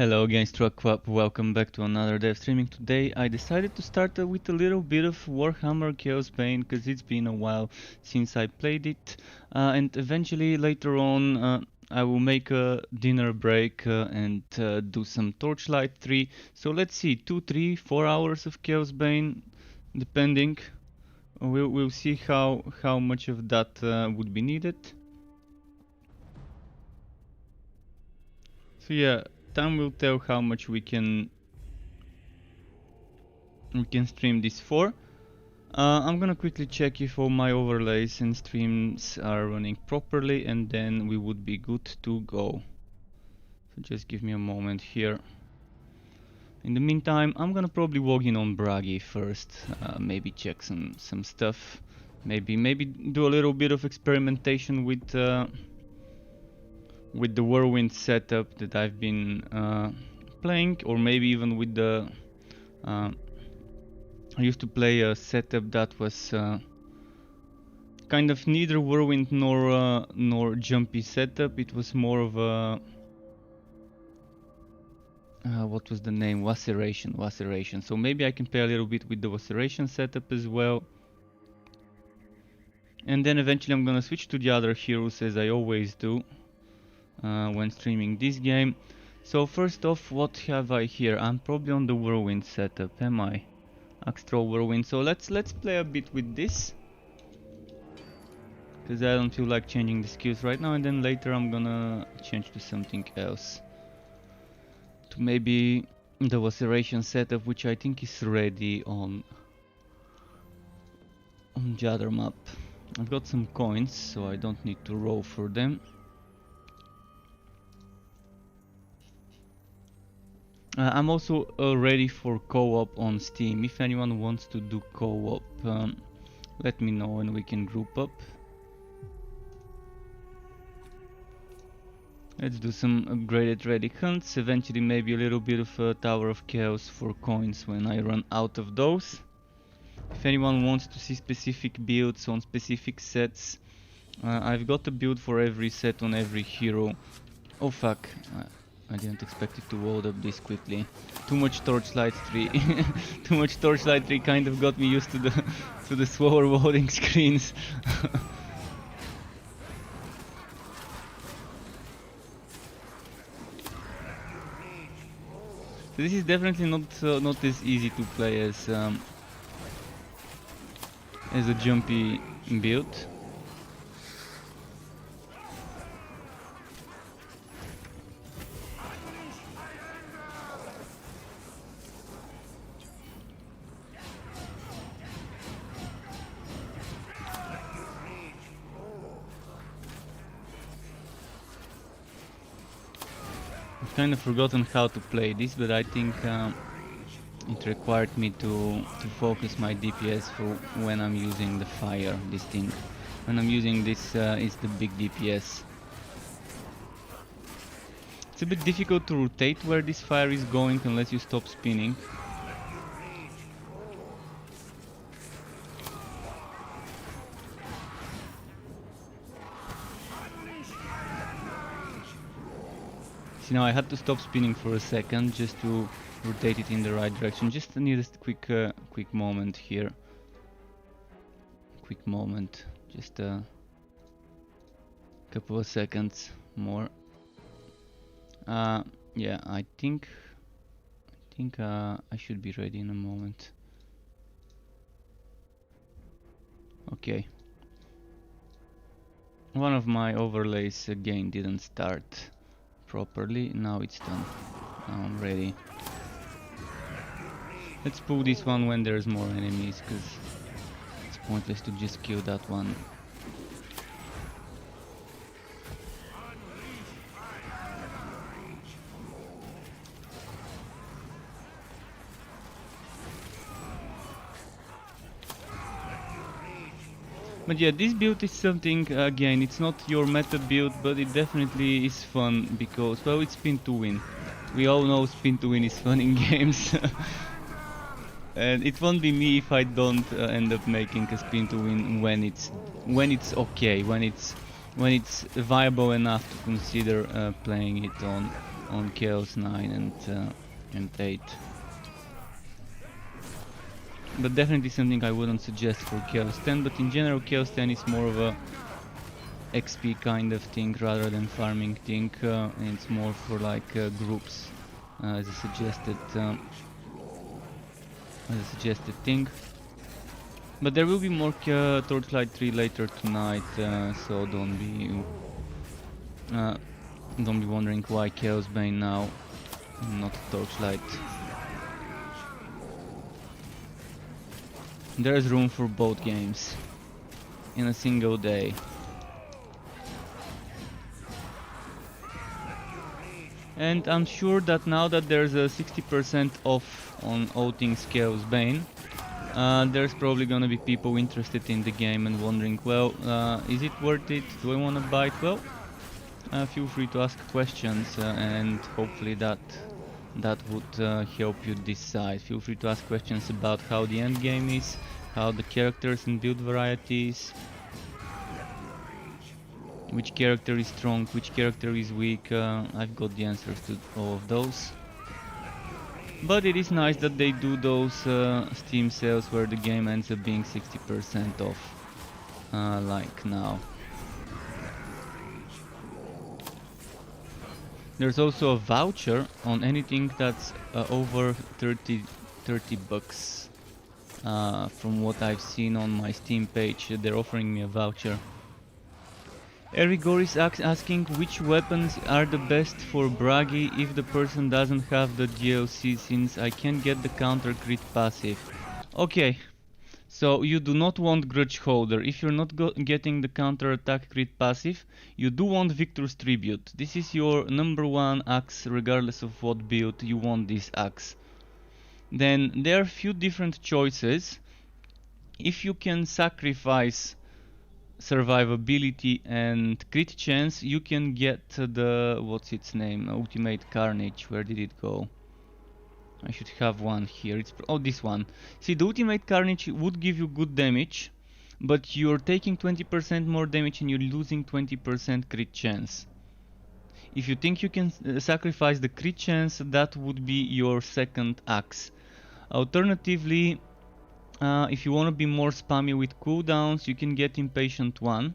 Hello again, Struck, welcome back to another day of streaming. Today I decided to start with a little bit of Warhammer Chaosbane because it's been a while since I played it, and eventually later on I will make a dinner break and do some Torchlight 3. So let's see, 2, 3, 4 hours of Chaosbane, depending. We'll see how much of that would be needed. So yeah, time will tell how much we can stream this for. I'm gonna quickly check if all my overlays and streams are running properly, and then we would be good to go. So just give me a moment here. In the meantime, I'm gonna probably log in on Bragi first, maybe check some stuff, maybe do a little bit of experimentation with the Whirlwind setup that I've been playing, or maybe even with the I used to play a setup that was kind of neither Whirlwind nor jumpy setup. It was more of a what was the name? Laceration. So maybe I can play a little bit with the Laceration setup as well. And then eventually I'm gonna switch to the other heroes, as I always do when streaming this game. So first off, what have I here? I'm probably on the Whirlwind setup, am I? Axtral Whirlwind. So let's play a bit with this, because I don't feel like changing the skills right now, and then later I'm gonna change to something else, to maybe the Laceration setup, which I think is ready on the other map. I've got some coins, so I don't need to roll for them. I'm also ready for co-op on Steam. If anyone wants to do co-op, let me know and we can group up. Let's do some upgraded Relic hunts, eventually maybe a little bit of a Tower of Chaos for coins when I run out of those. If anyone wants to see specific builds on specific sets, I've got a build for every set on every hero. Oh fuck. I didn't expect it to load up this quickly. Too much Torchlight 3. Too much Torchlight 3 kind of got me used to the slower loading screens. So this is definitely not as easy to play as a jumpy build. I've kind of forgotten how to play this, but I think it required me to focus my DPS for when I'm using the fire, this thing. When I'm using this, it's the big DPS. It's a bit difficult to rotate where this fire is going unless you stop spinning. See, now I had to stop spinning for a second just to rotate it in the right direction. Just need a quick moment here. Quick moment, just a couple of seconds more. Yeah, I think I should be ready in a moment. Okay. One of my overlays again didn't start properly. Now it's done. Now I'm ready. Let's pull this one when there's more enemies, because it's pointless to just kill that one. But yeah, this build is something, again, it's not your meta build, but it definitely is fun because, well, it's spin to win. We all know spin to win is fun in games. And it won't be me if I don't end up making a spin to win when it's okay, when it's viable enough to consider playing it on Chaos 9 and 8. But definitely something I wouldn't suggest for Chaos 10, but in general Chaos 10 is more of a XP kind of thing rather than farming thing, and it's more for like groups as a suggested thing. But there will be more Torchlight 3 later tonight, so don't be wondering why Chaosbane now, not Torchlight. There is room for both games in a single day. And I'm sure that now that there's a 60% off on all things Chaosbane, there's probably gonna be people interested in the game and wondering, well, is it worth it? Do I wanna buy it? Well, feel free to ask questions, and hopefully that would help you decide. Feel free to ask questions about how the endgame is, how the characters and build varieties, which character is strong, which character is weak. I've got the answers to all of those. But it is nice that they do those Steam sales where the game ends up being 60% off, like now. There's also a voucher on anything that's over 30 bucks. From what I've seen on my Steam page, they're offering me a voucher. Erigor is asking which weapons are the best for Bragi if the person doesn't have the DLC, since I can't get the counter crit passive. Okay, so you do not want Grudge Holder. If you're not getting the counter attack crit passive, you do want Victor's Tribute. This is your number one axe, regardless of what build you want this axe. Then there are a few different choices. If you can sacrifice survivability and crit chance, you can get the, what's its name, Ultimate Carnage. Where did it go? I should have one here. It's this one. See, the Ultimate Carnage would give you good damage, but you're taking 20% more damage and you're losing 20% crit chance. If you think you can sacrifice the crit chance, that would be your second axe. Alternatively, if you want to be more spammy with cooldowns, you can get Impatient 1.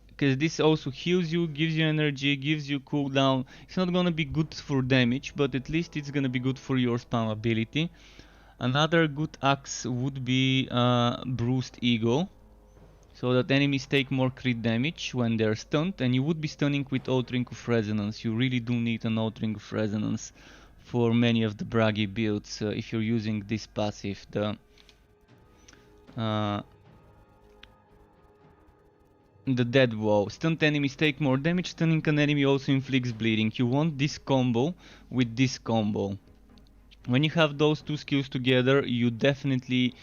Because this also heals you, gives you energy, gives you cooldown. It's not gonna be good for damage, but at least it's gonna be good for your spam ability. Another good axe would be Bruised Ego, so that enemies take more crit damage when they're stunned, and you would be stunning with Outring of Resonance. You really do need an Outring of Resonance for many of the Bragi builds, if you're using this passive, the Dead Woe. Stunned enemies take more damage, stunning an enemy also inflicts bleeding. You want this combo with this combo. When you have those two skills together, you definitely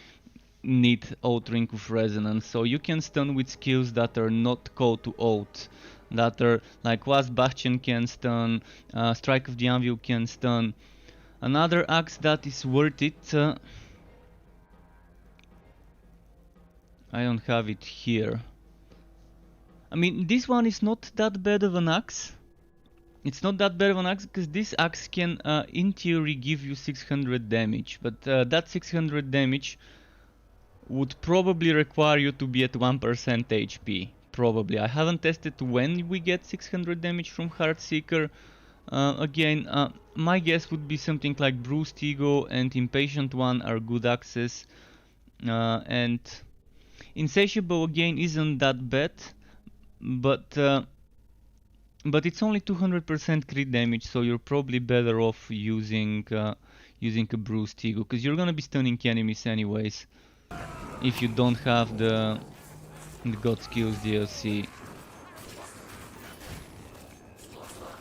need Outring of Resonance, so you can stun with skills that are not called to ult, that are like Wasp Bastion can stun, Strike of the Anvil can stun. Another axe that is worth it, I don't have it here. I mean, this one is not that bad of an axe. It's not that bad of an axe because this axe can, in theory, give you 600 damage, but that 600 damage would probably require you to be at 1% HP. Probably. I haven't tested when we get 600 damage from Heartseeker. Again, my guess would be something like Bruised Ego and Impatient 1 are good axes. And Insatiable again isn't that bad, but it's only 200% crit damage, so you're probably better off using a Bruised Ego, because you're gonna be stunning enemies anyways if you don't have the God Skills DLC.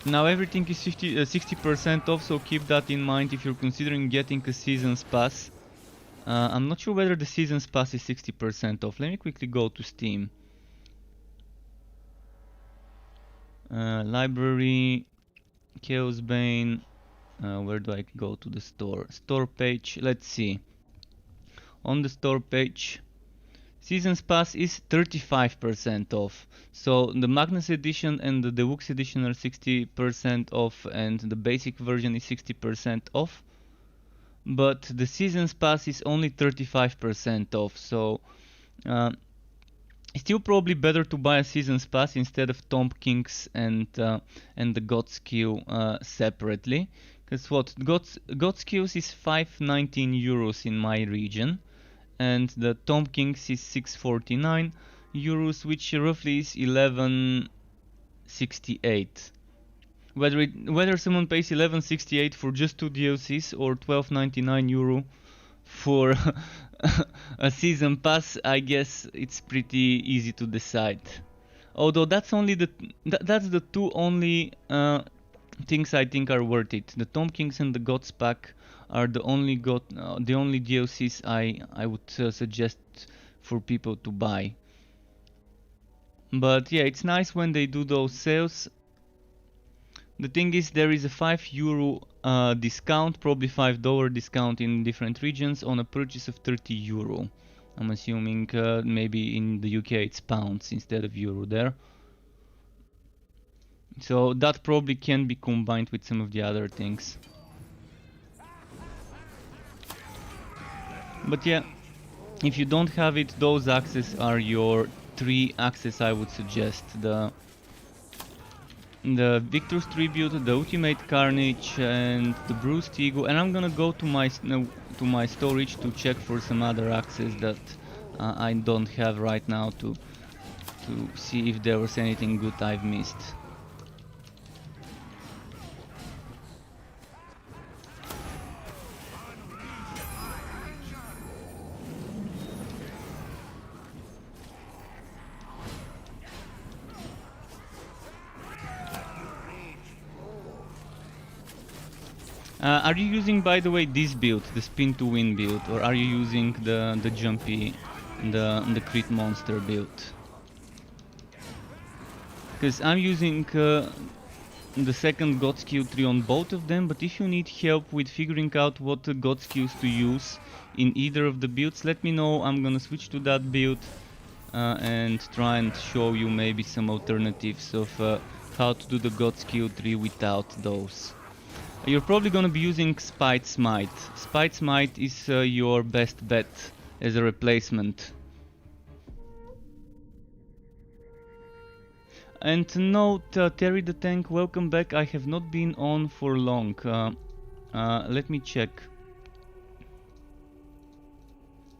Now everything is 60% off, so keep that in mind if you're considering getting a Seasons Pass. I'm not sure whether the Seasons Pass is 60% off. Let me quickly go to Steam. Library, Chaosbane, where do I go to the store? Store page, let's see. On the store page, Seasons Pass is 35% off. So the Magnus Edition and the Deluxe Edition are 60% off, and the basic version is 60% off. But the Seasons Pass is only 35% off, so it's still probably better to buy a Seasons Pass instead of Tomb Kings and the God's Queue separately. Because what God's Queues is 519 euros in my region, and the Tomb Kings is 649 euros, which roughly is 1168. Whether someone pays 1168 for just 2 DLCs or 1299 euro for a season pass, I guess it's pretty easy to decide. Although that's only that's the two only things I think are worth it. The Tomb Kings and the Gods pack are the only DLCs I would suggest for people to buy. But yeah, it's nice when they do those sales. The thing is, there is a €5 discount, probably $5 discount in different regions on a purchase of €30. I'm assuming maybe in the UK it's pounds instead of euro there. So that probably can be combined with some of the other things. But yeah, if you don't have it, those axes are your 3 axes I would suggest. The Victor's Tribute, the Ultimate Carnage, and the Bruised Eagle. And I'm gonna go to my storage to check for some other axes that I don't have right now to see if there was anything good I've missed. Are you using, by the way, this build, the Spin to Win build, or are you using the jumpy, the crit monster build? Because I'm using the second God's Queue 3 on both of them, but if you need help with figuring out what God's Queues to use in either of the builds, let me know. I'm gonna switch to that build and try and show you maybe some alternatives of how to do the God's Queue 3 without those. You're probably gonna be using Spite Smite. Spite Smite is your best bet as a replacement. And note, Terry the Tank, welcome back. I have not been on for long. Let me check.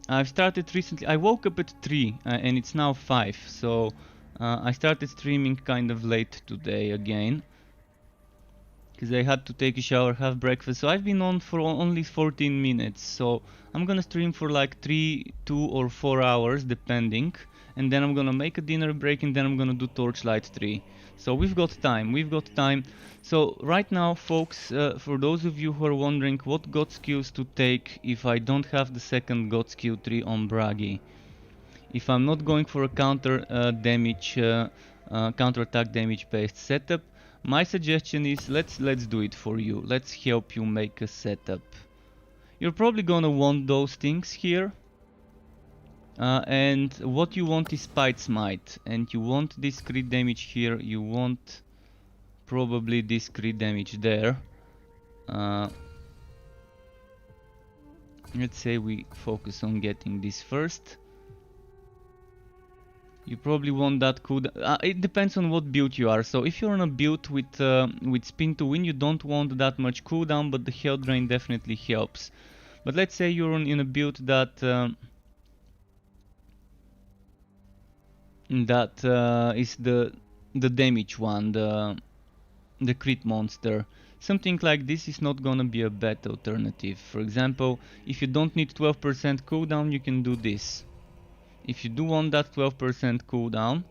I've started recently. I woke up at 3 and it's now 5, so I started streaming kind of late today again, because I had to take a shower, have breakfast. So I've been on for only 14 minutes. So I'm gonna stream for like 3, 2 or 4 hours depending. And then I'm gonna make a dinner break, and then I'm gonna do Torchlight 3. So we've got time, So right now, folks, for those of you who are wondering what God's Queues to take if I don't have the second God's Queue 3 on Bragi. If I'm not going for a counter attack damage based setup, my suggestion is let's do it for you. Let's help you make a setup. You're probably gonna want those things here. And what you want is Spite Smite, and you want this crit damage here, you want probably this crit damage there. Let's say we focus on getting this first. You probably want that cooldown. It depends on what build you are. So if you're on a build with Spin to Win, you don't want that much cooldown, but the health drain definitely helps. But let's say you're in a build that is the damage one, the crit monster. Something like this is not gonna be a bad alternative. For example, if you don't need 12% cooldown, you can do this. If you do want that 12% cooldown,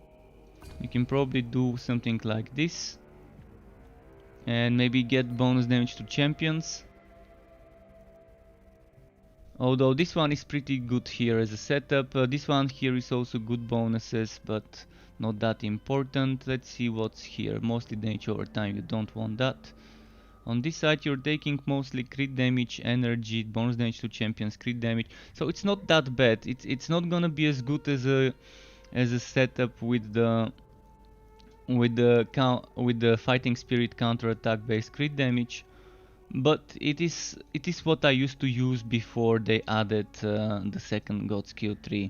you can probably do something like this and maybe get bonus damage to champions. Although this one is pretty good here as a setup. This one here is also good bonuses, but not that important. Let's see what's here. Mostly damage over time, you don't want that. On this side you're taking mostly crit damage, energy, bonus damage to champions, crit damage. So it's not that bad. It's not gonna be as good as a setup with the fighting spirit counter attack based crit damage. But it is what I used to use before they added the second god skill 3.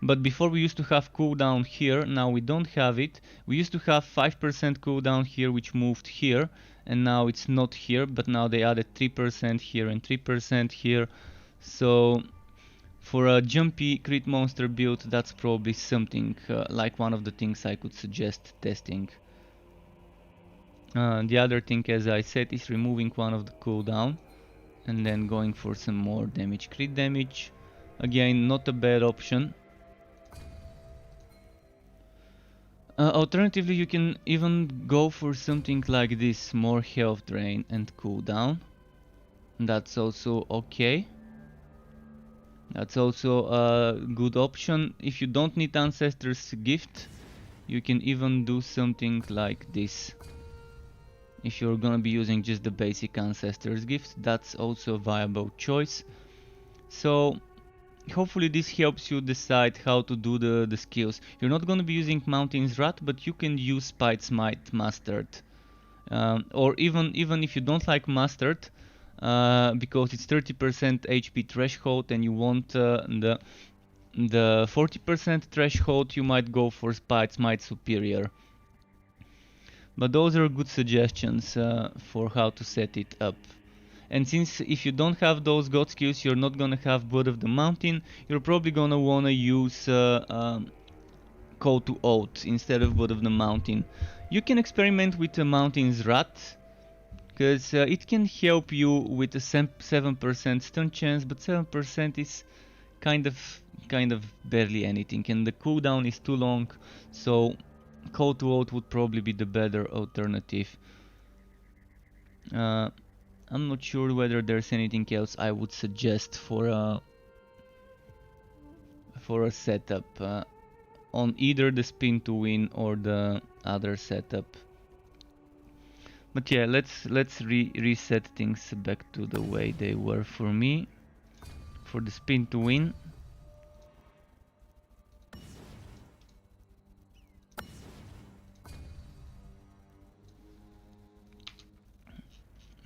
But before we used to have cooldown here, now we don't have it. We used to have 5% cooldown here, which moved here, and now it's not here, but now they added 3% here and 3% here. So for a jumpy crit monster build, that's probably something like one of the things I could suggest testing. The other thing, as I said, is removing one of the cooldown and then going for some more damage, crit damage. Again, not a bad option. Alternatively, you can even go for something like this, more health drain and cooldown. That's also okay. That's also a good option. If you don't need Ancestor's Gift, you can even do something like this. If you're gonna be using just the basic Ancestor's Gift, that's also a viable choice. So hopefully this helps you decide how to do the skills. You're not going to be using Mountain's Wrath, but you can use Spite's Might Mastered. Or even if you don't like Mastered, because it's 30% HP threshold and you want the 40% threshold, you might go for Spite's Might Superior. But those are good suggestions for how to set it up. And since if you don't have those god skills, you're not gonna have Blood of the Mountain, you're probably gonna wanna use Call to Oath instead of Blood of the Mountain. You can experiment with the Mountain's Wrath, because it can help you with a 7% stun chance, but 7% is kind of barely anything, and the cooldown is too long, so Call to Oath would probably be the better alternative. I'm not sure whether there's anything else I would suggest for a setup on either the Spin to Win or the other setup. But yeah, let's reset things back to the way they were for me. For the Spin to Win,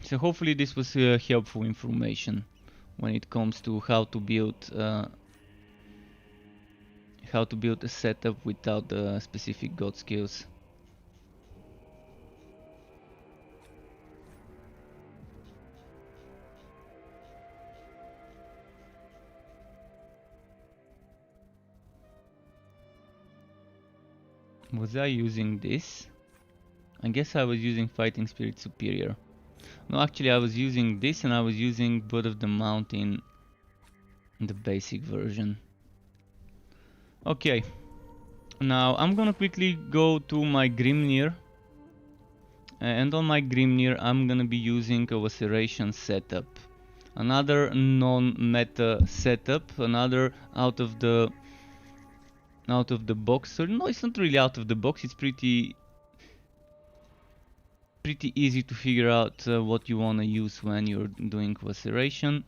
so hopefully this was helpful information when it comes to how to build a setup without the specific god skills. Was I using this? I guess I was using Fighting Spirit Superior. No, actually I was using this and I was using Blood of the Mountain in the basic version. Okay, now I'm gonna quickly go to my Grimnir. And on my Grimnir I'm gonna be using a Laceration setup. Another non-meta setup, another out of the box. So no, it's not really out of the box, it's pretty easy to figure out what you want to use when you're doing Laceration.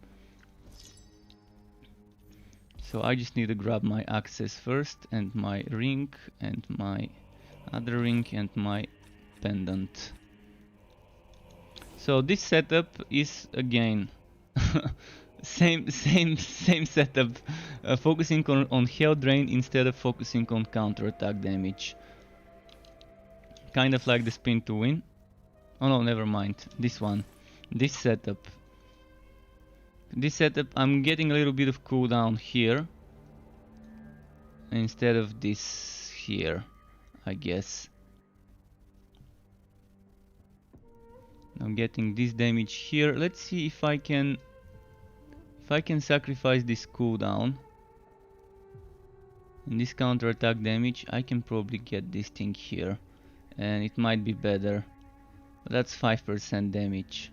So I just need to grab my access first, and my ring, and my other ring, and my pendant. So this setup is again same setup, focusing on health drain instead of focusing on counter attack damage. Kind of like the Spin to Win. Oh no, never mind. This one. This setup, I'm getting a little bit of cooldown here instead of this here, I guess. I'm getting this damage here. Let's see if I can sacrifice this cooldown and this counter attack damage. I can probably get this thing here and it might be better. That's 5% damage,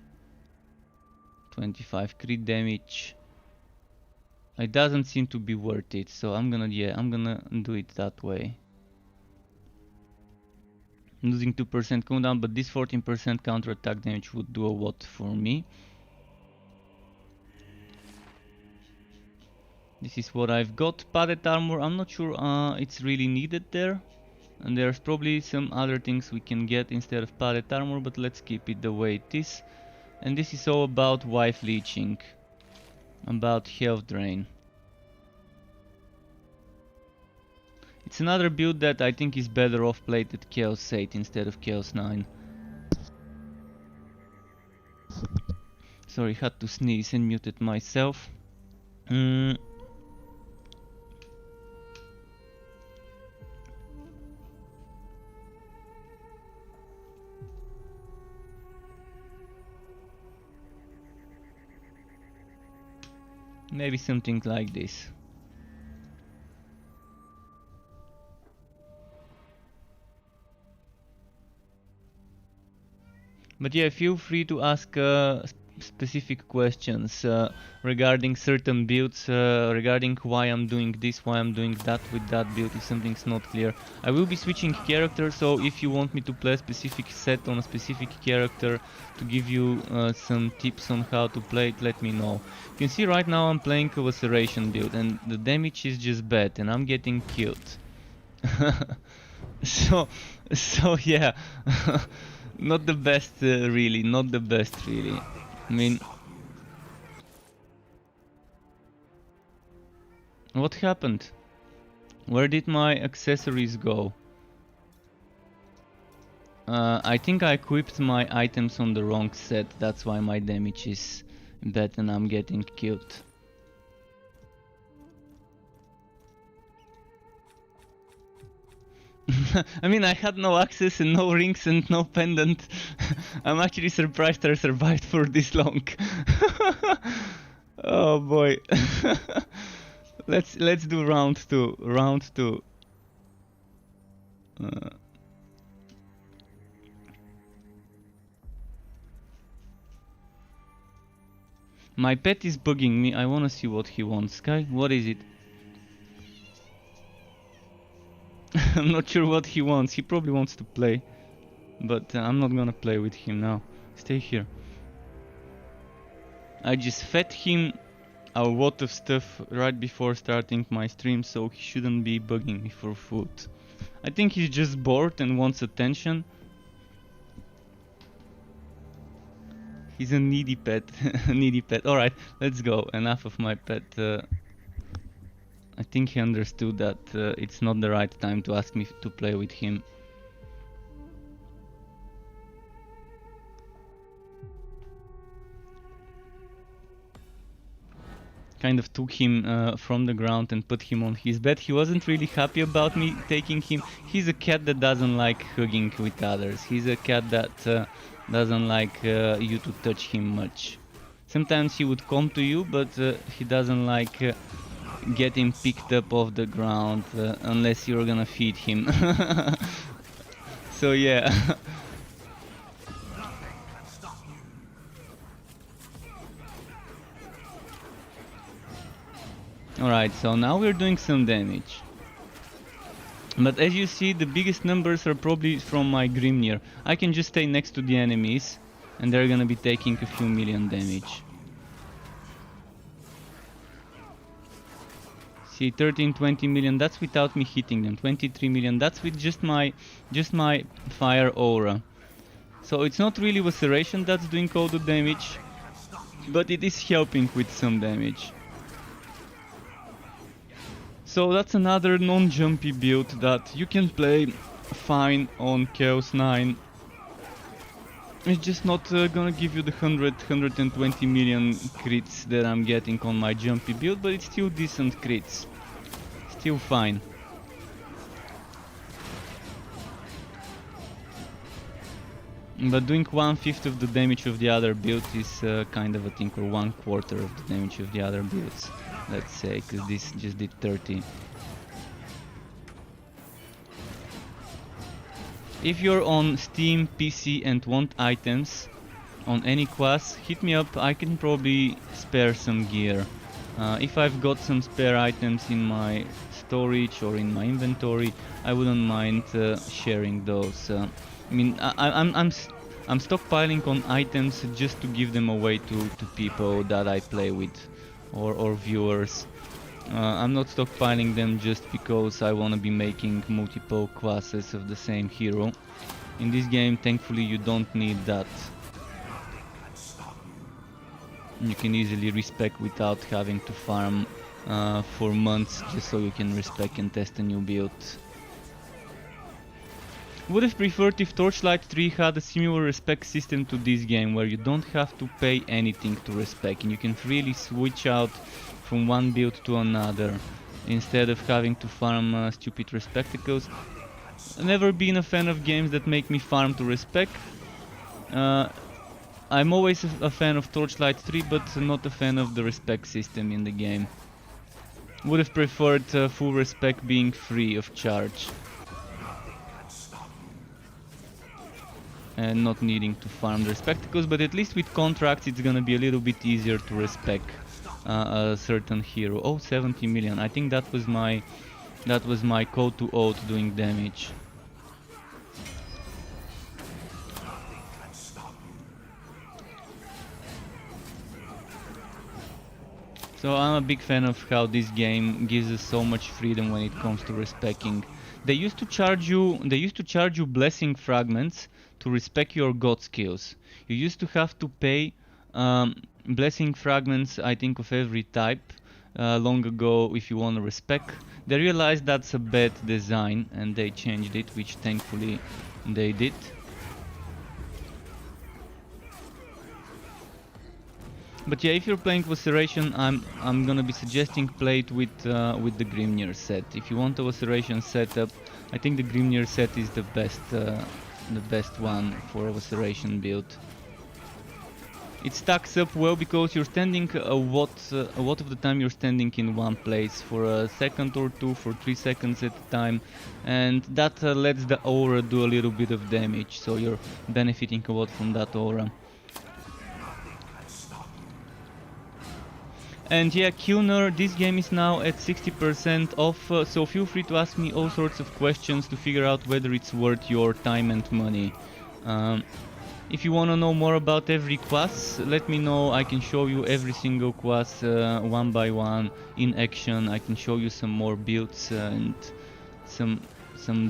25 crit damage. It doesn't seem to be worth it, so I'm gonna do it that way. losing 2% cooldown, but this 14% counter attack damage would do a lot for me. This is what I've got. Padded armor, I'm not sure it's really needed there. And there's probably some other things we can get instead of padded armor, but let's keep it the way it is. And this is all about wife leeching, about health drain. It's another build that I think is better off played at Chaos 8 instead of Chaos 9. Sorry, had to sneeze and muted myself. Maybe something like this. But yeah, feel free to ask specific questions regarding certain builds, regarding why I'm doing this, why I'm doing that with that build if something's not clear. I will be switching characters, so if you want me to play a specific set on a specific character to give you some tips on how to play it, let me know. You can see right now I'm playing a laceration build and the damage is just bad and I'm getting killed. so yeah. Not the best, really, not the best, really. I mean... What happened? Where did my accessories go? I think I equipped my items on the wrong set, that's why my damage is bad and I'm getting killed. I mean, I had no access and no rings and no pendant. I'm actually surprised I survived for this long. Oh boy. Let's do round 2. Round 2. My pet is bugging me. I wanna see what he wants. Sky, what is it? I'm not sure what he wants. He probably wants to play, but I'm not gonna play with him now. Stay here. I just fed him a lot of stuff right before starting my stream, so he shouldn't be bugging me for food. I think he's just bored and wants attention. He's a needy pet. A needy pet. Alright, let's go. Enough of my pet. I think he understood that it's not the right time to ask me to play with him. Kind of took him from the ground and put him on his bed. He wasn't really happy about me taking him. He's a cat that doesn't like hugging with others. He's a cat that doesn't like you to touch him much. Sometimes he would come to you, but he doesn't like getting picked up off the ground unless you're gonna feed him. So yeah. Alright, so now we're doing some damage. But as you see, the biggest numbers are probably from my Grimnir. I can just stay next to the enemies and they're gonna be taking a few million damage. See, 13-20 million, that's without me hitting them. 23 million, that's with just my fire aura. So it's not really laceration that's doing all the damage, but it is helping with some damage. So that's another non-jumpy build that you can play fine on Chaos 9. It's just not gonna give you the 120 million crits that I'm getting on my jumpy build, but it's still decent crits. Still fine. But doing 1/5 of the damage of the other build is kind of a thing, or 1/4 of the damage of the other builds, let's say, because this just did 30. If you're on Steam, PC and want items on any class, hit me up, I can probably spare some gear. If I've got some spare items in my storage or in my inventory, I wouldn't mind sharing those. I mean, I'm stockpiling on items just to give them away to people that I play with, or viewers. I'm not stockpiling them just because I want to be making multiple classes of the same hero. In this game, thankfully, you don't need that. You can easily respec without having to farm for months just so you can respec and test a new build. Would have preferred if Torchlight 3 had a similar respec system to this game, where you don't have to pay anything to respec and you can freely switch out from one build to another instead of having to farm stupid respectacles. I've never been a fan of games that make me farm to respec. I'm always a fan of Torchlight 3, but not a fan of the respec system in the game. Would have preferred full respec being free of charge and not needing to farm the respectacles, but at least with contracts it's gonna be a little bit easier to respec a certain hero. Oh, 70 million. I think that was my code to oath doing damage. So I'm a big fan of how this game gives us so much freedom when it comes to respecing. They used to charge you blessing fragments to respec your god skills. You used to have to pay blessing fragments, I think, of every type long ago if you want to respec. They realized that's a bad design and they changed it, which thankfully they did. But yeah, if you're playing Laceration, I'm gonna be suggesting play it with the Grimnir set. If you want a Laceration setup, I think the Grimnir set is the best one for a Laceration build. It stacks up well because you're standing a lot of the time you're standing in one place for a second or two, for 3 seconds at a time, and that lets the aura do a little bit of damage, so you're benefiting a lot from that aura. And yeah, Kuner, this game is now at 60% off, so feel free to ask me all sorts of questions to figure out whether it's worth your time and money. If you want to know more about every class, let me know. I can show you every single class one by one in action. I can show you some more builds and some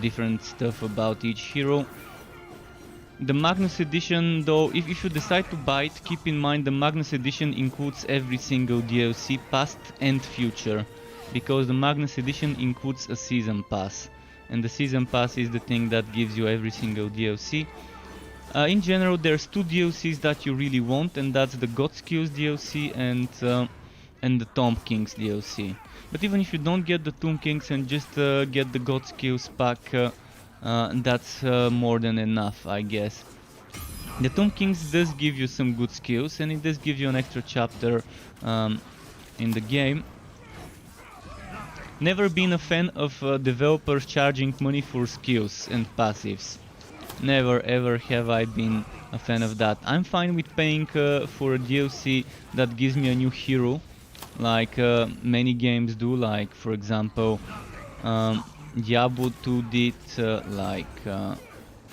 different stuff about each hero. The Magnus Edition, though, if you decide to buy it, keep in mind the Magnus Edition includes every single DLC, past and future, because the Magnus Edition includes a Season Pass, and the Season Pass is the thing that gives you every single DLC. In general, there's 2 DLCs that you really want, and that's the God Skills DLC and the Tomb Kings DLC. But even if you don't get the Tomb Kings and just get the God Skills pack, that's more than enough, I guess. The Tomb Kings does give you some good skills, and it does give you an extra chapter in the game. Never been a fan of developers charging money for skills and passives. Never ever have I been a fan of that. I'm fine with paying for a DLC that gives me a new hero, like many games do, like for example Diablo 2 did, like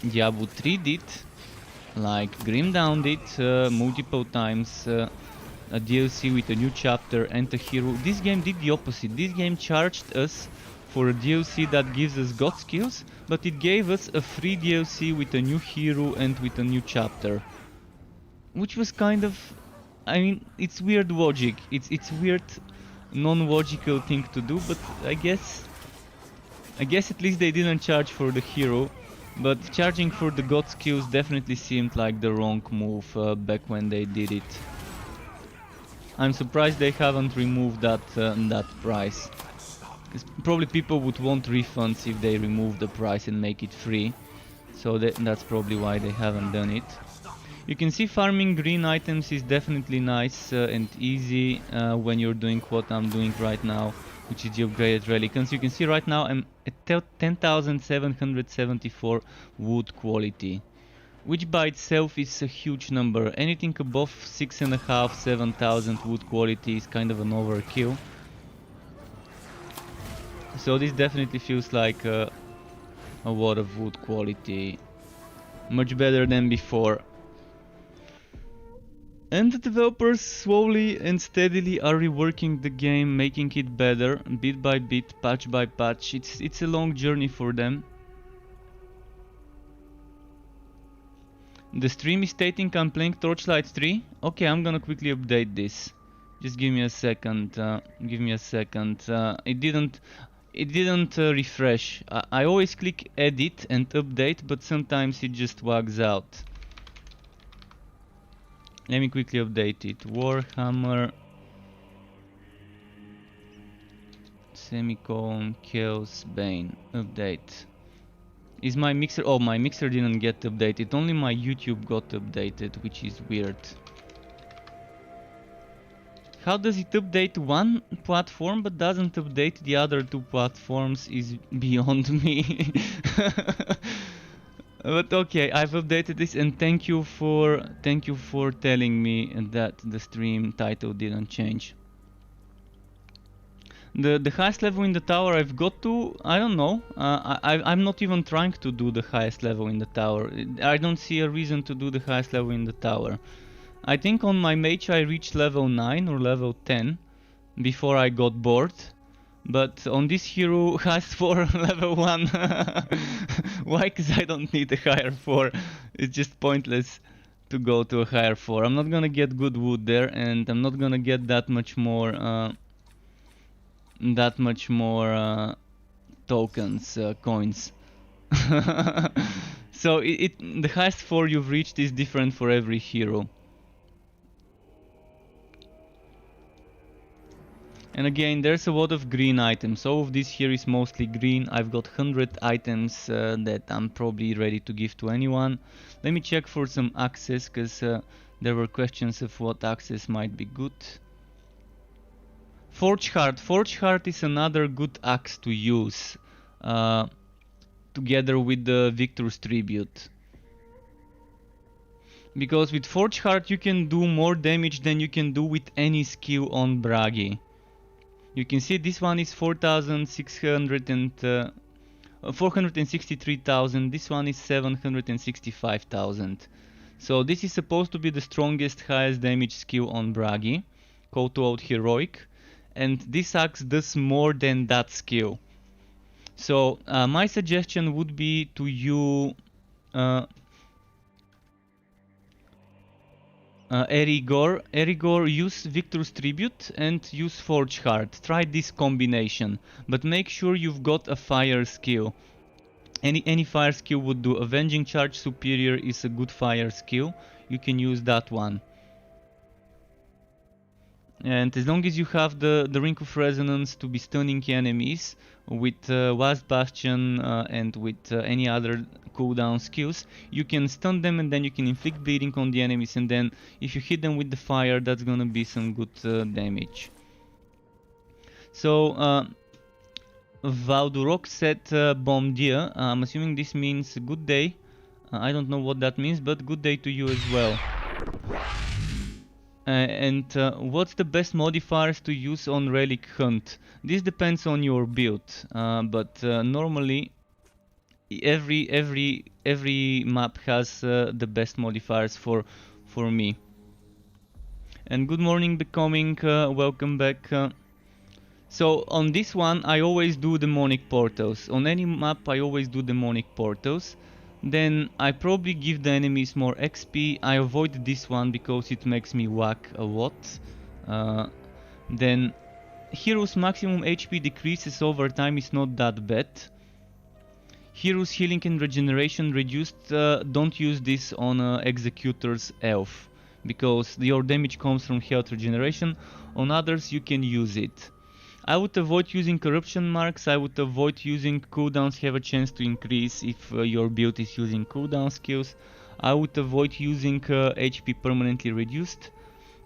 Diablo 3 did, like Grim Dawn did multiple times, a DLC with a new chapter and a hero. This game did the opposite. This game charged us for a DLC that gives us god skills, but it gave us a free DLC with a new hero and with a new chapter. Which was kind of, I mean, it's weird logic. It's weird non-logical thing to do, but I guess at least they didn't charge for the hero, but charging for the god skills definitely seemed like the wrong move back when they did it. I'm surprised they haven't removed that price, because probably people would want refunds if they remove the price and make it free, so that's probably why they haven't done it. You can see farming green items is definitely nice and easy when you're doing what I'm doing right now, which is the upgraded Relic. As you can see right now I'm at 10,774 wood quality, which by itself is a huge number. Anything above 6.5, 7,000 wood quality is kind of an overkill. So this definitely feels like a lot of wood quality. Much better than before. And the developers slowly and steadily are reworking the game, making it better, bit by bit, patch by patch. It's a long journey for them. The stream is stating I'm playing Torchlight 3. Okay, I'm gonna quickly update this. Just give me a second. It didn't refresh. I always click edit and update, but sometimes it just wags out. Let me quickly update it. Warhammer semicolon Chaosbane update. Is my mixer? Oh, my mixer didn't get updated. Only my YouTube got updated, which is weird. How does it update one platform but doesn't update the other two platforms is beyond me. But okay, I've updated this, and thank you for telling me that the stream title didn't change. The highest level in the tower I've got to, I don't know. I'm not even trying to do the highest level in the tower. I don't see a reason to do the highest level in the tower. I think on my mage I reached level 9 or level 10 before I got bored. But on this hero has for level 1. Why? Because I don't need a higher 4. It's just pointless to go to a higher 4. I'm not gonna get good wood there, and I'm not gonna get that much more tokens, coins. So the highest 4 you've reached is different for every hero. And again, there's a lot of green items. All of this here is mostly green. I've got 100 items that I'm probably ready to give to anyone. Let me check for some axes, because there were questions of what axes might be good. Forge Heart. Forge Heart is another good axe to use together with the Victor's Tribute. Because with Forge Heart you can do more damage than you can do with any skill on Bragi. You can see this one is 463,000, this one is 765,000. So this is supposed to be the strongest, highest damage skill on Bragi, Call to Out Heroic, and this axe does more than that skill. So my suggestion would be to you Erigor, use Victor's Tribute and use Forge Heart. Try this combination, but make sure you've got a fire skill. Any fire skill would do. Avenging Charge Superior is a good fire skill. You can use that one. And as long as you have the Ring of Resonance to be stunning enemies with Last Bastion and with any other cooldown skills, you can stun them and then you can inflict bleeding on the enemies, and then if you hit them with the fire, that's gonna be some good damage. So Valdurok said bon dia. I'm assuming this means good day. I don't know what that means, but good day to you as well. And what's the best modifiers to use on Relic Hunt? This depends on your build, but normally every map has the best modifiers for me. And good morning, Becoming, welcome back. So on this one I always do demonic portals. On any map I always do demonic portals. Then I probably give the enemies more XP. I avoid this one because it makes me whack a lot. Then heroes maximum HP decreases over time is not that bad. Heroes healing and regeneration reduced. Don't use this on Executor's Elf, because your damage comes from health regeneration. On others you can use it. I would avoid using corruption marks. I would avoid using cooldowns have a chance to increase if your build is using cooldown skills. I would avoid using HP permanently reduced,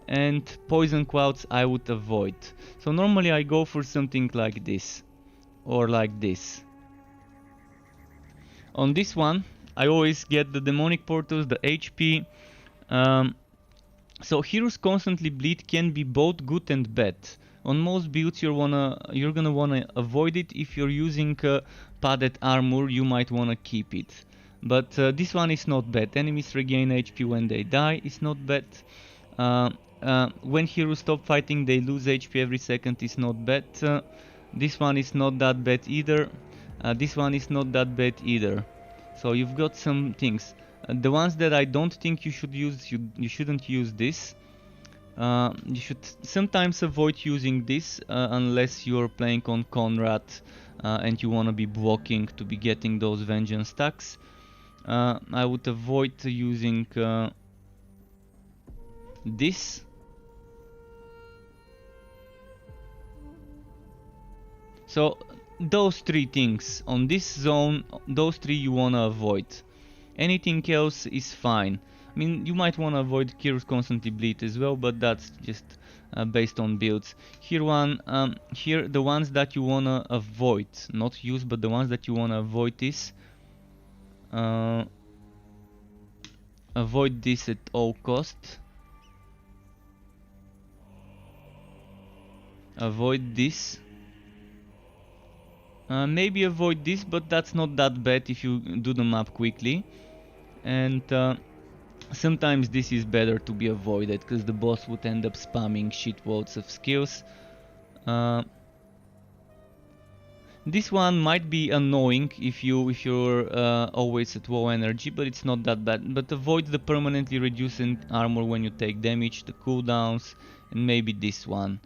and poison clouds I would avoid. So normally I go for something like this or like this. On this one I always get the demonic portals, the HP. Um, so heroes constantly bleed can be both good and bad. On most builds you're gonna wanna avoid it. If you're using padded armor, you might wanna keep it. But this one is not bad. Enemies regain HP when they die. It's not bad. When heroes stop fighting, they lose HP every second. It's not bad. This one is not that bad either. This one is not that bad either. So you've got some things. The ones that I don't think you should use, you shouldn't use this. You should sometimes avoid using this unless you're playing on Conrad and you want to be blocking to be getting those vengeance stacks. I would avoid using this. So those three things on this zone, those three you want to avoid. Anything else is fine. I mean, you might want to avoid heroes constantly bleed as well, but that's just based on builds. Here the ones that you want to avoid, not use, but the ones that you want to avoid is avoid this at all cost. Avoid this. Maybe avoid this, but that's not that bad if you do the map quickly. And sometimes this is better to be avoided, because the boss would end up spamming shitloads of skills. This one might be annoying if you're always at low energy, but it's not that bad. But avoid the permanently reducing armor when you take damage, the cooldowns, and maybe this one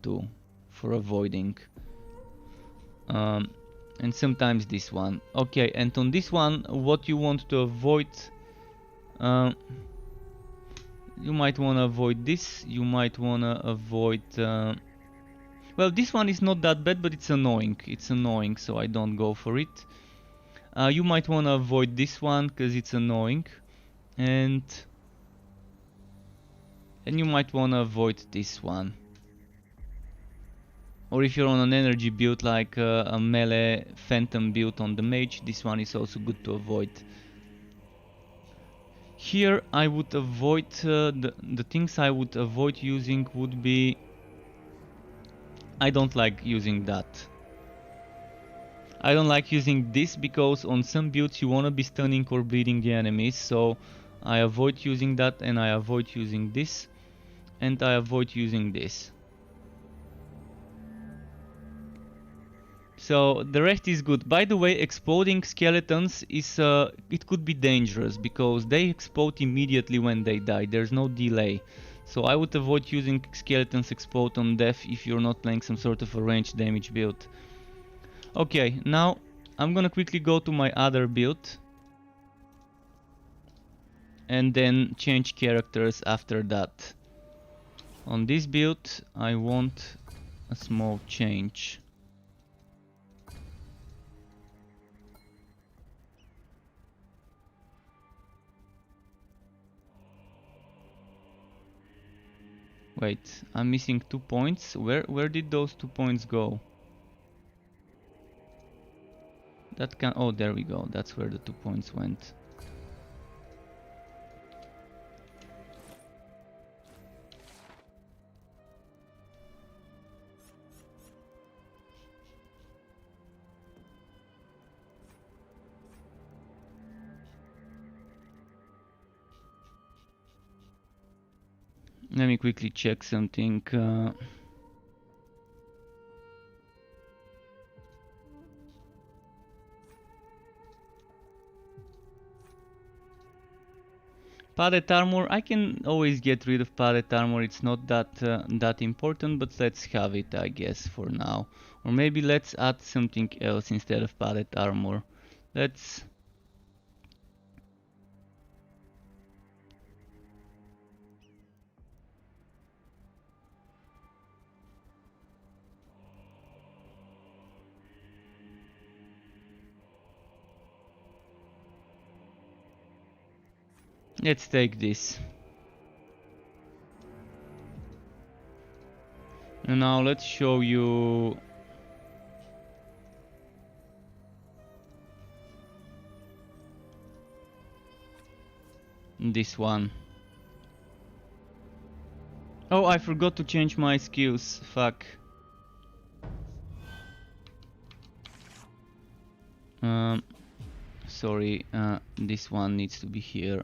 too, for avoiding. And sometimes this one. Okay, and on this one, what you want to avoid, you might want to avoid this. You might want to avoid. Well, this one is not that bad, but it's annoying. It's annoying, so I don't go for it. You might want to avoid this one because it's annoying, and you might want to avoid this one. Or if you're on an energy build like a melee phantom build on the mage, this one is also good to avoid. Here I would avoid, the things I would avoid using would be, I don't like using that. I don't like using this because on some builds you want to be stunning or bleeding the enemies, so I avoid using that, and I avoid using this, and I avoid using this. So the rest is good. By the way, exploding skeletons is it could be dangerous because they explode immediately when they die. There's no delay. So I would avoid using skeletons explode on death if you're not playing some sort of a ranged damage build. Okay, now I'm gonna quickly go to my other build and then change characters after that. On this build I want a small change. Wait, I'm missing 2 points. Where did those 2 points go? That can, oh, there we go. That's where the 2 points went. Let me quickly check something. Padded armor, I can always get rid of padded armor, it's not that important, but let's have it, I guess, for now. Or maybe let's add something else instead of padded armor. Let's take this. And now let's show you. this one. Oh, I forgot to change my skills, fuck. Sorry, this one needs to be here.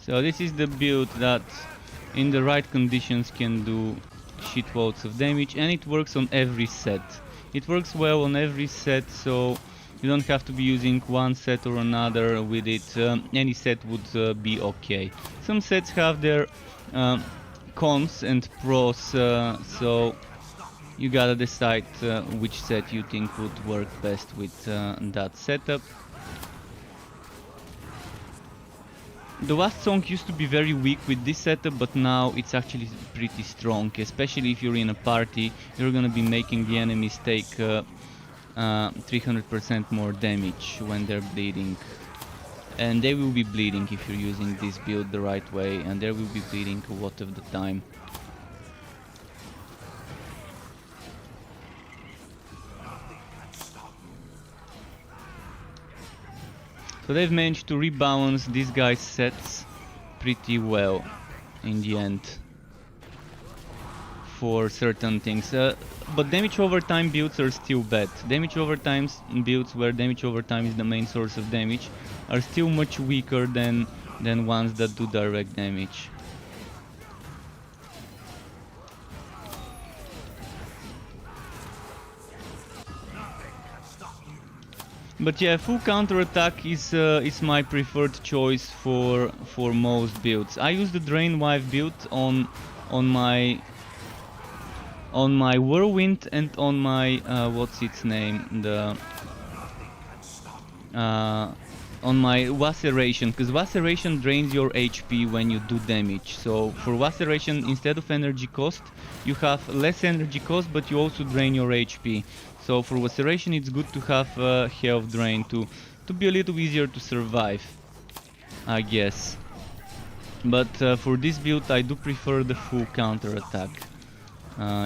So this is the build that in the right conditions can do shitloads of damage, and it works on every set. It works well on every set, so you don't have to be using one set or another with it. Any set would be okay. Some sets have their cons and pros, so you gotta decide which set you think would work best with that setup. The last song used to be very weak with this setup, but now it's actually pretty strong, especially if you're in a party. You're gonna be making the enemies take 300% more damage when they're bleeding. And they will be bleeding if you're using this build the right way, and they will be bleeding a lot of the time. So they've managed to rebalance these guys' sets pretty well in the end for certain things. But damage over time builds are still bad. Damage over time builds where damage over time is the main source of damage are still much weaker than ones that do direct damage. But yeah, full counterattack is my preferred choice for most builds. I use the Drain Wife build on my Whirlwind and on my what's its name, the on my Laceration, because Laceration drains your HP when you do damage. So for Laceration, instead of energy cost, you have less energy cost, but you also drain your HP. So for Laceration it's good to have health drain to be a little easier to survive, I guess. But for this build I do prefer the full counter attack.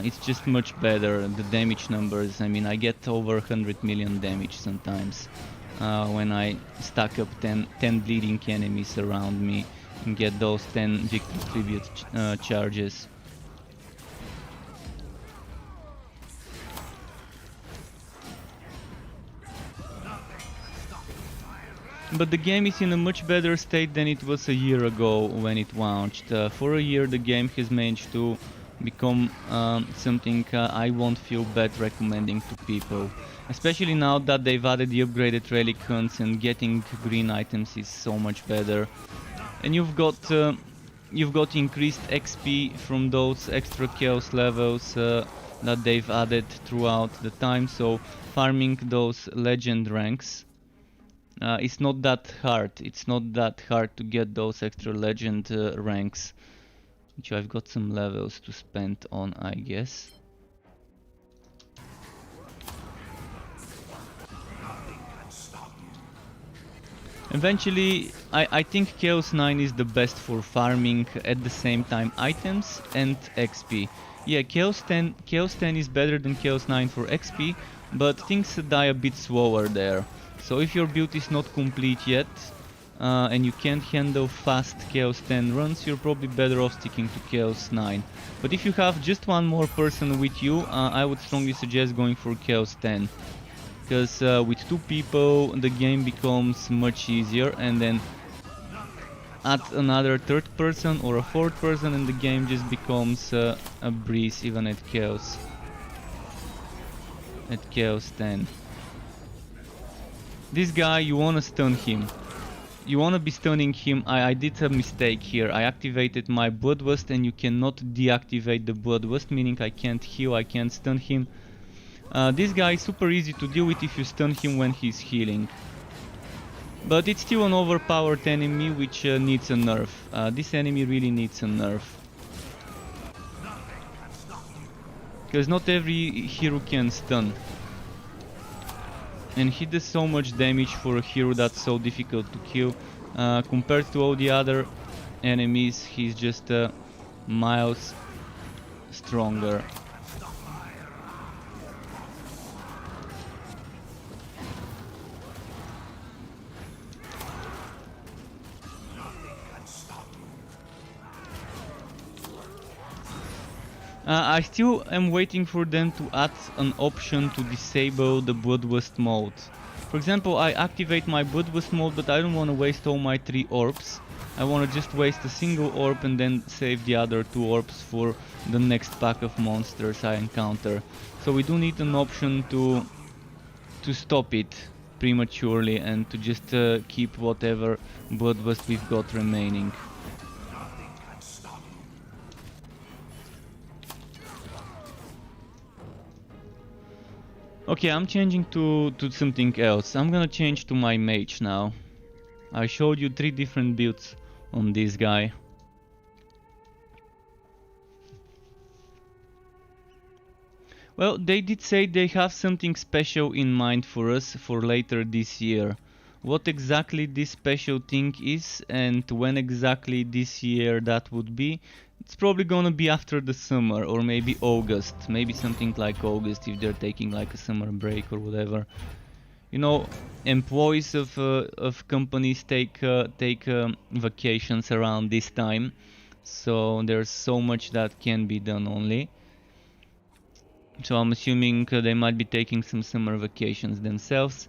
It's just much better, the damage numbers. I mean, I get over 100 million damage sometimes when I stack up 10 bleeding enemies around me and get those 10 victim tribute charges. But the game is in a much better state than it was a year ago when it launched. For a year the game has managed to become something I won't feel bad recommending to people. Especially now that they've added the upgraded relic hunts and getting green items is so much better. And you've got increased XP from those extra chaos levels that they've added throughout the time, so farming those legend ranks. It's not that hard. It's not that hard to get those extra legend ranks, which I've got some levels to spend on, I guess. Eventually, I think Chaos 9 is the best for farming at the same time items and XP. Yeah, Chaos 10 is better than Chaos 9 for XP, but things die a bit slower there. So if your build is not complete yet, and you can't handle fast Chaos 10 runs, you're probably better off sticking to Chaos 9. But if you have just one more person with you, I would strongly suggest going for Chaos 10. Because with two people the game becomes much easier, and then add another third person or a fourth person and the game just becomes a breeze even at Chaos 10. This guy, you wanna stun him. You wanna be stunning him. I did a mistake here. I activated my Bloodlust and you cannot deactivate the Bloodlust, meaning I can't heal, I can't stun him. This guy is super easy to deal with if you stun him when he's healing. But it's still an overpowered enemy which needs a nerf. This enemy really needs a nerf. Because not every hero can stun. And he does so much damage for a hero that's so difficult to kill. Compared to all the other enemies, he's just miles stronger. I still am waiting for them to add an option to disable the Bloodlust mode. For example, I activate my Bloodlust mode, but I don't want to waste all my 3 orbs. I want to just waste a single orb and then save the other 2 orbs for the next pack of monsters I encounter. So we do need an option to stop it prematurely and to just keep whatever Bloodlust we've got remaining. Okay, I'm changing to something else. I'm gonna change to my Mage now. I showed you 3 different builds on this guy. Well, they did say they have something special in mind for us for later this year. What exactly this special thing is and when exactly this year that would be, it's probably gonna be after the summer or maybe August. Maybe something like August if they're taking like a summer break or whatever. You know, employees of companies take vacations around this time. So there's so much that can be done only. So I'm assuming they might be taking some summer vacations themselves.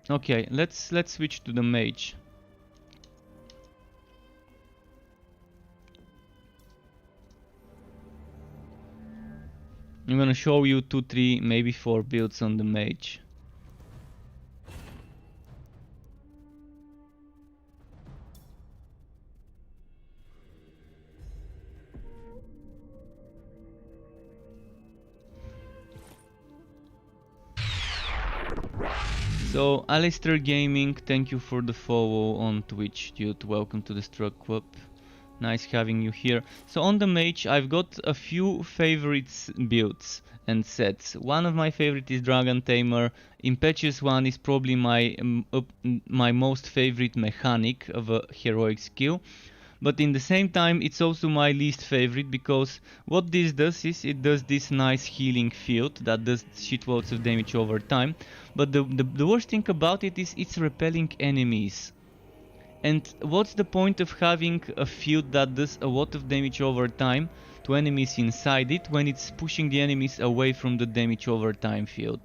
Okay, let's switch to the Mage. I'm gonna show you 2, 3, maybe 4 builds on the Mage. So, Alistair Gaming, thank you for the follow on Twitch, dude. Welcome to the Struck Club. Nice having you here. So on the Mage, I've got a few favorites builds and sets. One of my favorite is Dragon Tamer. Impetuous One is probably my most favorite mechanic of a heroic skill. But in the same time, it's also my least favorite because what this does is it does this nice healing field that does shitloads of damage over time. But the worst thing about it is it's repelling enemies. And what's the point of having a field that does a lot of damage over time to enemies inside it when it's pushing the enemies away from the damage over time field?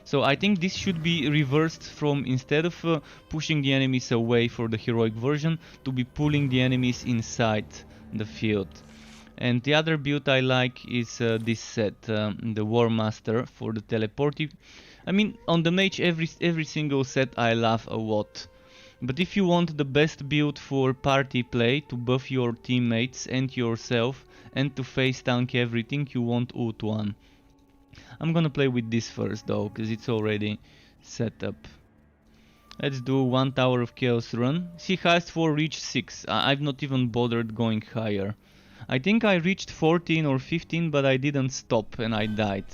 So I think this should be reversed from, instead of pushing the enemies away for the heroic version, to be pulling the enemies inside the field. And the other build I like is this set, the War Master for the teleporting. I mean, on the Mage every single set I love a lot. But if you want the best build for party play, to buff your teammates and yourself, and to face tank everything, you want Ult 1. I'm gonna play with this first though, because it's already set up. Let's do 1 Tower of Chaos run. See, highest 4 reached 6. I've not even bothered going higher. I think I reached 14 or 15, but I didn't stop and I died.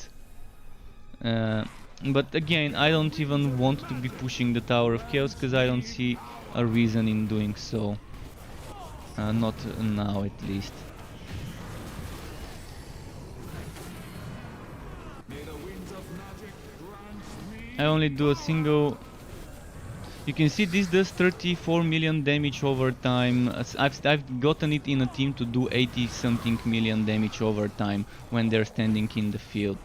But again, I don't even want to be pushing the Tower of Chaos, because I don't see a reason in doing so. Not now at least. I only do a single... You can see this does 34 million damage over time. I've gotten it in a team to do 80 something million damage over time when they're standing in the field.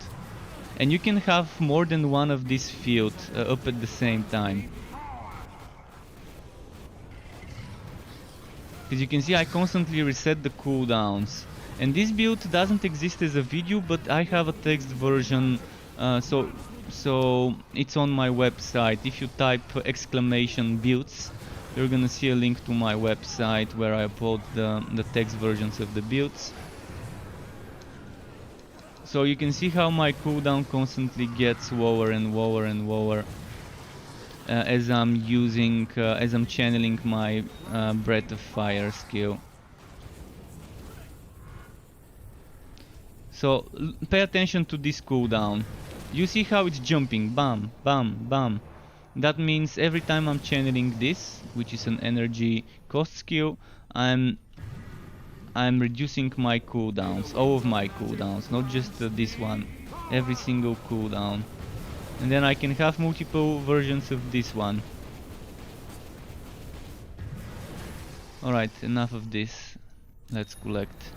And you can have more than one of this field up at the same time. Because you can see I constantly reset the cooldowns. And this build doesn't exist as a video, but I have a text version, so it's on my website. If you type exclamation builds, you're gonna see a link to my website where I upload the text versions of the builds. So you can see how my cooldown constantly gets lower and lower and lower as I'm channeling my Breath of Fire skill. So pay attention to this cooldown. You see how it's jumping, bam, bam, bam. That means every time I'm channeling this, which is an energy cost skill, I'm reducing my cooldowns, all of my cooldowns, not just this one, every single cooldown. And then I can have multiple versions of this one. Alright, enough of this. Let's collect.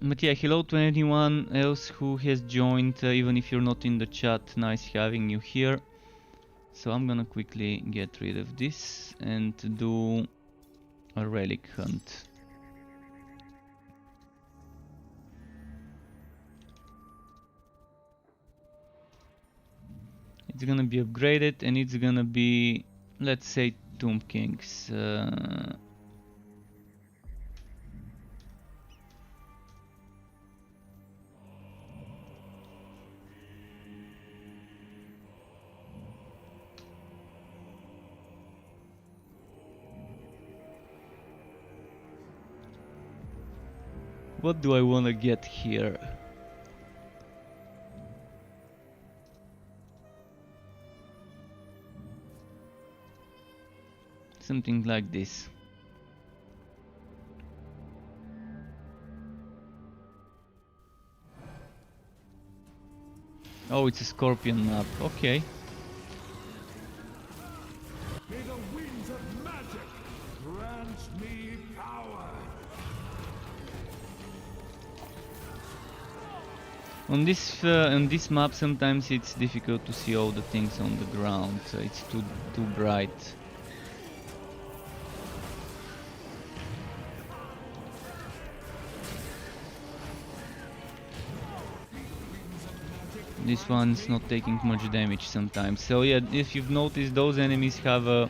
But yeah, hello to anyone else who has joined, even if you're not in the chat. Nice having you here. So I'm gonna quickly get rid of this and do a relic hunt. It's gonna be upgraded and it's gonna be, let's say, Tomb Kings. What do I wanna get here? Something like this. Oh, it's a scorpion map. Okay. May the winds of magic grant me power. On this map, sometimes it's difficult to see all the things on the ground. So it's too bright. This one's not taking much damage sometimes. So yeah, if you've noticed, those enemies have a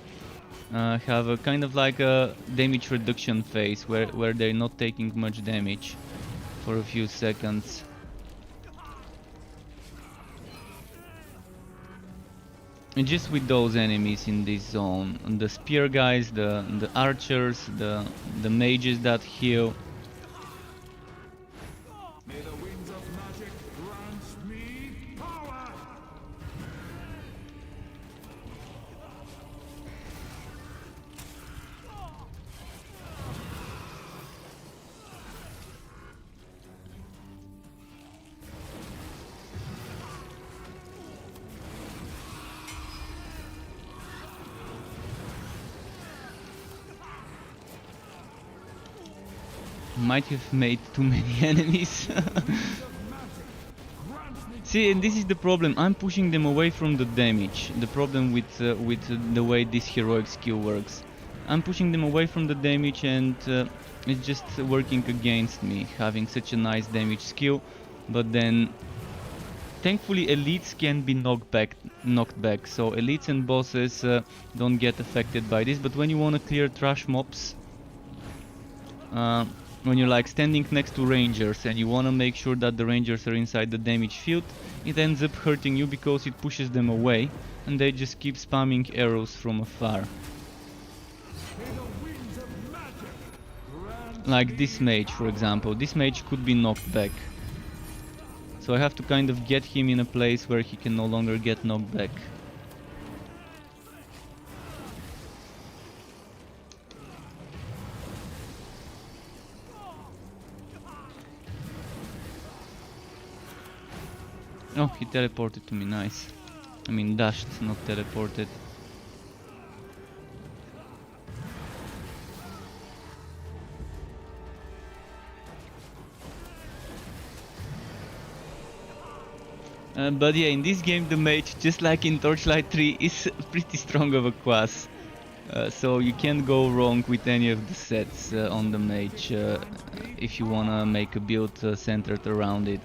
kind of like a damage reduction phase where they're not taking much damage for a few seconds. And just with those enemies in this zone, the spear guys, the archers, the mages that heal. May the winds of magic grant me power. Might have made too many enemies. See, and this is the problem. I'm pushing them away from the damage. The problem with the way this heroic skill works. I'm pushing them away from the damage, and it's just working against me, having such a nice damage skill. But then, thankfully, elites can be knocked back. So elites and bosses don't get affected by this. But when you want to clear trash mobs, when you're like standing next to rangers and you want to make sure that the rangers are inside the damage field, it ends up hurting you because it pushes them away and they just keep spamming arrows from afar. Like this mage, for example. This mage could be knocked back. So I have to kind of get him in a place where he can no longer get knocked back. Oh, he teleported to me, nice. I mean dashed, not teleported. But yeah, in this game the mage, just like in Torchlight 3, is pretty strong of a class. So you can't go wrong with any of the sets on the Mage if you wanna make a build centered around it.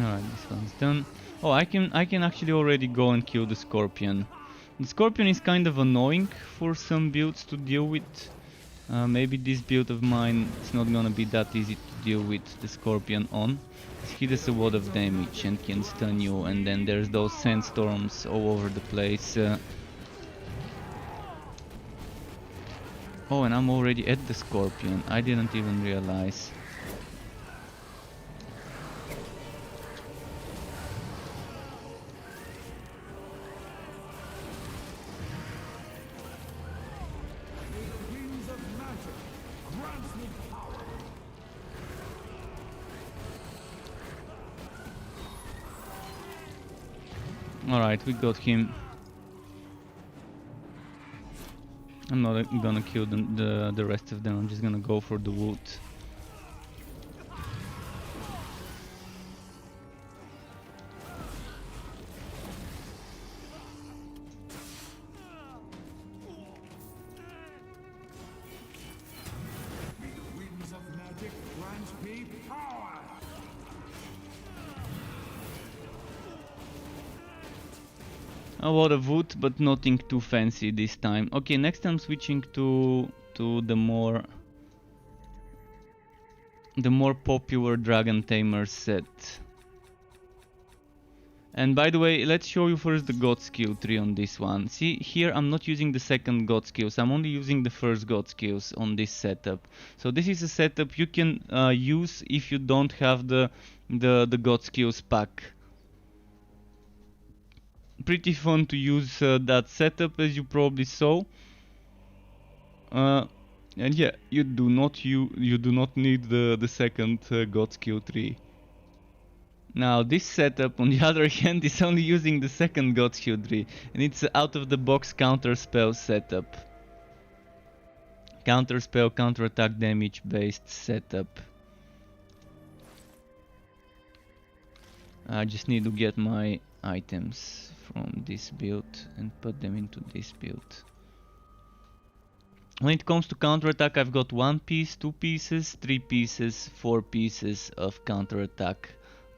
Alright, this one's done. Oh, I can actually already go and kill the Scorpion. The Scorpion is kind of annoying for some builds to deal with. Maybe this build of mine it's not gonna be that easy to deal with the Scorpion on. He does a lot of damage and can stun you, and then there's those sandstorms all over the place. Oh, and I'm already at the Scorpion. I didn't even realize. Alright, we got him. I'm not gonna kill the rest of them, I'm just gonna go for the wood. A lot of wood, but nothing too fancy this time. Okay, next I'm switching to the more popular Dragon Tamer set. And by the way, let's show you first the God skill tree on this one. See, here I'm not using the second God skills, I'm only using the first God skills on this setup. So this is a setup you can use if you don't have the God skills pack. Pretty fun to use that setup, as you probably saw. And yeah, you do not need the second God skill tree. Now this setup, on the other hand, is only using the second God skill tree, and it's out of the box counter spell setup. Counter spell, counter attack damage based setup. I just need to get my items from this build and put them into this build. When it comes to counterattack, I've got 1 piece, 2 pieces, 3 pieces, 4 pieces of counterattack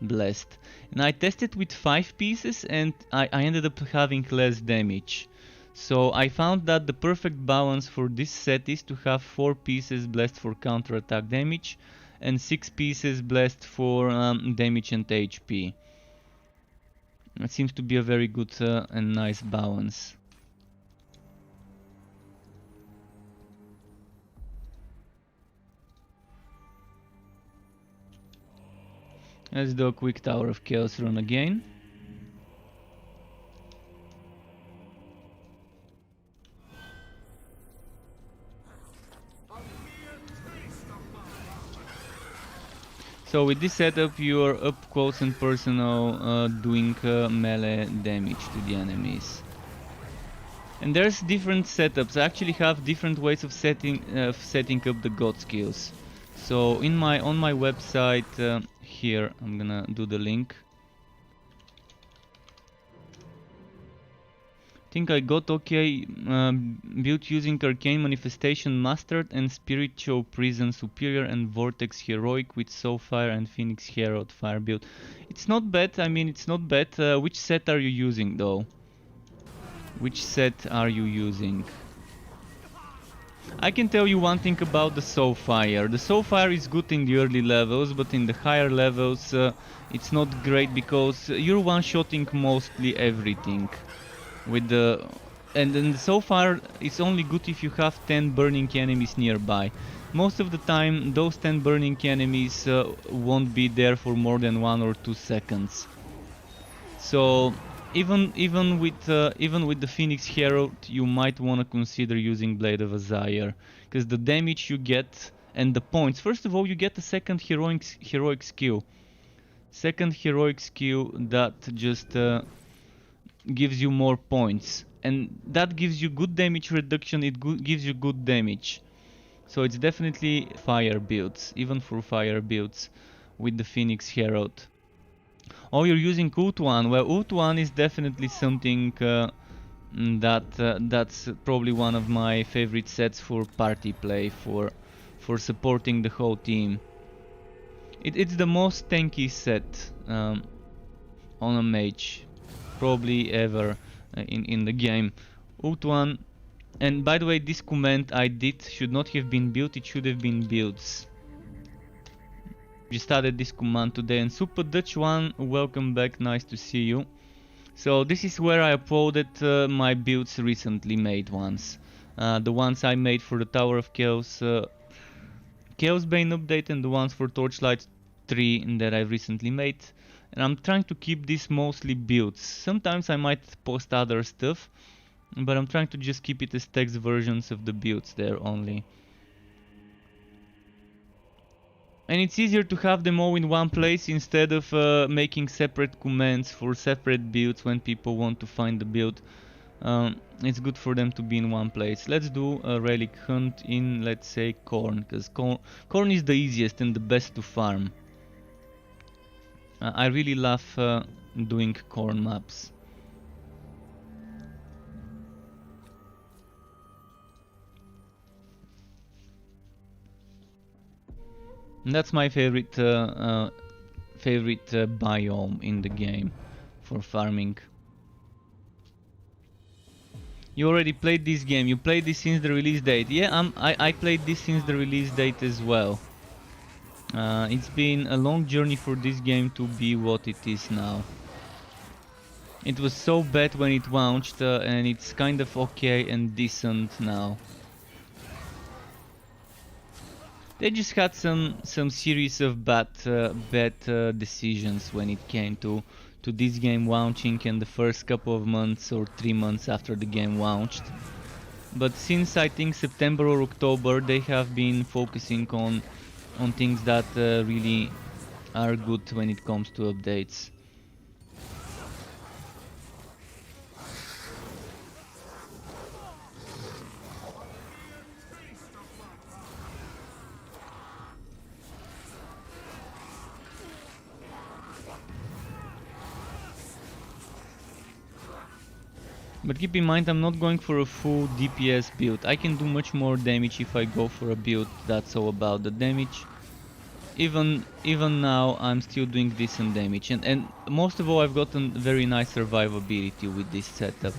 blessed. And I tested with 5 pieces and I ended up having less damage. So I found that the perfect balance for this set is to have 4 pieces blessed for counterattack damage and 6 pieces blessed for damage and HP. It seems to be a very good and nice balance. Let's do a quick Tower of Chaos run again. So with this setup you are up close and personal doing melee damage to the enemies. And there's different setups. I actually have different ways of setting up the god skills. So on my website here, I'm gonna do the link. I think I got okay built using Arcane Manifestation Mastered and Spiritual Prison Superior and Vortex Heroic with Soulfire and Phoenix Herald Fire build. It's not bad, I mean it's not bad. Which set are you using though? Which set are you using? I can tell you one thing about the Soulfire. The Soulfire is good in the early levels, but in the higher levels it's not great because you're one-shotting mostly everything. With the and so far it's only good if you have 10 burning enemies nearby. Most of the time those 10 burning enemies won't be there for more than 1 or 2 seconds. So even with the Phoenix Herald, you might want to consider using Blade of Azire, because the damage you get and the points. First of all, you get a second heroic skill. Second heroic skill that just gives you more points, and that gives you good damage reduction. It gives you good damage. So it's definitely fire builds, even for fire builds with the Phoenix Herald. Oh, you're using Ultuan. Well, Ultuan is definitely something that's probably one of my favorite sets for party play, for supporting the whole team. It's the most tanky set on a mage, probably ever in the game. Ultuan. And by the way, this command I did should not have been built, it should have been builds. We started this command today, and Super Dutch One, welcome back, nice to see you. So this is where I uploaded my builds recently made ones. The ones I made for the Tower of Chaos, Chaosbane update, and the ones for Torchlight 3 that I recently made. And I'm trying to keep this mostly builds. Sometimes I might post other stuff, but I'm trying to just keep it as text versions of the builds there only. And it's easier to have them all in one place instead of making separate commands for separate builds when people want to find the build. It's good for them to be in one place. Let's do a relic hunt in, let's say, Corn, because Corn is the easiest and the best to farm. I really love doing Corn maps. And that's my favorite biome in the game for farming. You already played this game. You played this since the release date. Yeah, I played this since the release date as well. It's been a long journey for this game to be what it is now. It was so bad when it launched, and it's kind of okay and decent now. They just had some series of bad decisions when it came to this game launching and the first couple of months or 3 months after the game launched. But since I think September or October, they have been focusing on things that really are good when it comes to updates. But keep in mind, I'm not going for a full DPS build. I can do much more damage if I go for a build that's all about the damage. Even now, I'm still doing decent damage. And most of all, I've gotten very nice survivability with this setup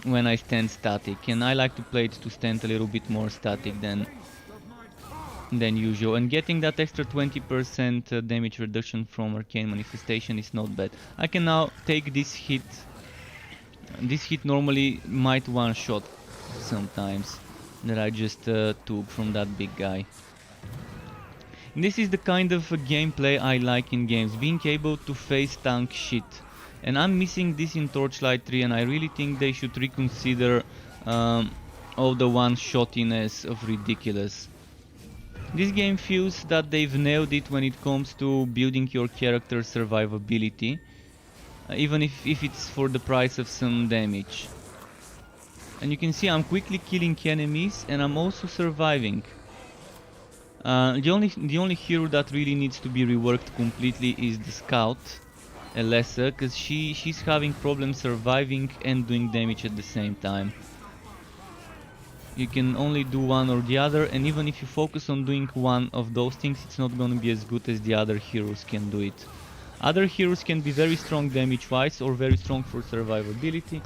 when I stand static. And I like to play it to stand a little bit more static than usual. And getting that extra 20% damage reduction from Arcane Manifestation is not bad. I can now take this hit. This hit normally might one-shot sometimes that I just took from that big guy. And this is the kind of gameplay I like in games, being able to face tank shit. And I'm missing this in Torchlight 3, and I really think they should reconsider all the one-shotiness of ridiculous. This game feels that they've nailed it when it comes to building your character's survivability. Even if it's for the price of some damage. And you can see I'm quickly killing enemies and I'm also surviving. The only hero that really needs to be reworked completely is the Scout, Alessa, because she's having problems surviving and doing damage at the same time. You can only do one or the other, and even if you focus on doing one of those things, it's not gonna be as good as the other heroes can do it. Other heroes can be very strong damage-wise or very strong for survivability,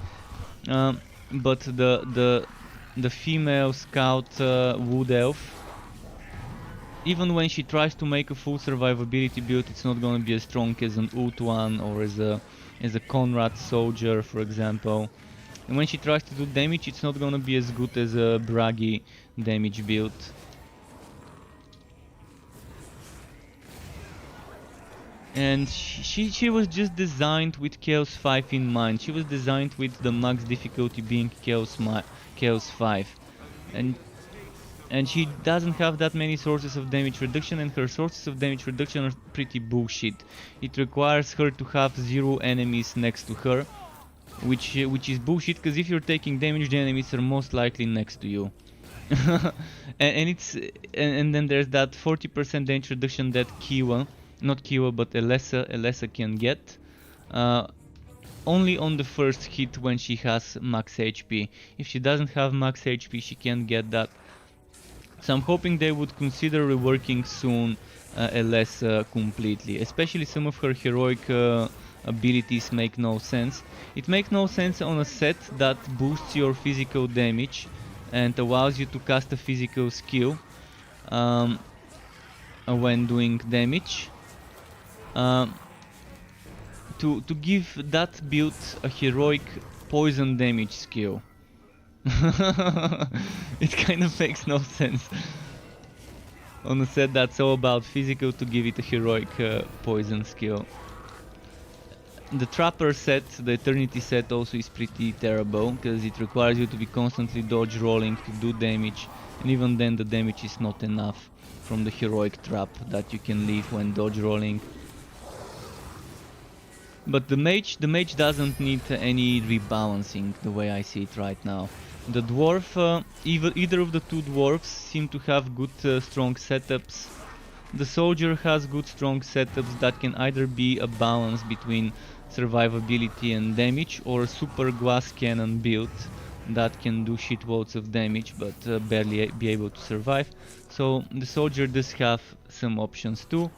but the female scout Wood Elf, even when she tries to make a full survivability build, it's not going to be as strong as an Ultuan or as a Conrad soldier, for example. And when she tries to do damage, it's not going to be as good as a Bragi damage build. and she was just designed with Chaos 5 in mind. She was designed with the max difficulty being Chaos 5, and she doesn't have that many sources of damage reduction, and her sources of damage reduction are pretty bullshit. It requires her to have 0 enemies next to her, which is bullshit, because if you're taking damage, the enemies are most likely next to you. and then there's that 40% damage reduction that Kiwa, not Kiwa but Elessa can get only on the first hit when she has max HP. If she doesn't have max HP, she can't get that. So I'm hoping they would consider reworking soon Elessa completely. Especially some of her heroic abilities make no sense. It makes no sense on a set that boosts your physical damage and allows you to cast a physical skill when doing damage. To give that build a heroic poison damage skill. It kind of makes no sense on a set that's all about physical to give it a heroic poison skill. The Trapper set, the Eternity set, also is pretty terrible because it requires you to be constantly dodge rolling to do damage, and even then the damage is not enough from the heroic trap that you can leave when dodge rolling. But the mage doesn't need any rebalancing the way I see it right now. The dwarf, either of the two dwarfs seem to have good strong setups. The soldier has good strong setups that can either be a balance between survivability and damage, or a super glass cannon build that can do shitloads of damage but barely be able to survive. So the soldier does have some options too.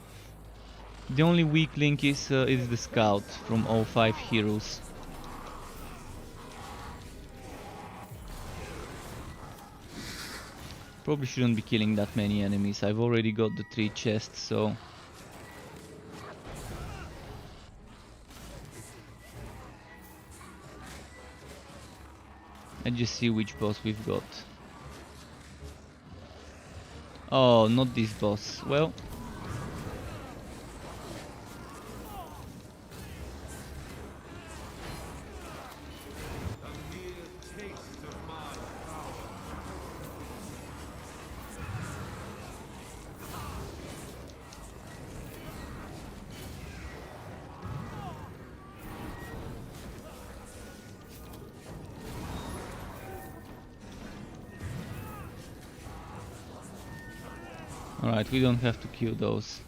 The only weak link is the scout from all 5 heroes. Probably shouldn't be killing that many enemies. I've already got the 3 chests, so... Let's just see which boss we've got. Oh, not this boss. Well... Alright, we don't have to kill those.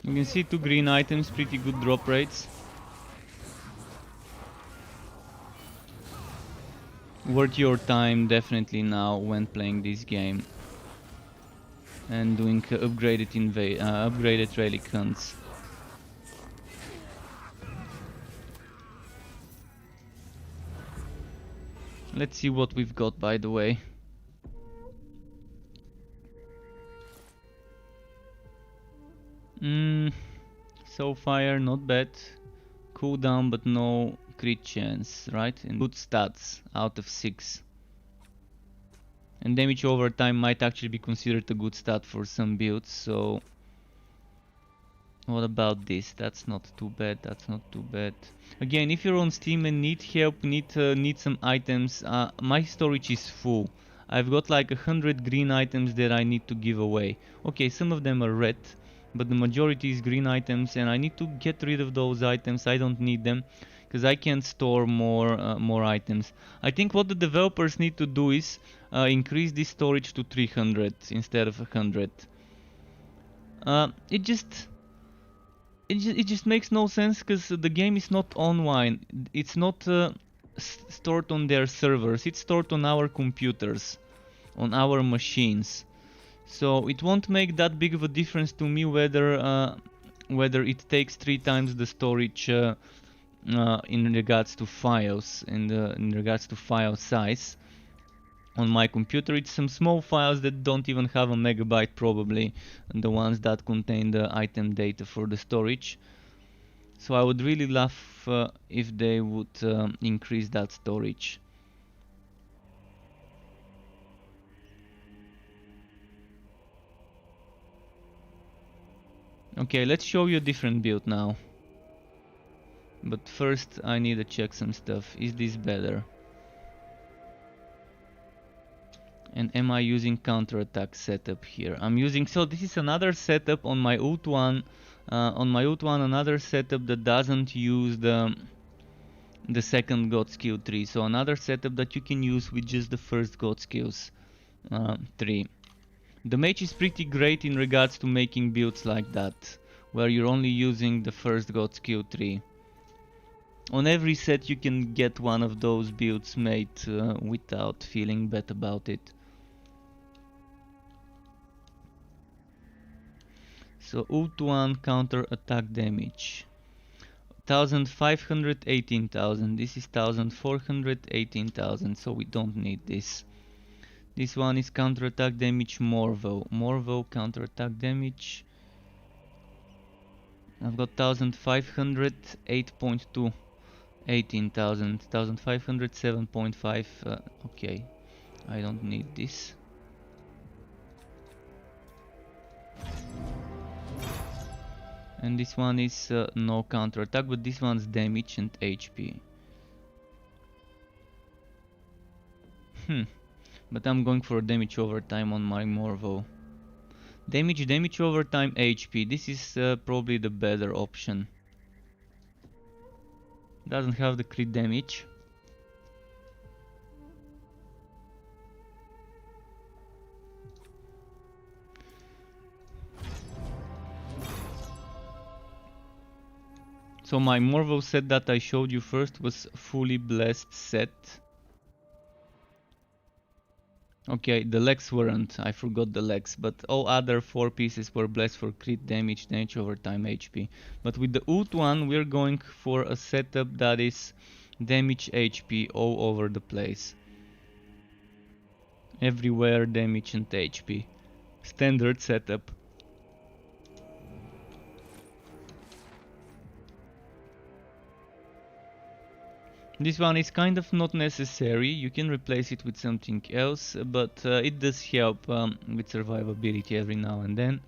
You can see 2 green items, pretty good drop rates. Worth your time definitely now when playing this game and doing upgraded relic hunts. Let's see what we've got, by the way. Soulfire, not bad. Cooldown, but no crit chance, right? And good stats out of 6. And damage over time might actually be considered a good stat for some builds, so... What about this? That's not too bad, that's not too bad. Again, if you're on Steam and need help, need some items, my storage is full. I've got like 100 green items that I need to give away. Okay, some of them are red, but the majority is green items, and I need to get rid of those items. I don't need them, because I can't store more items. I think what the developers need to do is increase this storage to 300 instead of 100. It just makes no sense, because the game is not online. It's not stored on their servers. It's stored on our computers, on our machines. So it won't make that big of a difference to me whether it takes 3 times the storage in regards to files, in regards to file size. On my computer it's some small files that don't even have a megabyte probably, and the ones that contain the item data for the storage. So I would really love if they would increase that storage. Okay, let's show you a different build now. But first I need to check some stuff. Is this better? And am I using counterattack setup here? I'm using, so this is another setup on my ult one. On my ult one, another setup that doesn't use the second god skill 3. So another setup that you can use with just the first god skills 3. The mage is pretty great in regards to making builds like that, where you're only using the first god skill 3. On every set you can get one of those builds made without feeling bad about it. So ult 1 counter attack damage 1500, 18,000. This is 1400, 18,000, so we don't need this. This one is counter attack damage Morvo. Morvo counter attack damage. I've got 1500, 8.2, 18,000, 1500, 7.5. Okay, I don't need this. And this one is no counter attack, but this one's damage and HP. But I'm going for damage overtime on my Morvo. Damage overtime, HP. This is probably the better option. Doesn't have the crit damage. So my Morvo set that I showed you first was fully blessed set. Okay, the legs weren't, I forgot the legs, but all other 4 pieces were blessed for crit damage, damage overtime, HP. But with the ult one we're going for a setup that is damage HP all over the place. Everywhere damage and HP. Standard setup. This one is kind of not necessary, you can replace it with something else, but it does help with survivability every now and then.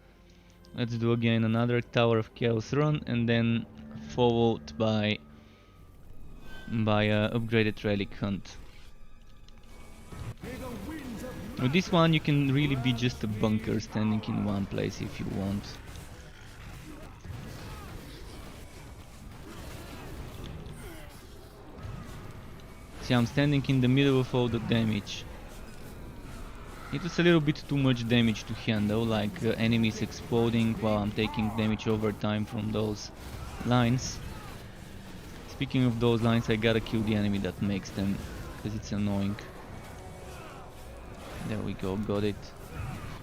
Let's do again another Tower of Chaos run, and then followed by upgraded Relic hunt. With this one you can really be just a bunker standing in one place if you want. See, I'm standing in the middle of all the damage. It was a little bit too much damage to handle, like enemies exploding while I'm taking damage over time from those lines. Speaking of those lines, I gotta kill the enemy that makes them, because it's annoying. There we go, got it.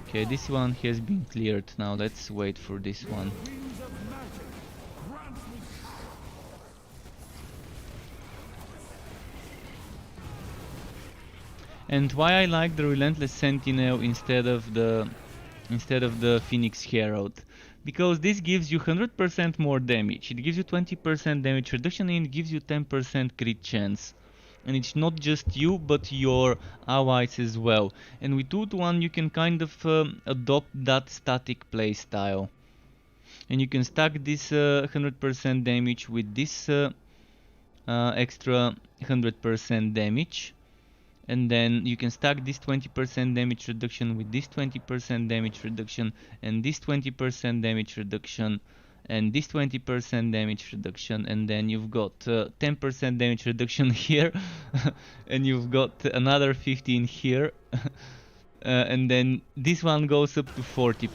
Okay, this one has been cleared, now let's wait for this one. And why I like the Relentless Sentinel instead of the Phoenix Herald, because this gives you 100% more damage, it gives you 20% damage reduction, and it gives you 10% crit chance. And it's not just you, but your allies as well. And with ult 1 you can kind of adopt that static playstyle. And you can stack this 100% damage with this extra 100% damage. And then you can stack this 20% damage reduction with this 20% damage reduction, and this 20% damage reduction, and this 20% damage reduction, and then you've got 10% damage reduction here, and you've got another 15 here, and then this one goes up to 40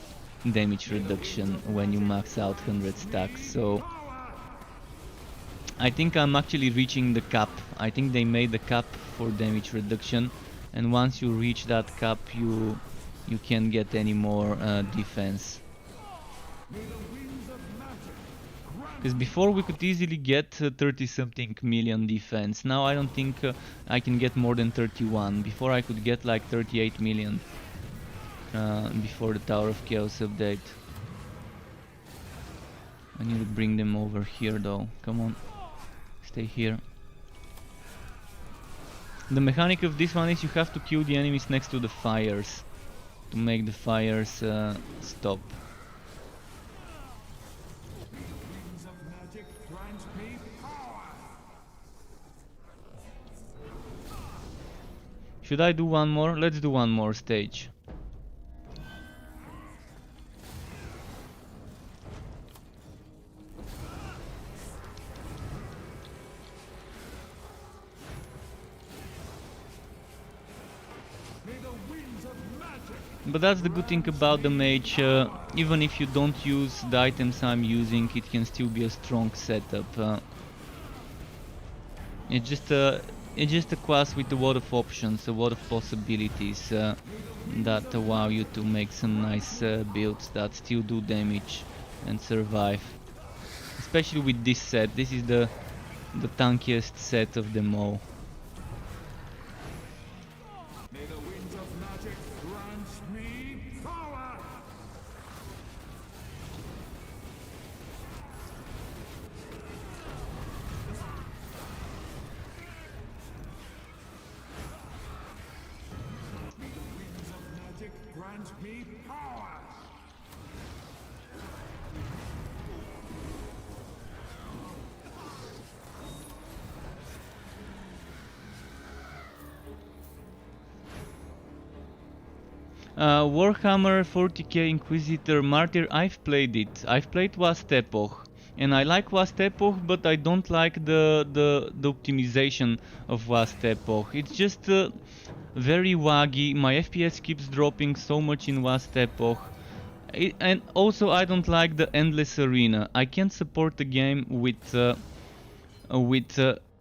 damage reduction when you max out 100 stacks. So I think I'm actually reaching the cap. I think they made the cap for damage reduction, and once you reach that cap you can't get any more defense. Because before we could easily get 30 something million defense. Now I don't think I can get more than 31. Before I could get like 38 million before the Tower of Chaos update. I need to bring them over here though. Come on, stay here. The mechanic of this one is you have to kill the enemies next to the fires to make the fires stop. Should I do one more? Let's do one more stage. But that's the good thing about the Mage, even if you don't use the items I'm using, it can still be a strong setup. It's just a class with a lot of options, a lot of possibilities that allow you to make some nice builds that still do damage and survive. Especially with this set, this is the tankiest set of them all. Warhammer 40k Inquisitor Martyr, I've played it. I've played Last Epoch. And I like Last Epoch, but I don't like the optimization of Last Epoch. It's just very laggy. My FPS keeps dropping so much in Last Epoch. And also I don't like the endless arena. I can't support the game with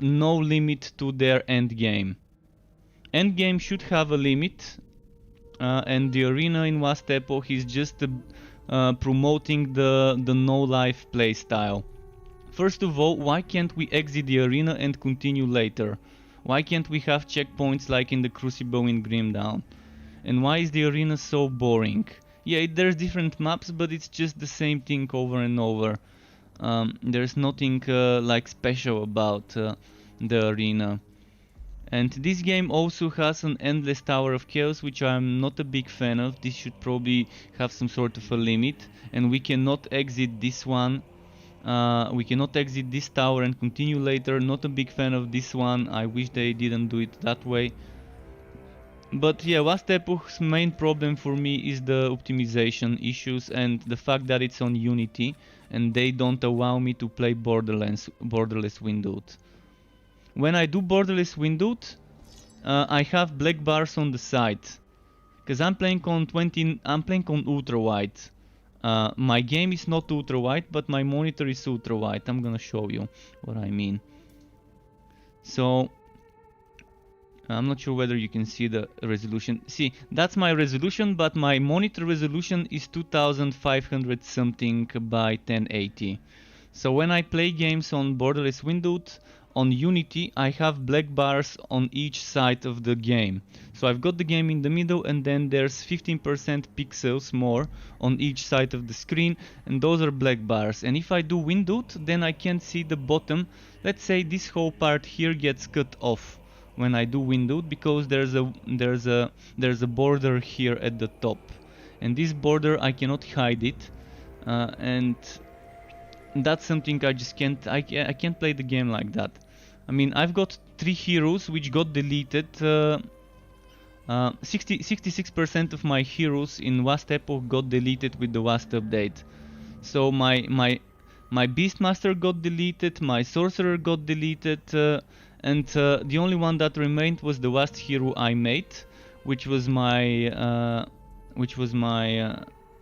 no limit to their endgame. Endgame should have a limit. And the arena in Last Epoch is just promoting the no-life playstyle. First of all, why can't we exit the arena and continue later? Why can't we have checkpoints like in the Crucible in Grimdown? And why is the arena so boring? Yeah, there's different maps, but it's just the same thing over and over. There's nothing like special about the arena. And this game also has an endless Tower of Chaos, which I'm not a big fan of. This should probably have some sort of a limit, and we cannot exit this one. We cannot exit this tower and continue later. Not a big fan of this one. I wish they didn't do it that way. But yeah, Last Epoch's main problem for me is the optimization issues and the fact that it's on Unity and they don't allow me to play borderless windowed. When I do borderless windowed, I have black bars on the side, because I'm playing on ultra wide. My game is not ultra wide, but my monitor is ultra wide. I'm gonna show you what I mean. So I'm not sure whether you can see the resolution. See, that's my resolution, but my monitor resolution is 2500 something by 1080. So when I play games on borderless windowed, on Unity I have black bars on each side of the game. So I've got the game in the middle and then there's 15% pixels more on each side of the screen, and those are black bars. And if I do windowed, then I can't see the bottom. Let's say this whole part here gets cut off when I do windowed, because there's a border here at the top, and this border I cannot hide it, and that's something I just can't. I can't play the game like that. I mean, I've got 3 heroes which got deleted. 66% of my heroes in Last Epoch got deleted with the last update. So my Beastmaster got deleted, my Sorcerer got deleted, and the only one that remained was the last hero I made, which was my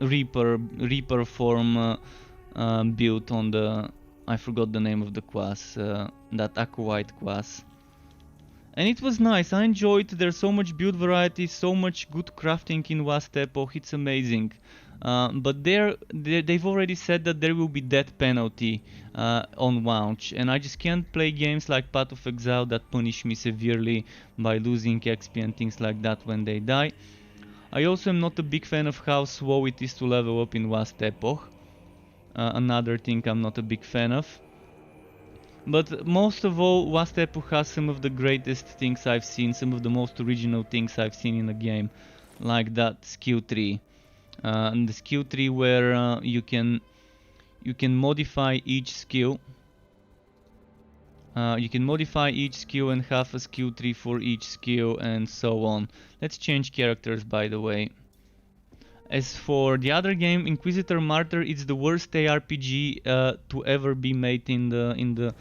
Reaper form build on the, I forgot the name of the class, that Aqua White class. And it was nice, I enjoyed. There's so much build variety, so much good crafting in Last Epoch, it's amazing. But they've already said that there will be death penalty on launch, and I just can't play games like Path of Exile that punish me severely by losing XP and things like that when they die. I also am not a big fan of how slow it is to level up in Last Epoch. Another thing I'm not a big fan of. But most of all, Last Epoch has some of the greatest things I've seen, some of the most original things I've seen in a game, like that skill tree. And the skill tree where you can modify each skill. You can modify each skill and have a skill tree for each skill and so on. Let's change characters, by the way. As for the other game, Inquisitor Martyr, it's the worst ARPG to ever be made in the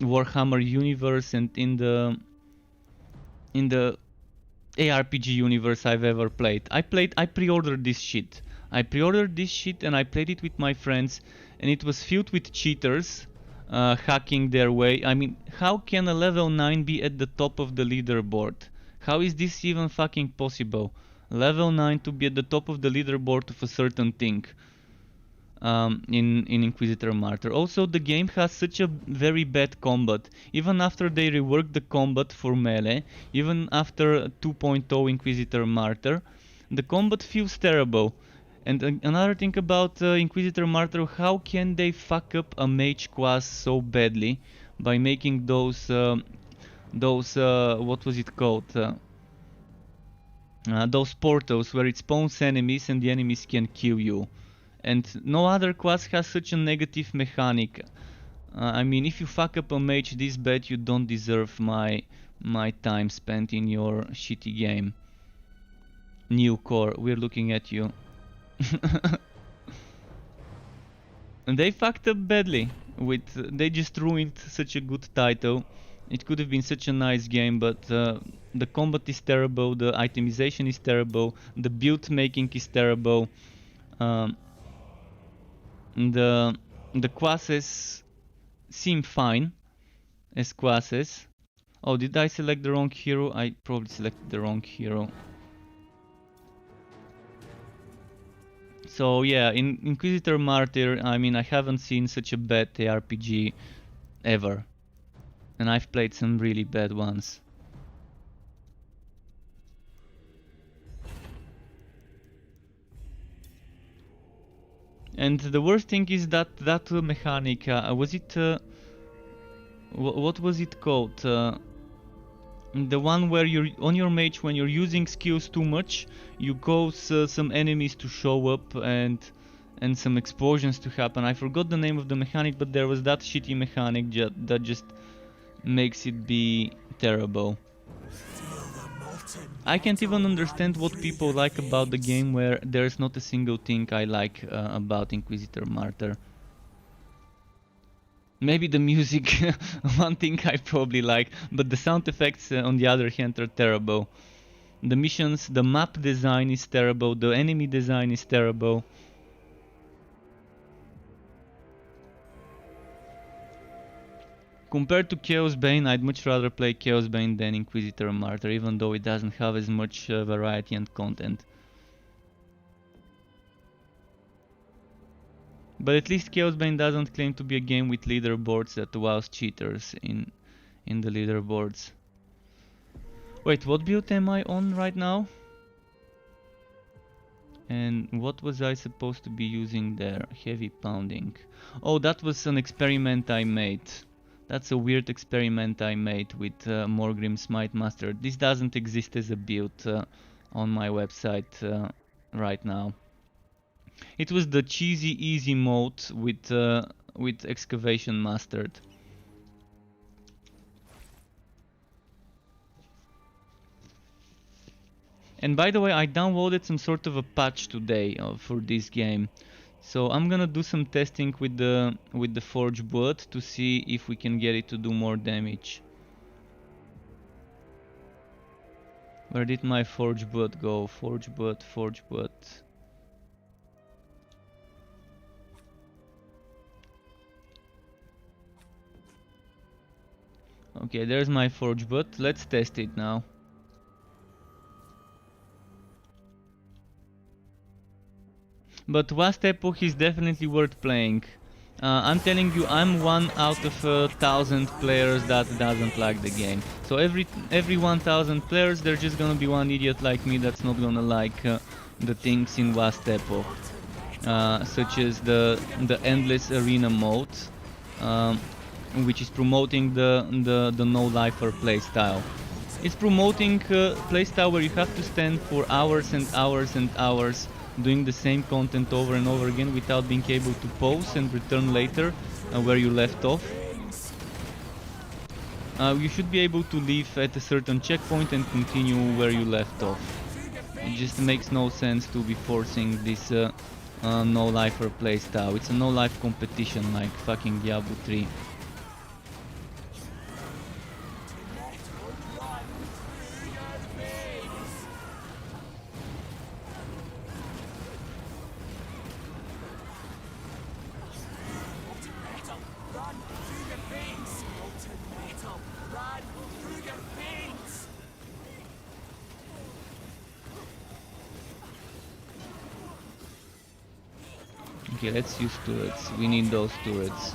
Warhammer universe and in the ARPG universe I've ever played. I pre-ordered this shit. And I played it with my friends, and it was filled with cheaters hacking their way. I mean, how can a level 9 be at the top of the leaderboard? How is this even fucking possible? Level 9 to be at the top of the leaderboard of a certain thing in Inquisitor Martyr. Also, the game has such a very bad combat. Even after they reworked the combat for melee, even after 2.0 Inquisitor Martyr, the combat feels terrible. And another thing about Inquisitor Martyr, how can they fuck up a mage class so badly by making those what was it called? Those portals where it spawns enemies and the enemies can kill you. And no other class has such a negative mechanic. I mean, if you fuck up a mage this bad, you don't deserve my time spent in your shitty game. New core, we're looking at you. And they fucked up badly. They just ruined such a good title. It could have been such a nice game, but the combat is terrible, the itemization is terrible, the build making is terrible. The classes seem fine as classes. Oh, did I select the wrong hero? I probably selected the wrong hero. So yeah, in Inquisitor Martyr, I mean, I haven't seen such a bad ARPG ever. And I've played some really bad ones. And the worst thing is that mechanic, was it... what was it called? The one where you're on your mage, when you're using skills too much, you cause some enemies to show up and some explosions to happen. I forgot the name of the mechanic, but there was that shitty mechanic that just makes it be terrible. I can't even understand what people like about the game where there's not a single thing I like about Inquisitor Martyr. Maybe the music, one thing I probably like, but the sound effects on the other hand are terrible. The missions, the map design is terrible, the enemy design is terrible. Compared to Chaosbane, I'd much rather play Chaosbane than Inquisitor Martyr, even though it doesn't have as much variety and content. But at least Chaosbane doesn't claim to be a game with leaderboards that allows cheaters in the leaderboards. Wait, what build am I on right now? And what was I supposed to be using there? Heavy pounding. Oh, that was an experiment I made. That's a weird experiment I made with Morgrim Smite Master. This doesn't exist as a build on my website right now. It was the cheesy easy mode with Excavation Mastered. And by the way, I downloaded some sort of a patch today for this game. So I'm gonna do some testing with the Forge Blood to see if we can get it to do more damage. Where did my Forge Blood go? Forge Blood, Forge Blood. Okay, there's my Forge Blood. Let's test it now. But Vast Epoch is definitely worth playing. I'm telling you, I'm 1 out of 1,000 players that doesn't like the game. So every 1,000 players, there's just gonna be one idiot like me that's not gonna like the things in Vast Epoch, such as the endless arena mode, um, which is promoting the no lifer playstyle. It's promoting playstyle where you have to stand for hours and hours and hours doing the same content over and over again without being able to pause and return later where you left off. You should be able to leave at a certain checkpoint and continue where you left off. It just makes no sense to be forcing this no lifer playstyle. It's a no life competition like fucking Diablo 3. Okay, let's use turrets. We need those turrets.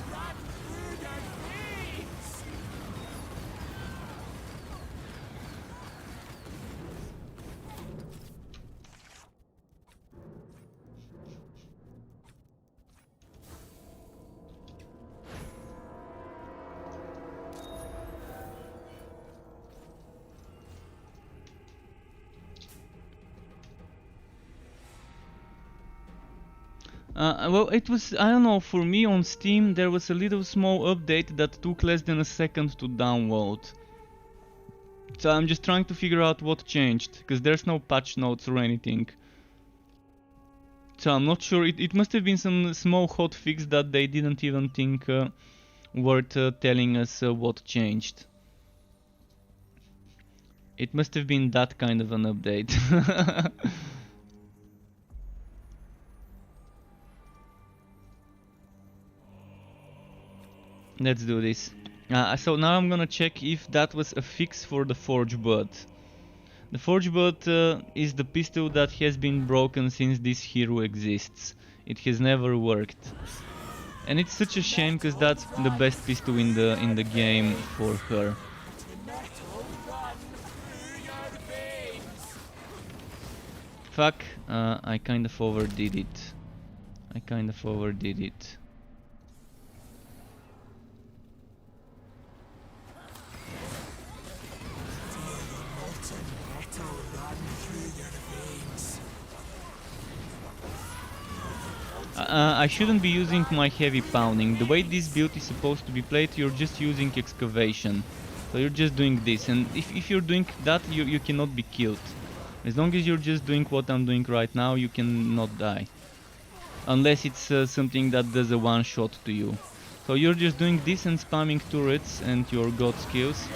Well, it was, I don't know, for me on Steam there was a little small update that took less than a second to download. So I'm just trying to figure out what changed, because there's no patch notes or anything. So I'm not sure, it must have been some small hotfix that they didn't even think worth telling us what changed. It must have been that kind of an update. Let's do this. So now I'm gonna check if that was a fix for the Forge Butt. The Forge Butt is the pistol that has been broken since this hero exists. It has never worked. And it's such a shame because that's the best pistol in the game for her. Fuck, I kind of overdid it. I shouldn't be using my heavy pounding. The way this build is supposed to be played, you're just using excavation. So you're just doing this, and if you're doing that, you cannot be killed. As long as you're just doing what I'm doing right now, you cannot die. Unless it's something that does a one-shot to you. So you're just doing this and spamming turrets and your god skills.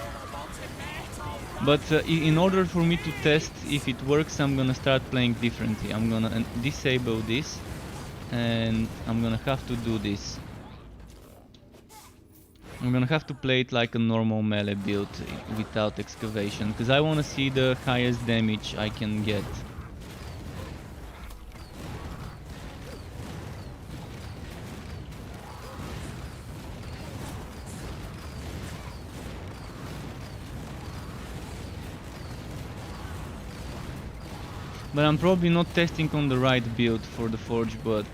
But in order for me to test if it works, I'm gonna start playing differently. I'm gonna disable this. And I'm gonna have to do this. I'm gonna have to play it like a normal melee build without excavation, because I wanna see the highest damage I can get. But I'm probably not testing on the right build for the Forge Butt.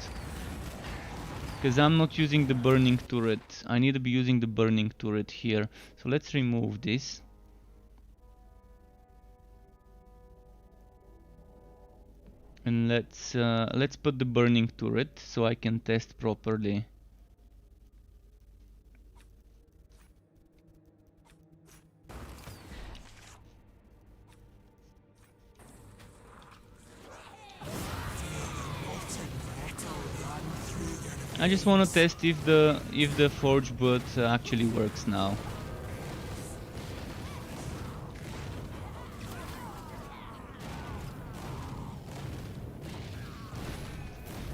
Because I'm not using the burning turret. I need to be using the burning turret here. So let's remove this. And let's put the burning turret so I can test properly. I just want to test if the Forge Butt actually works now.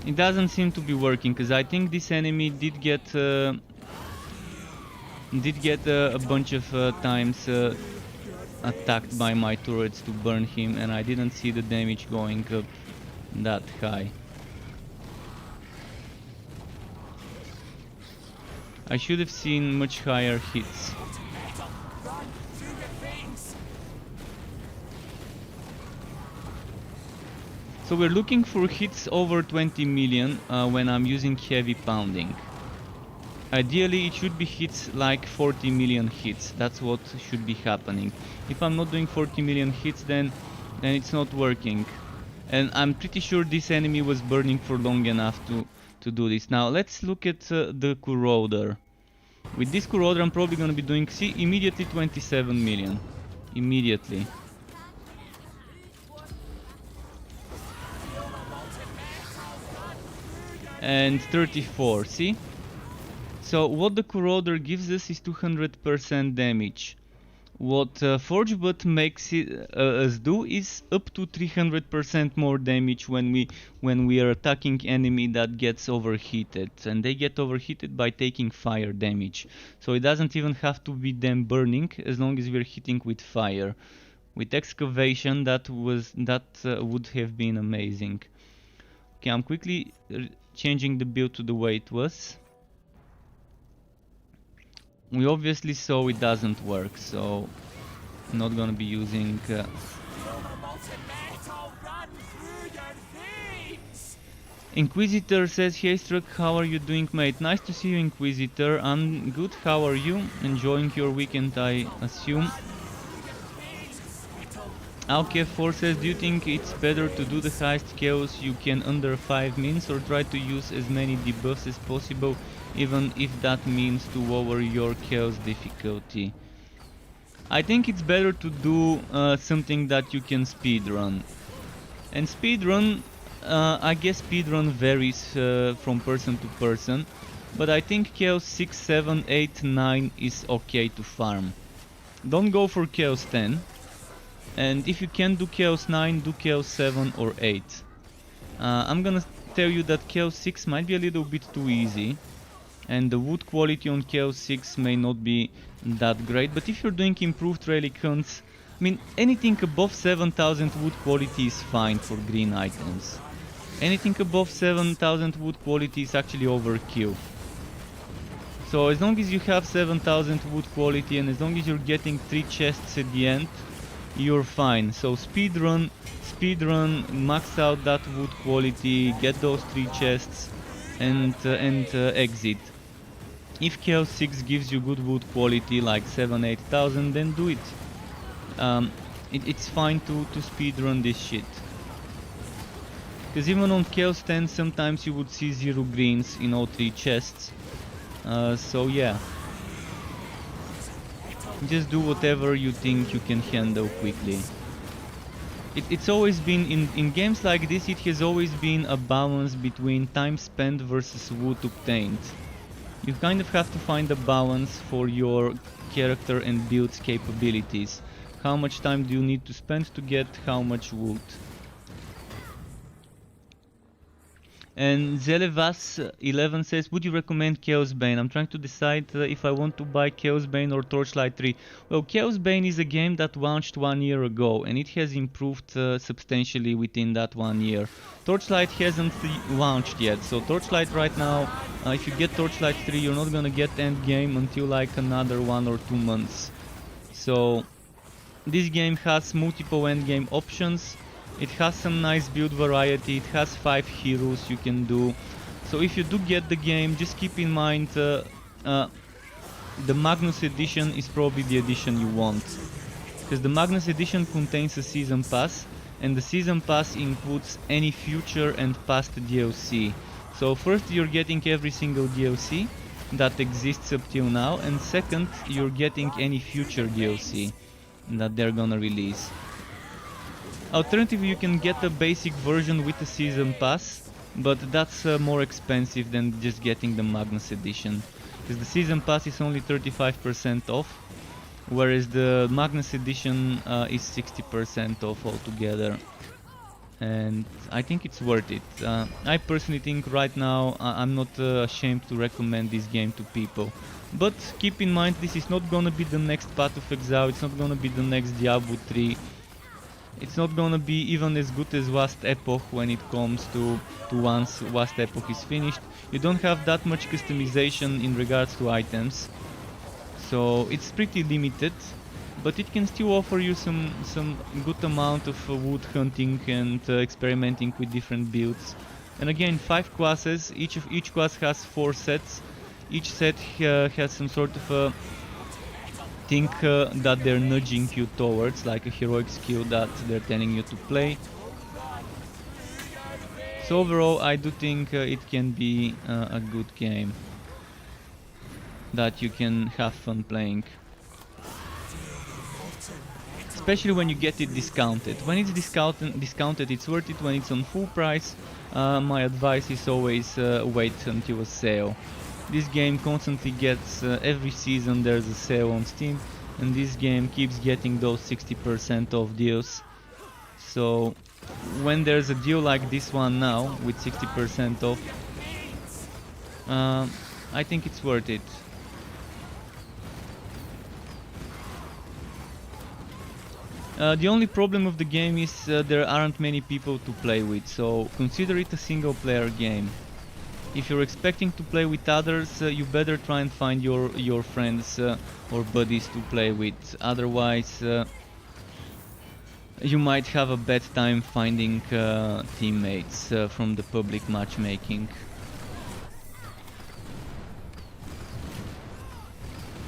It doesn't seem to be working, because I think this enemy did get a bunch of times attacked by my turrets to burn him, and I didn't see the damage going up that high. I should have seen much higher hits. So we're looking for hits over 20 million when I'm using heavy pounding. Ideally it should be hits like 40 million hits. That's what should be happening. If I'm not doing 40 million hits, then it's not working. And I'm pretty sure this enemy was burning for long enough to do this. Now let's look at the Corroder. With this Corroder I'm probably gonna be doing, see, immediately 27 million. Immediately. And 34, see? So what the Corroder gives us is 200% damage. What Forgebot makes us do is up to 300% more damage when we are attacking enemy that gets overheated, and they get overheated by taking fire damage. So it doesn't even have to be them burning, as long as we're hitting with fire. With Excavation that would have been amazing. Okay, I'm quickly changing the build to the way it was. We obviously saw it doesn't work, so I'm not gonna be using Inquisitor says, "Hey Struck, how are you doing, mate? Nice to see you, Inquisitor. I'm good, how are you? Enjoying your weekend, I assume." Alkev4 says, "Do you think it's better to do the highest chaos you can under 5 mins, or try to use as many debuffs as possible, even if that means to lower your chaos difficulty?" I think it's better to do something that you can speedrun. And speedrun, I guess speedrun varies from person to person, but I think chaos 6, 7, 8, 9 is okay to farm. Don't go for chaos 10. And if you can do chaos 9, do chaos 7 or 8. I'm gonna tell you that chaos 6 might be a little bit too easy, and the wood quality on chaos 6 may not be that great, but if you're doing improved relic hunts, I mean, anything above 7000 wood quality is fine for green items. Anything above 7000 wood quality is actually overkill. So as long as you have 7000 wood quality, and as long as you're getting 3 chests at the end, you're fine. So speedrun, max out that wood quality, get those 3 chests, and exit. If Chaos 6 gives you good wood quality like 7-8,000, then do it. It's fine to speedrun this shit. Because even on Chaos 10 sometimes you would see 0 greens in all 3 chests. So yeah. Just do whatever you think you can handle quickly. It's always been, in games like this, it has always been a balance between time spent versus wood obtained. You kind of have to find a balance for your character and build's capabilities. How much time do you need to spend to get how much wood? And Zelevas11 says, "Would you recommend Chaosbane? I'm trying to decide if I want to buy Chaosbane or Torchlight 3. Well, Chaosbane is a game that launched 1 year ago, and it has improved substantially within that 1 year. Torchlight hasn't launched yet, so Torchlight right now, if you get Torchlight 3, you're not gonna get Endgame until like another 1 or 2 months. So this game has multiple Endgame options. It has some nice build variety, it has 5 heroes you can do. So if you do get the game, just keep in mind the Magnus edition is probably the edition you want. Because the Magnus edition contains a season pass, and the season pass includes any future and past DLC. So first you're getting every single DLC that exists up till now, and second you're getting any future DLC that they're gonna release. Alternatively, you can get a basic version with the season pass, but that's more expensive than just getting the Magnus edition, because the season pass is only 35% off, whereas the Magnus edition is 60% off altogether, and I think it's worth it. I personally think right now I'm not ashamed to recommend this game to people, but keep in mind this is not gonna be the next Path of Exile, it's not gonna be the next Diablo 3. It's not gonna be even as good as Vast Epoch when it comes to once Vast Epoch is finished. You don't have that much customization in regards to items, so it's pretty limited, but it can still offer you some good amount of wood hunting and experimenting with different builds. And again, 5 classes, each class has 4 sets. Each set has some sort of a thing that they're nudging you towards, like a heroic skill that they're telling you to play. So overall, I do think it can be a good game that you can have fun playing. Especially when you get it discounted. When it's discounted, it's worth it. When it's on full price, my advice is always wait until a sale. This game constantly gets, every season there's a sale on Steam, and this game keeps getting those 60% off deals. So when there's a deal like this one now, with 60% off, I think it's worth it. The only problem of the game is there aren't many people to play with, so consider it a single player game. If you're expecting to play with others, you better try and find your friends or buddies to play with. Otherwise, you might have a bad time finding teammates from the public matchmaking.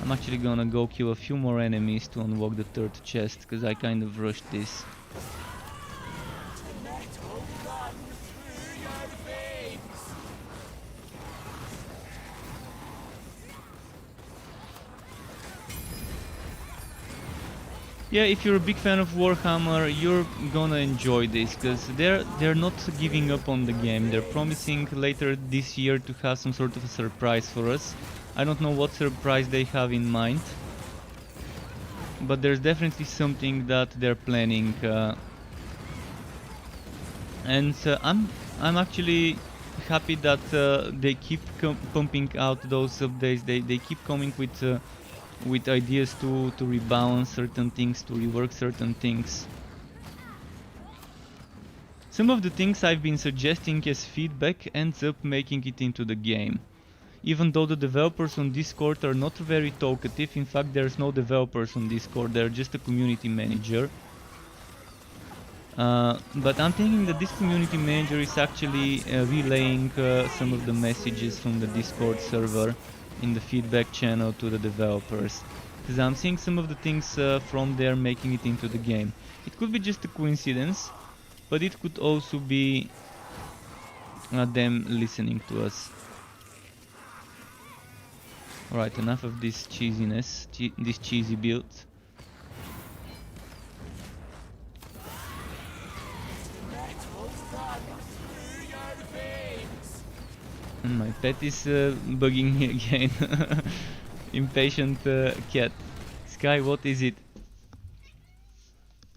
I'm actually gonna go kill a few more enemies to unlock the 3rd chest, because I kind of rushed this. Yeah, if you're a big fan of Warhammer, you're gonna enjoy this, because they're not giving up on the game. They're promising later this year to have some sort of a surprise for us. I don't know what surprise they have in mind, but there's definitely something that they're planning, and I'm actually happy that they keep pumping out those updates. They keep coming with ideas to rebalance certain things, to rework certain things. Some of the things I've been suggesting as feedback ends up making it into the game. Even though the developers on Discord are not very talkative, in fact there's no developers on Discord, they're just a community manager. But I'm thinking that this community manager is actually relaying some of the messages from the Discord server in the feedback channel to the developers, because I'm seeing some of the things from there making it into the game. It could be just a coincidence, but it could also be them listening to us. Alright, enough of this cheesiness, this cheesy build. And my pet is bugging me again. Impatient cat. Sky, what is it?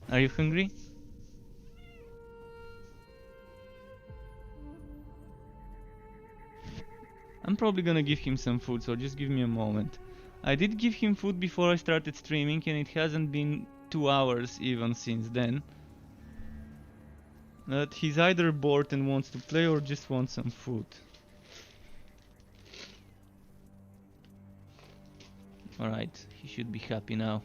Are you hungry? I'm probably gonna give him some food, so just give me a moment. I did give him food before I started streaming, and it hasn't been 2 hours even since then. But he's either bored and wants to play or just wants some food. Alright, he should be happy now.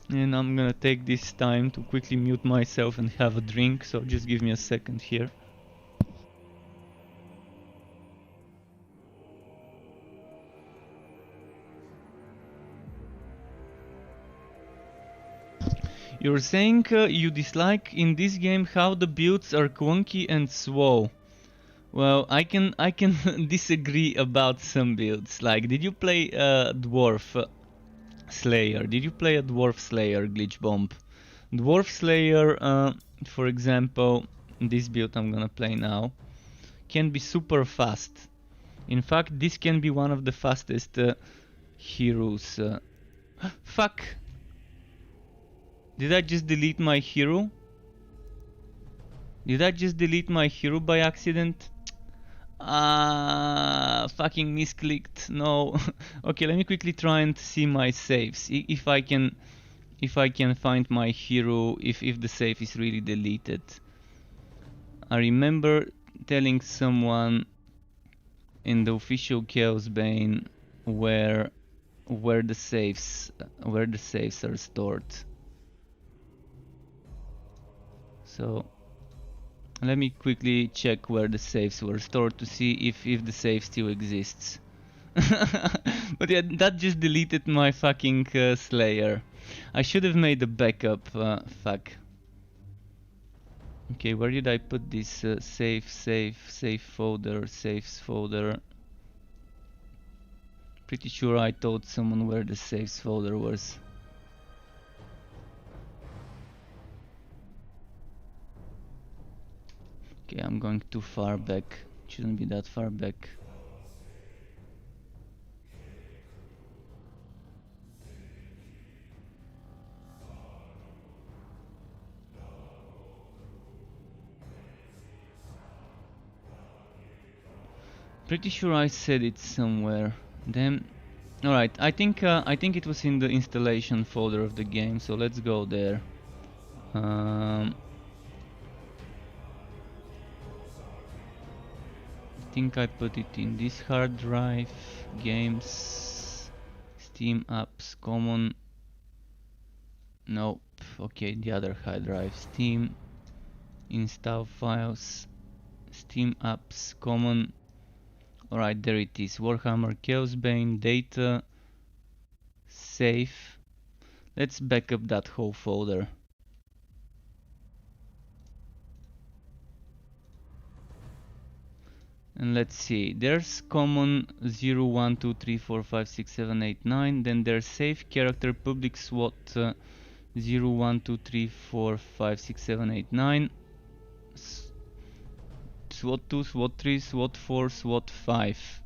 And I'm gonna take this time to quickly mute myself and have a drink, so just give me a second here. You're saying you dislike in this game how the builds are clunky and slow. Well, I can disagree about some builds. Like, did you play Dwarf Slayer? Did you play a Dwarf Slayer glitch bomb? Dwarf Slayer, for example, this build I'm gonna play now, can be super fast. In fact, this can be one of the fastest heroes. Fuck! Did I just delete my hero? Did I just delete my hero by accident? Fucking misclicked. No. Okay, let me quickly try and see my saves. If I can if I can find my hero, if the save is really deleted. I remember telling someone in the official Chaosbane where the saves are stored. So let me quickly check where the saves were stored to see if the save still exists. But yeah, that just deleted my fucking Slayer. I should have made a backup. Fuck. Okay, where did I put this save folder, saves folder? Pretty sure I told someone where the saves folder was. Okay, I'm going too far back. Shouldn't be that far back. Pretty sure I said it somewhere. Then, alright, I think it was in the installation folder of the game, so let's go there. I think I put it in this hard drive, games, Steam apps, common. Nope. Okay, the other hard drive, Steam, install files, Steam apps, common. Alright, there it is. Warhammer Chaosbane, data, save. Let's back up that whole folder. And let's see, there's common 0, 1, 2, 3, 4, 5, 6, 7, 8, 9. Then there's save character public SWAT 0, 1, 2, 3, 4, 5, 6, 7, 8, 9. SWAT 2, SWAT 3, SWAT 4, SWAT 5.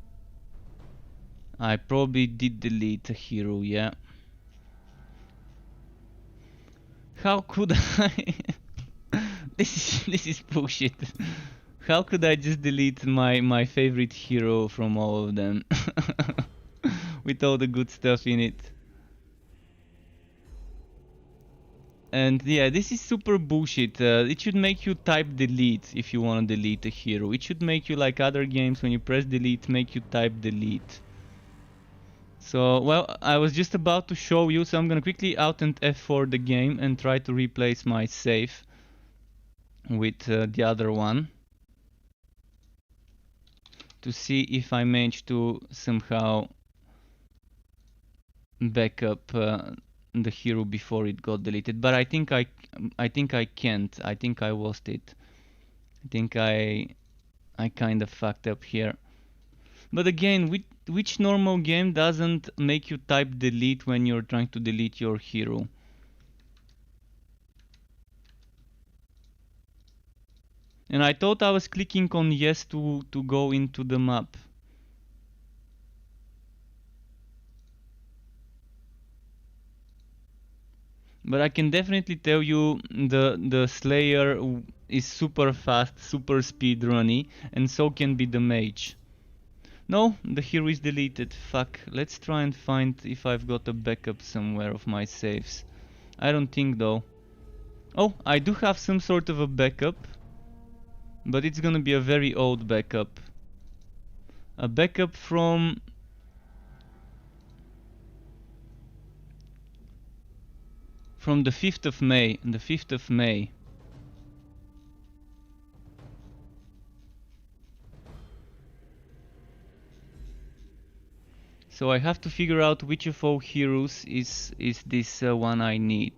I probably did delete a hero, yeah. How could I? This is bullshit. How could I just delete my favorite hero from all of them? With all the good stuff in it. And yeah, this is super bullshit. It should make you type delete if you want to delete a hero. It should make you, like other games, when you press delete, make you type delete. So, well, I was just about to show you, so I'm gonna quickly Alt and F4 the game and try to replace my save with the other one, to see if I manage to somehow back up the hero before it got deleted. But I think I can't. I think I lost it. I think I kind of fucked up here. But again, which normal game doesn't make you type delete when you're trying to delete your hero? And I thought I was clicking on yes to go into the map. But I can definitely tell you the Slayer is super fast, super speedrunny, and so can be the Mage. No, the hero is deleted. Fuck. Let's try and find if I've got a backup somewhere of my saves. I don't think though. Oh, I do have some sort of a backup. But it's gonna be a very old backup. A backup from... the 5th of May. The 5th of May. So I have to figure out which of all heroes is this one I need.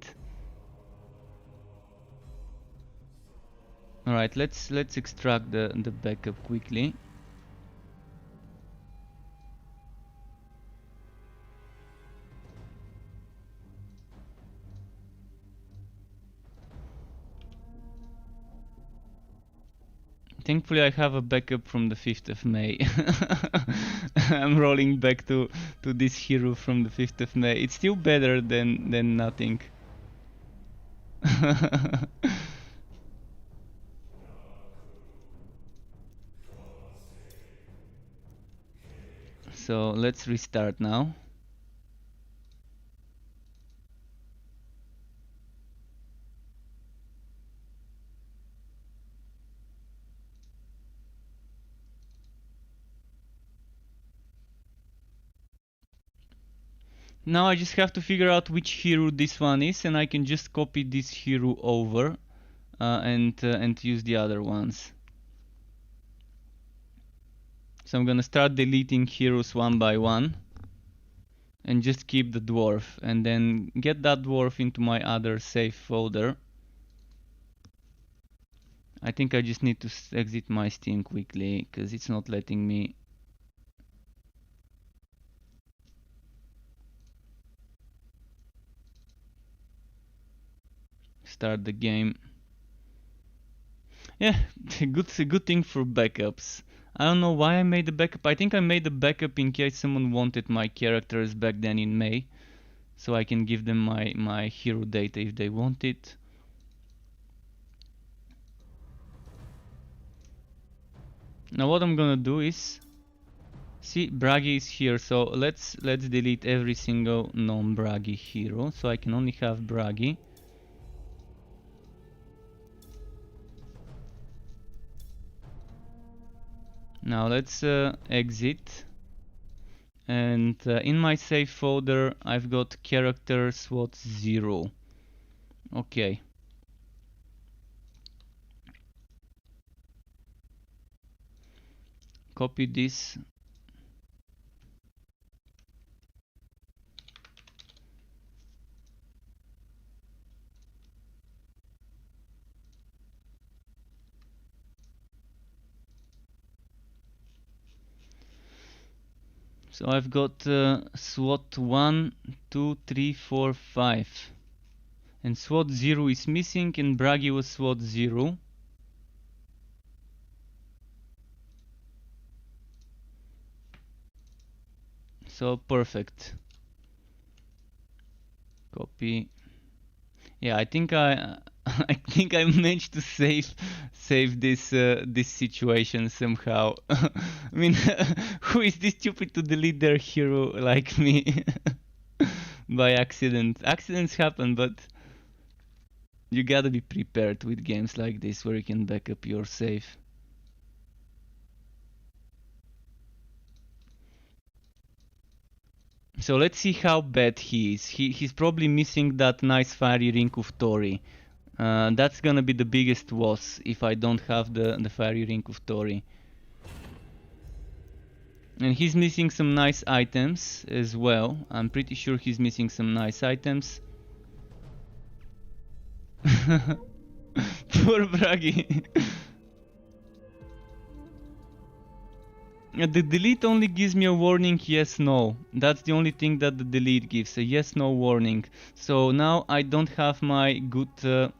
Alright, let's extract the backup quickly. Thankfully I have a backup from the 5th of May. I'm rolling back to this hero from the 5th of May. It's still better than nothing. So let's restart now. Now I just have to figure out which hero this one is, and I can just copy this hero over and use the other ones. So I'm gonna start deleting heroes one by one and just keep the dwarf, and then get that dwarf into my other save folder. I think I just need to exit my Steam quickly because it's not letting me. Start the game. Yeah, good thing for backups. I don't know why I made the backup. I think I made the backup in case someone wanted my characters back then in May, so I can give them my hero data if they want it. Now what I'm gonna do is, see, Bragi is here, so let's delete every single non-Bragi hero, so I can only have Bragi. Now let's exit, and in my save folder I've got character SWAT 0. Okay. Copy this. So I've got SWAT 1, 2, 3, 4, 5. And SWAT 0 is missing, and Bragi was SWAT 0. So perfect. Copy. Yeah, I think I I think I managed to save this this situation somehow. I mean, who is this stupid to delete their hero like me by accident? Accidents happen, but you gotta be prepared with games like this where you can back up your save. So let's see how bad he is. He's probably missing that nice fiery ring of Tori. That's gonna be the biggest loss if I don't have the fiery ring of Tori. And he's missing some nice items as well. I'm pretty sure he's missing some nice items. Poor Bragi. The delete only gives me a warning yes no. That's the only thing that the delete gives, a yes no warning. So now I don't have my good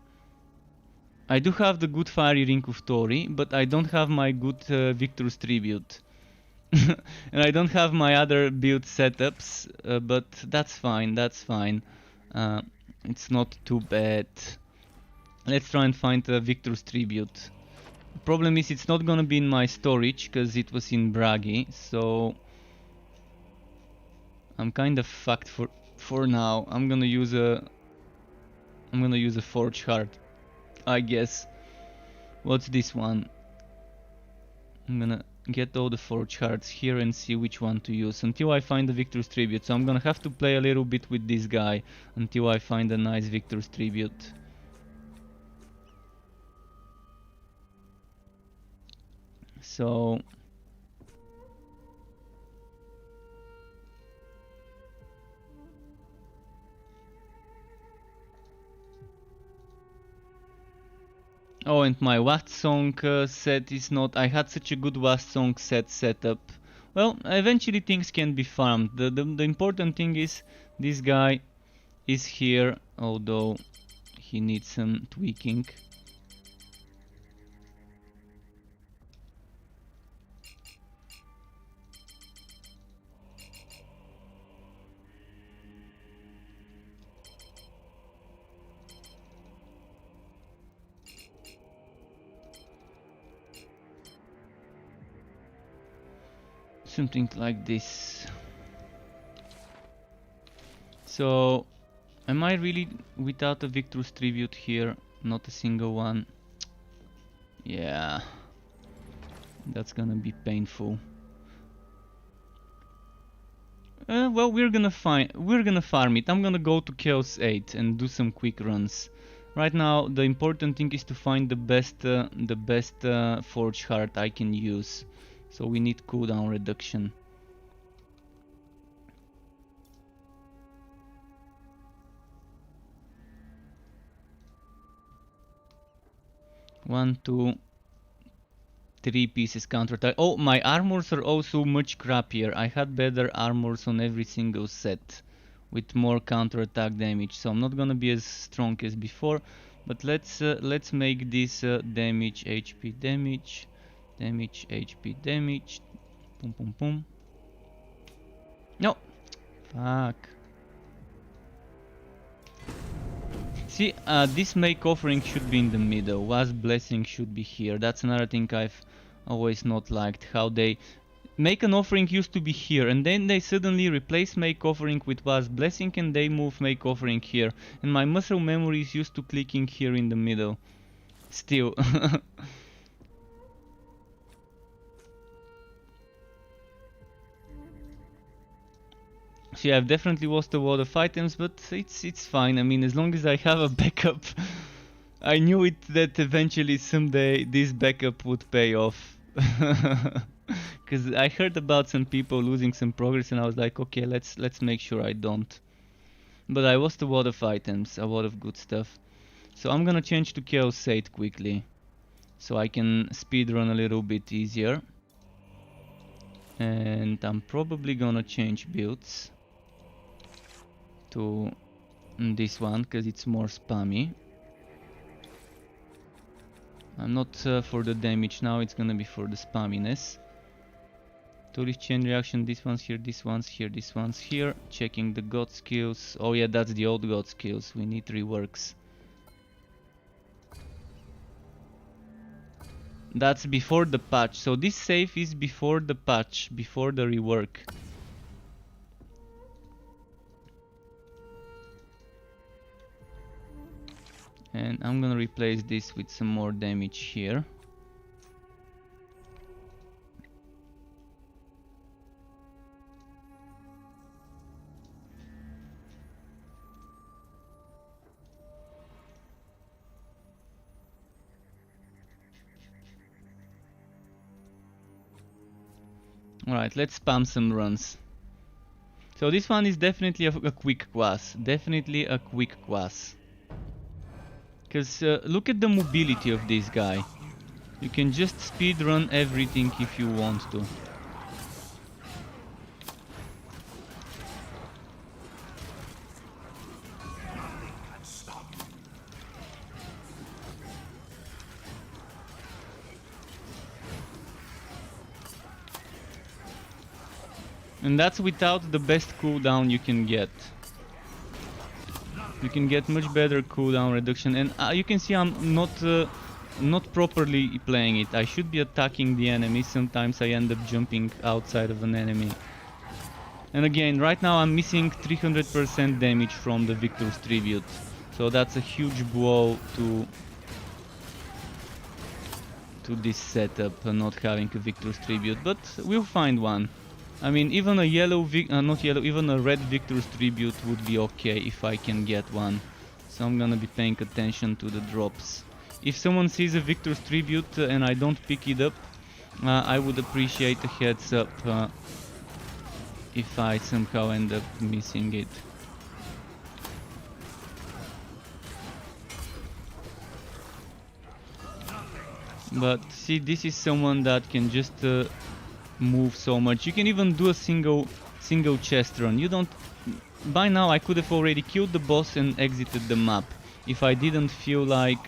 I do have the good fiery ring of Tori, but I don't have my good Victor's tribute. And I don't have my other build setups, but that's fine, that's fine. It's not too bad. Let's try and find Victor's tribute. The problem is it's not gonna be in my storage because it was in Bragi, so I'm kind of fucked for now. I'm gonna use a forge heart, I guess. What's this one? I'm gonna get all the forge hearts here and see which one to use until I find the Victor's tribute. So I'm gonna have to play a little bit with this guy until I find a nice Victor's tribute. So oh, and my Wast Song set is not. I had such a good Wast Song set up. Well, eventually things can be farmed. The important thing is this guy is here, although he needs some tweaking. Something like this. So, am I really without a Victor's tribute here? Not a single one. Yeah, that's gonna be painful. Well, we're gonna farm it. I'm gonna go to Chaos 8 and do some quick runs. Right now, the important thing is to find the best Forge Heart I can use. So we need cooldown reduction. One, two, 3 pieces counterattack. Oh, my armors are also much crappier. I had better armors on every single set with more counterattack damage, so I'm not gonna be as strong as before. But let's make this damage, HP damage, HP damage. Pum pum pum. No, fuck. See, this make offering should be in the middle. Wasp blessing should be here. That's another thing I've always not liked. How they make an offering used to be here, and then they suddenly replace make offering with Wasp blessing, and they move make offering here. And my muscle memory is used to clicking here in the middle. Still. So yeah, I've definitely lost a lot of items, but it's fine. I mean, as long as I have a backup. I knew it that eventually someday this backup would pay off. Because I heard about some people losing some progress, and I was like, okay, let's make sure I don't. But I lost a lot of items, a lot of good stuff. So I'm gonna change to Chaos 8 quickly, so I can speedrun a little bit easier. And I'm probably gonna change builds to this one, because it's more spammy. I'm not for the damage now, it's gonna be for the spamminess. Tourist chain reaction, this one's here, this one's here, this one's here. Checking the god skills. Oh yeah, that's the old god skills, we need reworks. That's before the patch, so this save is before the patch, before the rework. And I'm gonna replace this with some more damage here. Alright, let's spam some runs. So this one is definitely a quick quas. Definitely a quick quas. Because look at the mobility of this guy. You can just speedrun everything if you want to. And that's without the best cooldown you can get. You can get much better cooldown reduction, and you can see I'm not properly playing it. I should be attacking the enemy. Sometimes I end up jumping outside of an enemy. And again, right now I'm missing 300% damage from the Victor's Tribute, so that's a huge blow to this setup, not having a Victor's Tribute. But we'll find one. I mean, even a even a red Victor's Tribute would be okay if I can get one. So I'm gonna be paying attention to the drops. If someone sees a Victor's Tribute and I don't pick it up, I would appreciate a heads up if I somehow end up missing it. But see, this is someone that can just move so much. You can even do a single chest run. You don't. By now I could have already killed the boss and exited the map if I didn't feel like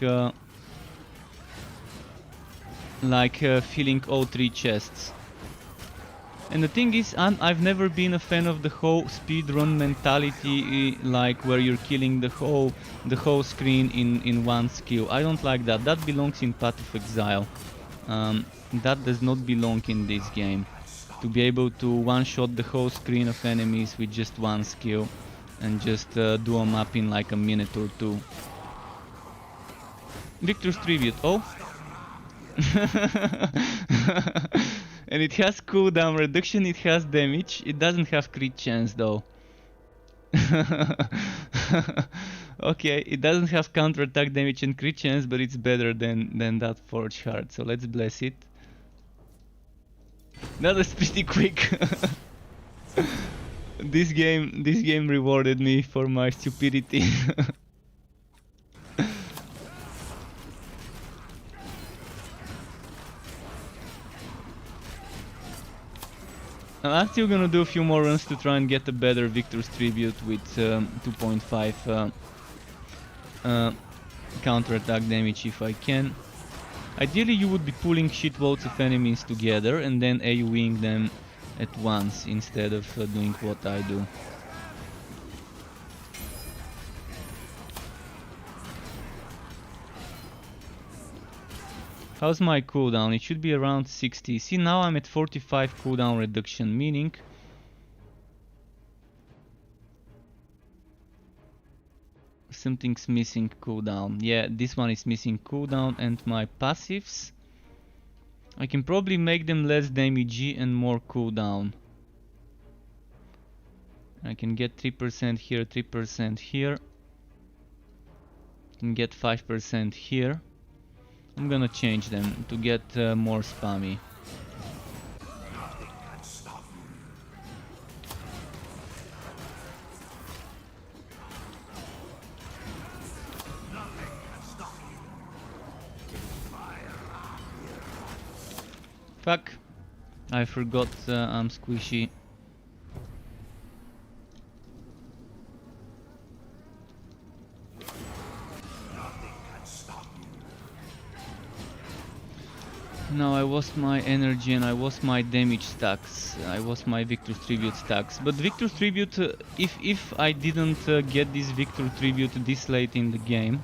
filling all 3 chests. And the thing is, I've never been a fan of the whole speedrun mentality, like where you're killing the whole screen in one skill. I don't like that. That belongs in Path of Exile. That does not belong in this game. To be able to one-shot the whole screen of enemies with just one skill and just do a map in like a minute or 2. Victor's Tribute, oh! And it has cooldown reduction, it has damage, it doesn't have crit chance though. Okay, it doesn't have counterattack damage and crit chance, but it's better than that Forge Heart, so let's bless it. That was pretty quick. This game rewarded me for my stupidity. I'm still gonna do a few more runs to try and get a better Victor's Tribute with 2.5 counterattack damage if I can. Ideally you would be pulling shitloads of enemies together and then AoEing them at once instead of doing what I do. How's my cooldown? It should be around 60. See, now I'm at 45 cooldown reduction, meaning something's missing cooldown. Yeah, this one is missing cooldown, and my passives, I can probably make them less damagey and more cooldown. I can get 3% here, 3% here. I can get 5% here. I'm gonna change them to get more spammy. Fuck, I forgot I'm squishy. Now I lost my energy and I lost my damage stacks. I lost my Victor's Tribute stacks. But Victor's Tribute, if I didn't get this Victor Tribute this late in the game,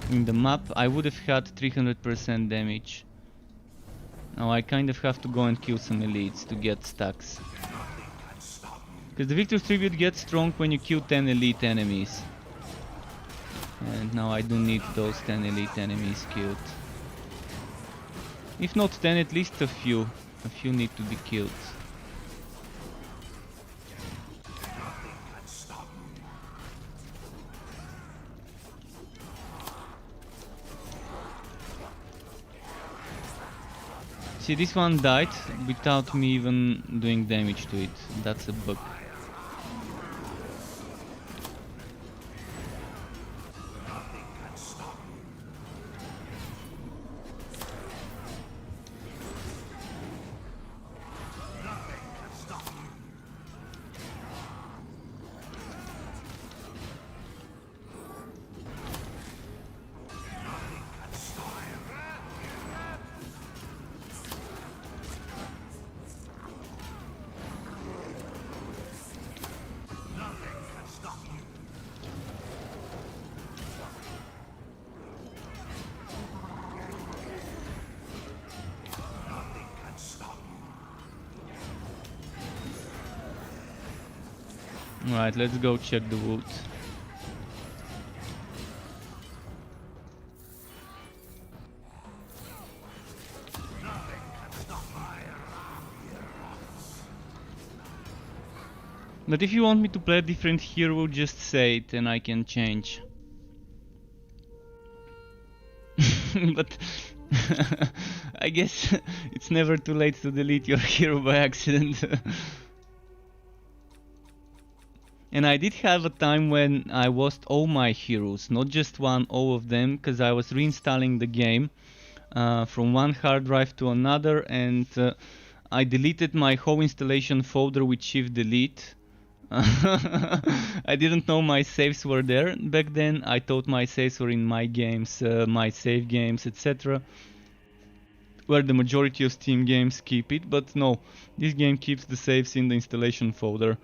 in the map, I would have had 300% damage. Now I kind of have to go and kill some elites to get stacks. Because the Victor's Tribute gets strong when you kill 10 elite enemies. And now I do need those 10 elite enemies killed. If not 10, at least a few. A few need to be killed. See, this one died without me even doing damage to it. That's a bug. Alright, let's go check the wood. But if you want me to play a different hero, just say it and I can change. But I guess it's never too late to delete your hero by accident. And I did have a time when I lost all my heroes, not just one, all of them, because I was reinstalling the game from one hard drive to another, and I deleted my whole installation folder with shift delete. I didn't know my saves were there back then. I thought my saves were in my games, my save games, etc. Where the majority of Steam games keep it, but no, this game keeps the saves in the installation folder.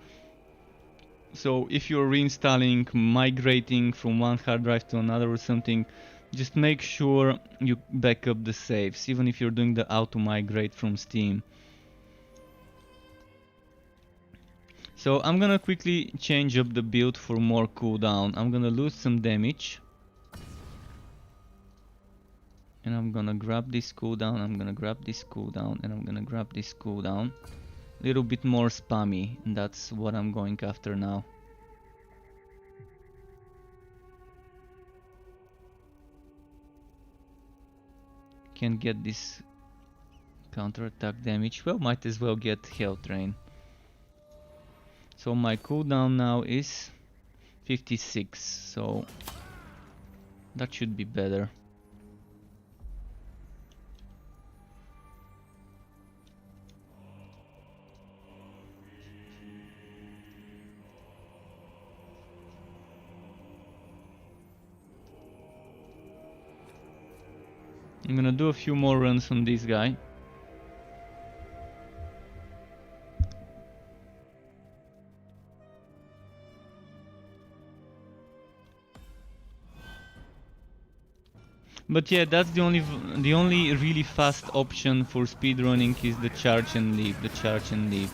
So if you're reinstalling, migrating from one hard drive to another or something, just make sure you back up the saves, even if you're doing the auto migrate from Steam. So I'm gonna quickly change up the build for more cooldown. I'm gonna lose some damage. And I'm gonna grab this cooldown, I'm gonna grab this cooldown, and I'm gonna grab this cooldown. Little bit more spammy, and that's what I'm going after now. Can't get this counter-attack damage. Well, might as well get Health Drain. So my cooldown now is 56, so that should be better. I'm gonna do a few more runs on this guy. But yeah, that's the only really fast option for speedrunning is the charge and leave, the charge and leave.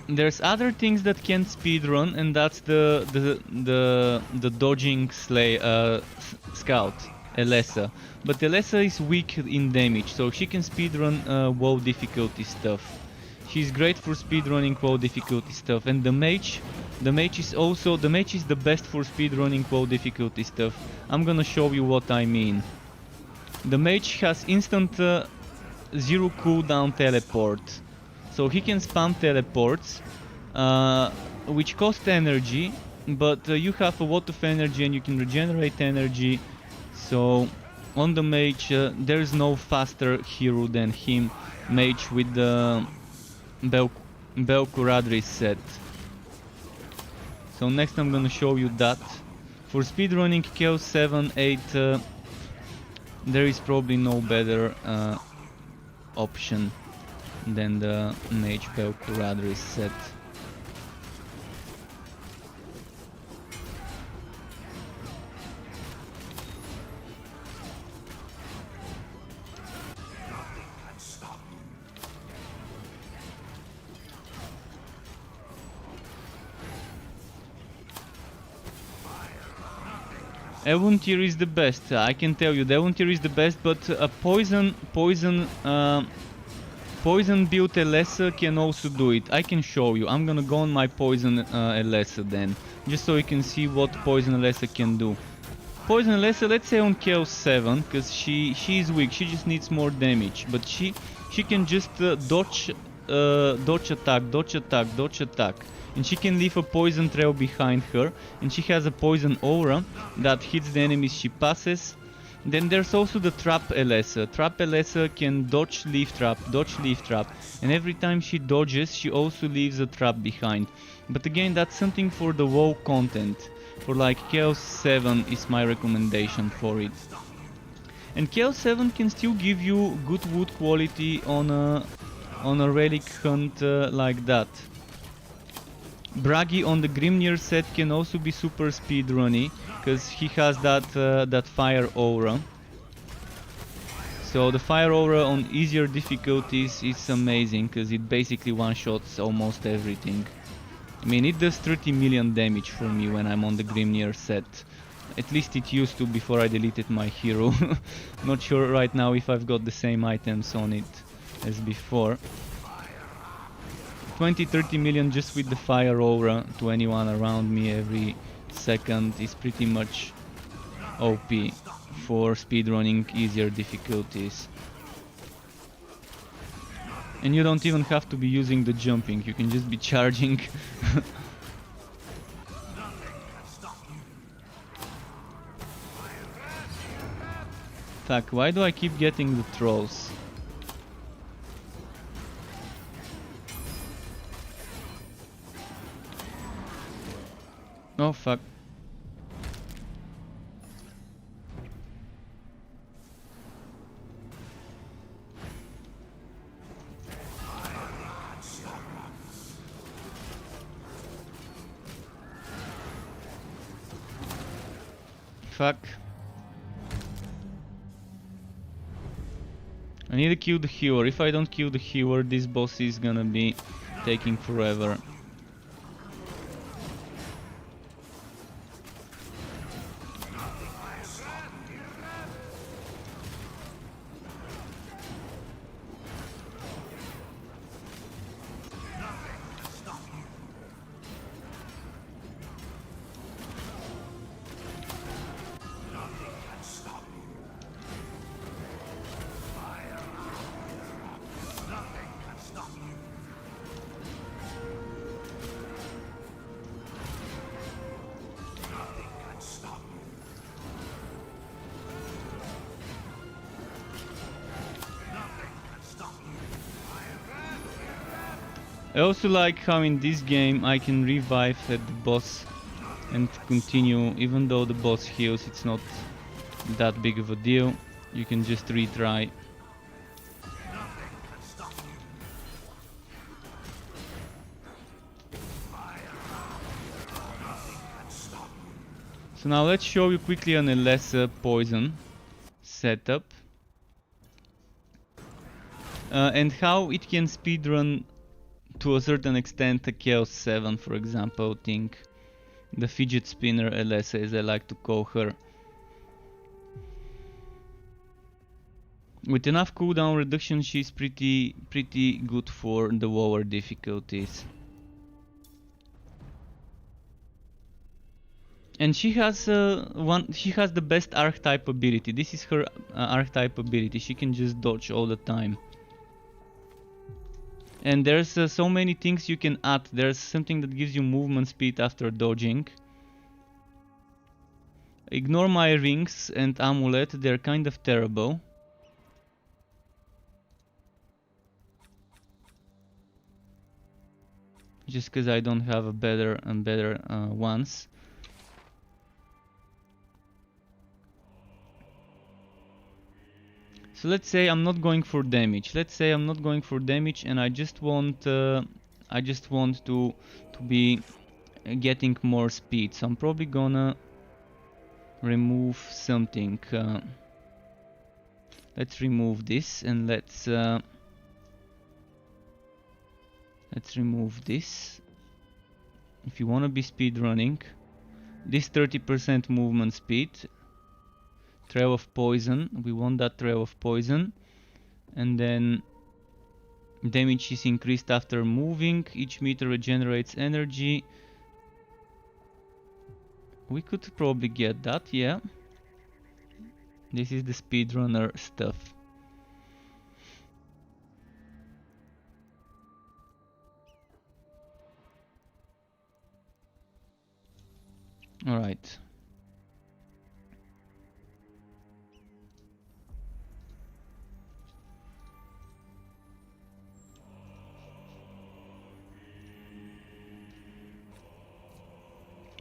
There's other things that can speedrun, and that's the dodging scout, Elessa. But Elessa is weak in damage, so she can speedrun WoW difficulty stuff. She's great for speedrunning WoW difficulty stuff, and the mage is the best for speedrunning WoW difficulty stuff. I'm gonna show you what I mean. The mage has instant 0 cooldown teleport. So he can spam teleports, which cost energy, but you have a lot of energy and you can regenerate energy. So on the mage, there is no faster hero than him, mage with the Belkuradris set. So next I'm gonna show you that. For speedrunning Chaos 7, 8, there is probably no better option than the Mage Belkuradris set. Avuntir is the best, I can tell you. The Avuntir is the best, but a poison build Elessa can also do it. I can show you. I'm gonna go on my poison Elessa then, just so you can see what poison Elessa can do. Poison Elessa, let's say on Chaos 7, because she is weak. She just needs more damage, but she can just dodge attack, and she can leave a poison trail behind her, and she has a poison aura that hits the enemies she passes. Then there's also the Trap Elessa. Trap Elessa can dodge leaf trap, and every time she dodges, she also leaves a trap behind. But again, that's something for the WoW content. For like Chaos 7 is my recommendation for it. And Chaos 7 can still give you good wood quality on a relic hunt like that. Bragi on the Grimnir set can also be super speedrunny, because he has that fire aura. So the fire aura on easier difficulties is amazing, because it basically one-shots almost everything. I mean, it does 30 million damage for me when I'm on the Grimnir set. At least it used to before I deleted my hero. Not sure right now if I've got the same items on it as before. 20-30 million just with the fire aura to anyone around me every second is pretty much OP for speedrunning easier difficulties. And you don't even have to be using the jumping, you can just be charging. Fuck, why do I keep getting the trolls? Oh fuck. Fuck. I need to kill the healer. If I don't kill the healer, this boss is gonna be taking forever. I also like how in this game I can revive at the boss and continue, even though the boss heals, it's not that big of a deal. You can just retry. So now let's show you quickly on a lesser poison setup and how it can speedrun to a certain extent a Chaos 7, for example. Think the fidget spinner Alessa, as I like to call her. With enough cooldown reduction, she's pretty good for the lower difficulties. And she has the best archetype ability. This is her archetype ability. She can just dodge all the time. And there's so many things you can add. There's something that gives you movement speed after dodging. Ignore my rings and amulet, they're kind of terrible. Just because I don't have a better ones. So let's say I'm not going for damage. And I just want to be getting more speed. So I'm probably gonna remove something. Let's remove this and let's remove this. If you want to be speed running, this 30% movement speed. Trail of poison, we want that trail of poison, and then damage is increased after moving. Each meter regenerates energy. We could probably get that, yeah. This is the speedrunner stuff. Alright.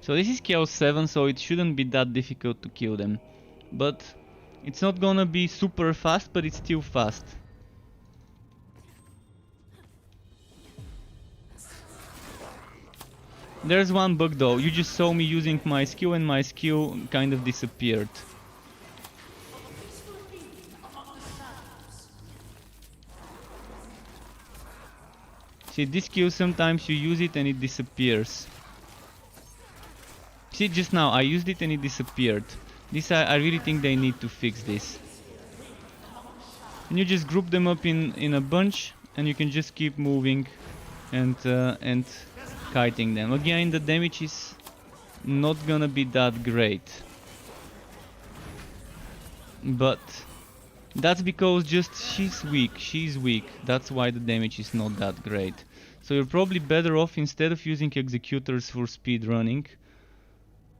So this is Chaos 7, so it shouldn't be that difficult to kill them. But it's not gonna be super fast, but it's still fast. There's one bug though, you just saw me using my skill and my skill kind of disappeared. See, this skill sometimes you use it and it disappears. See, just now I used it and it disappeared. This I really think they need to fix this. And you just group them up in a bunch and you can just keep moving and kiting them. Again, the damage is not gonna be that great. But that's because just she's weak. That's why the damage is not that great. So you're probably better off, instead of using executors for speed running,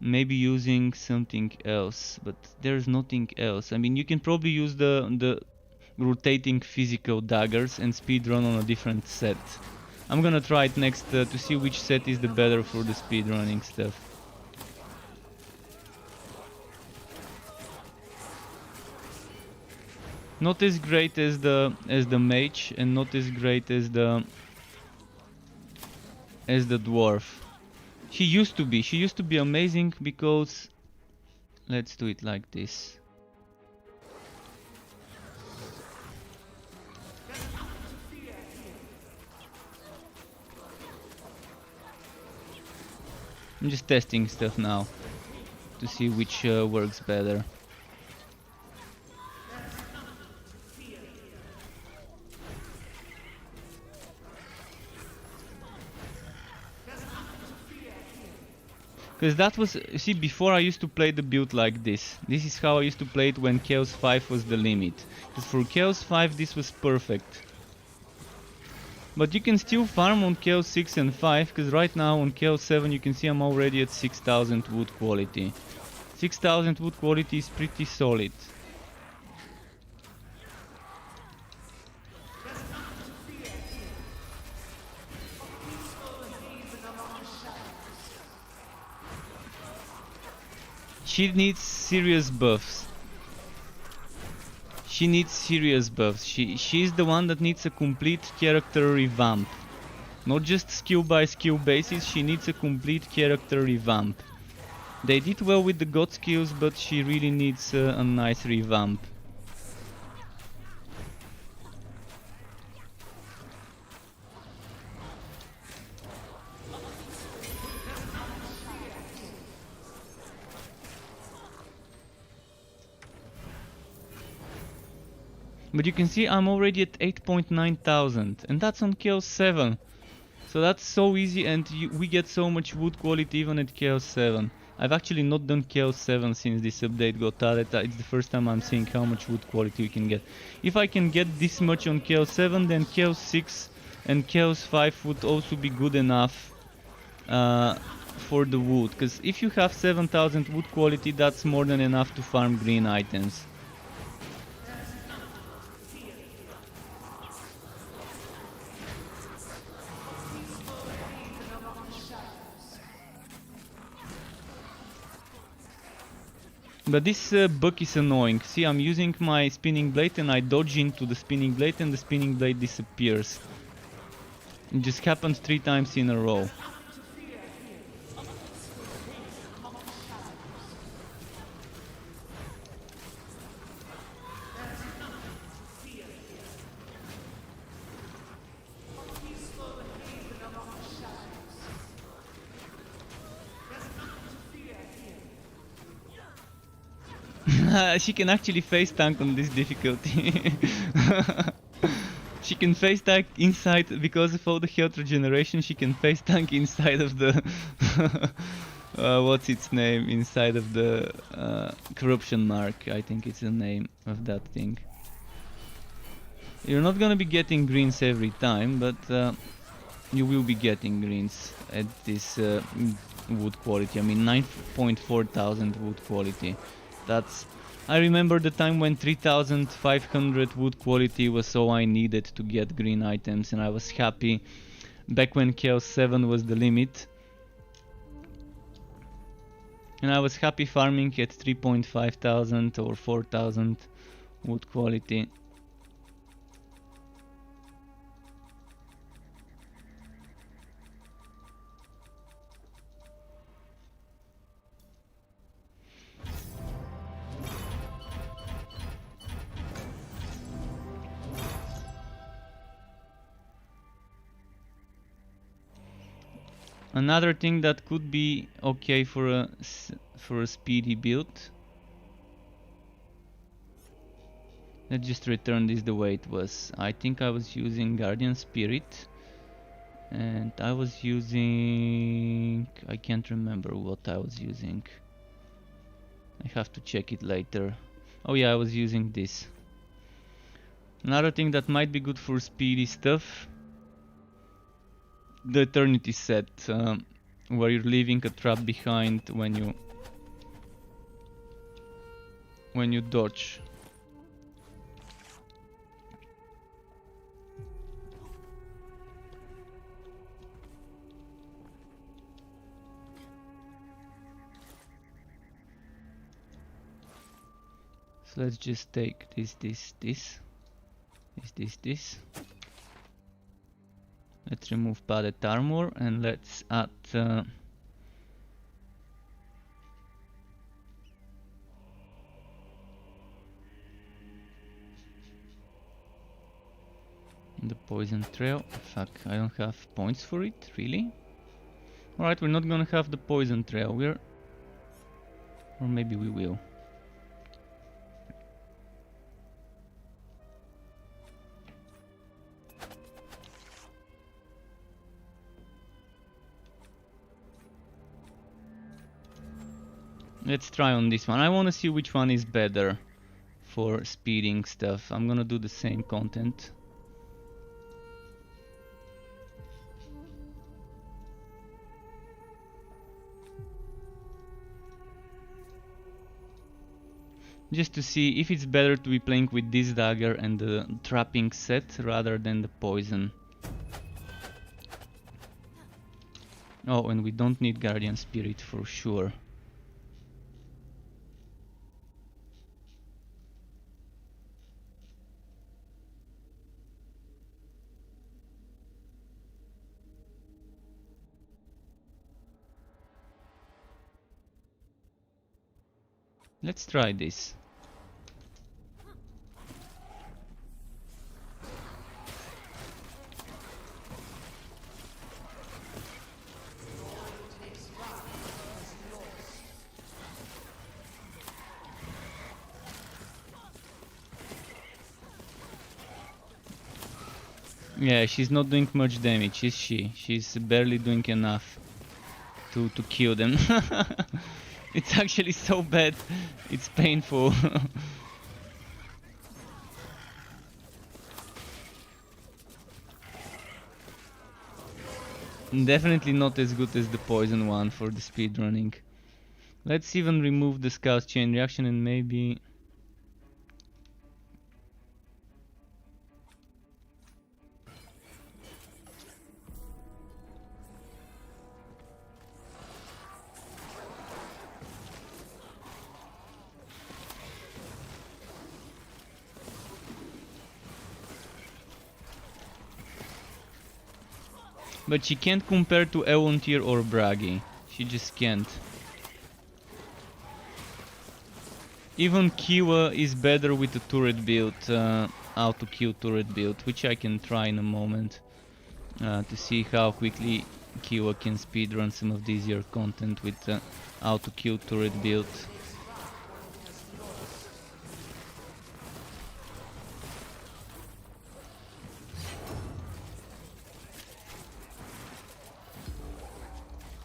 maybe using something else, but there's nothing else. I mean, you can probably use the rotating physical daggers and speedrun on a different set. I'm gonna try it next to see which set is the better for the speedrunning stuff. Not as great as the mage, and not as great as the dwarf. She used to be amazing because, let's do it like this. I'm just testing stuff now to see which works better. Because that was, see, before I used to play the build like this. This is how I used to play it when Chaos 5 was the limit. Because for Chaos 5 this was perfect. But you can still farm on Chaos 6 and 5, because right now on Chaos 7 you can see I'm already at 6000 wood quality. 6000 wood quality is pretty solid. She needs serious buffs. She needs serious buffs. She's the one that needs a complete character revamp. Not just skill by skill basis, she needs a complete character revamp. They did well with the god skills, but she really needs a nice revamp. But you can see I'm already at 8.9 thousand, and that's on Chaos 7. So that's so easy, and we get so much wood quality even at Chaos 7. I've actually not done Chaos 7 since this update got added. It's the first time I'm seeing how much wood quality we can get. If I can get this much on Chaos 7, then Chaos 6 and Chaos 5 would also be good enough for the wood. Because if you have 7000 wood quality, that's more than enough to farm green items. But this bug is annoying. See, I'm using my spinning blade and I dodge into the spinning blade and the spinning blade disappears. It just happened 3 times in a row. She can actually face tank on this difficulty. She can face tank inside, because of all the health regeneration, she can face tank inside of the... what's its name? Inside of the corruption mark, I think it's the name of that thing. You're not gonna be getting greens every time, but you will be getting greens at this wood quality. I mean 9.4 thousand wood quality. That's... I remember the time when 3500 wood quality was all I needed to get green items, and I was happy back when Chaos 7 was the limit. And I was happy farming at 3.5 thousand or 4000 wood quality. Another thing that could be okay for a speedy build. Let's just return this the way it was. I think I was using Guardian Spirit, and I was using... I can't remember what I was using. I have to check it later. Oh yeah, I was using this. Another thing that might be good for speedy stuff, the Eternity set, where you're leaving a trap behind when you dodge. So let's just take this. Let's remove padded armor and let's add the poison trail. Fuck, I don't have points for it, really? Alright, we're not gonna have the poison trail, or maybe we will. Let's try on this one. I want to see which one is better for speeding stuff. I'm gonna do the same content. Just to see if it's better to be playing with this dagger and the trapping set rather than the poison. Oh, and we don't need Guardian Spirit for sure. Let's try this. Yeah, she's not doing much damage, is she? She's barely doing enough to kill them. It's actually so bad, it's painful. Definitely not as good as the poison one for the speedrunning. Let's even remove the Scout's chain reaction and maybe... But she can't compare to Eontir or Bragi. She just can't. Even Kiwa is better with the turret build, auto kill turret build, which I can try in a moment to see how quickly Kiwa can speedrun some of the easier content with auto kill turret build.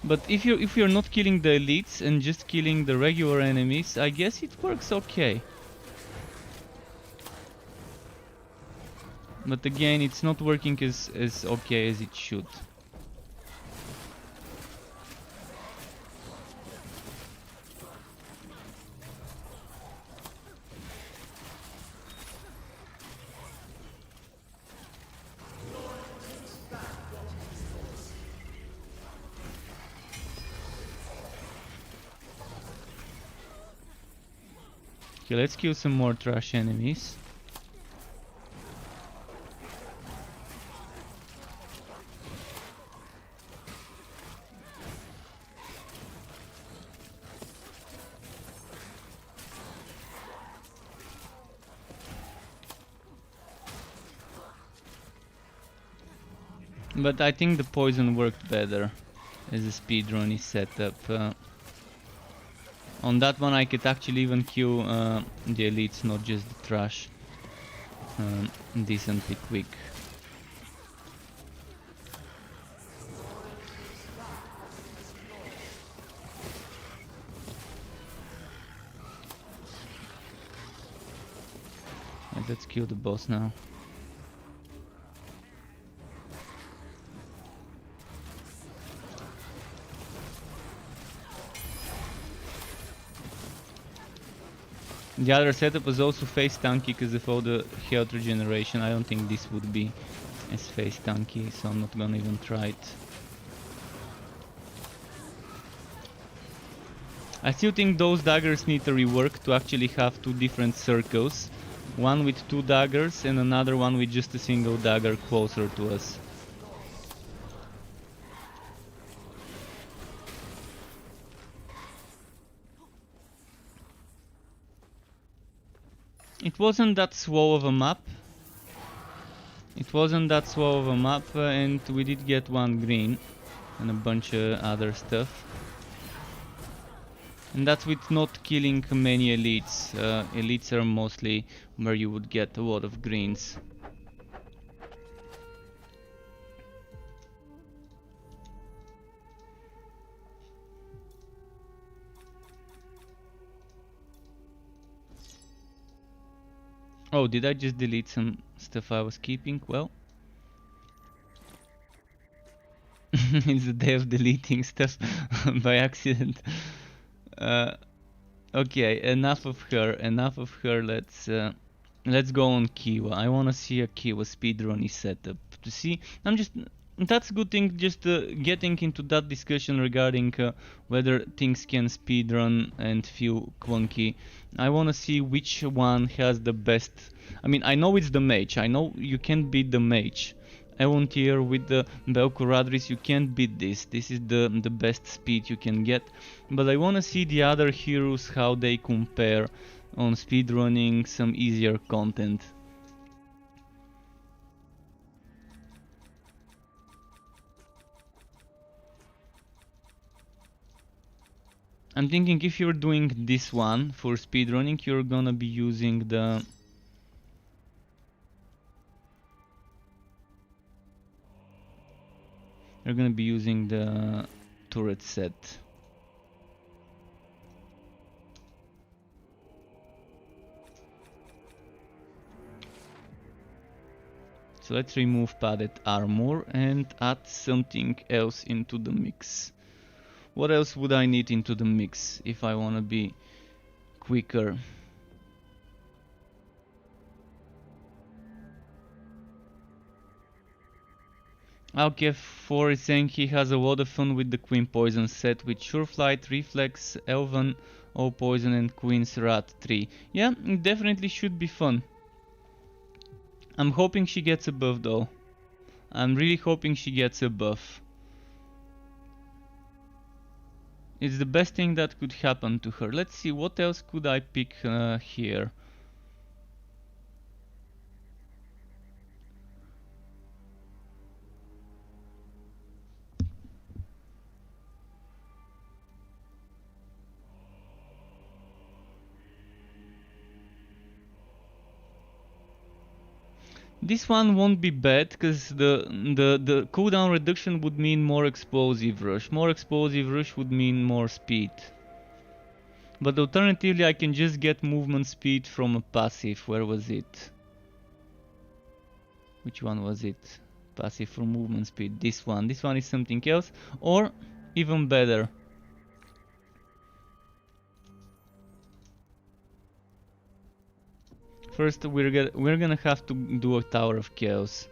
But if you're not killing the elites and just killing the regular enemies, I guess it works okay. But again, it's not working as okay as it should. Okay, let's kill some more trash enemies. But I think the poison worked better as a speedrun is set up. On that one I could actually even kill the elites, not just the trash, decently quick. Right, let's kill the boss now. The other setup was also face tanky because of all the health regeneration. I don't think this would be as face tanky, so I'm not gonna even try it. I still think those daggers need a rework to actually have two different circles. One with two daggers and another one with just a single dagger closer to us. It wasn't that slow of a map. It wasn't that slow of a map, and we did get one green and a bunch of other stuff. And that's with not killing many elites. Elites are mostly where you would get a lot of greens. Oh, did I just delete some stuff I was keeping? Well, it's the day of deleting stuff by accident. Okay, enough of her. Let's go on Kiwa. I wanna see a Kiwa speedrunny setup to see. That's a good thing. Just getting into that discussion regarding whether things can speedrun and feel clunky. I wanna see which one has the best. I mean, I know it's the mage. I know you can beat the mage, Eon tier with the Belcoradris, you can't beat this. This is the best speed you can get. But I wanna see the other heroes, how they compare on speedrunning some easier content. I'm thinking if you're doing this one for speedrunning, you're gonna be using the... You're gonna be using the turret set. So let's remove padded armor and add something else into the mix. What else would I need into the mix if I wanna be quicker? Alkef4 is saying he has a lot of fun with the Queen Poison set with Sureflight, Reflex, Elven, All Poison and Queen's Rat 3. Yeah, it definitely should be fun. I'm hoping she gets a buff though. I'm really hoping she gets a buff. It's the best thing that could happen to her. Let's see, what else could I pick here? This one won't be bad, because the cooldown reduction would mean more explosive rush. More explosive rush would mean more speed. But alternatively I can just get movement speed from a passive. Where was it? Which one was it? Passive for movement speed. This one. This one is something else. Or even better. First we're gonna have to do a Tower of Chaos.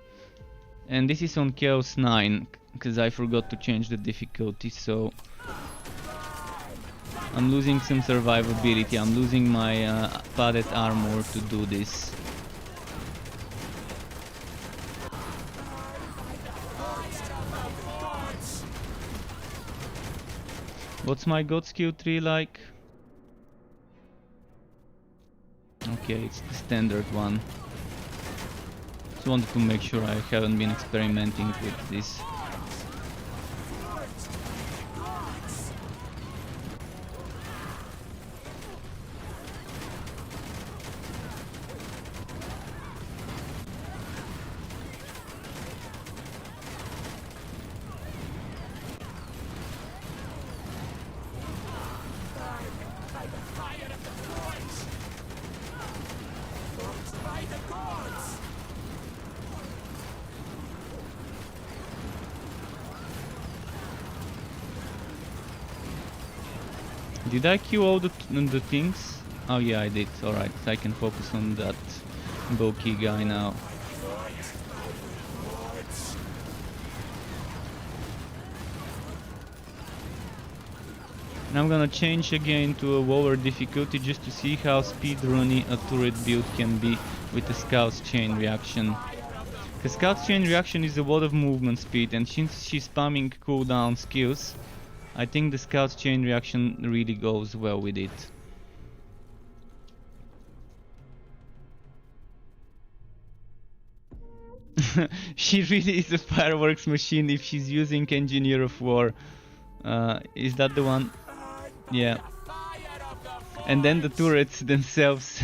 And this is on Chaos 9, because I forgot to change the difficulty, so... I'm losing some survivability, I'm losing my padded armor to do this. What's my god skill 3 like? Okay, it's the standard one. Just wanted to make sure I haven't been experimenting with this. Did I kill all the things? Oh yeah, I did. Alright, so I can focus on that bulky guy now. And I'm gonna change again to a lower difficulty just to see how speedrunny a turret build can be with the Scout's Chain Reaction. Because Scout's Chain Reaction is a lot of movement speed, and since she's spamming cooldown skills, I think the Scout's Chain Reaction really goes well with it. She really is a fireworks machine if she's using Engineer of War. Is that the one? Yeah. And then the turrets themselves.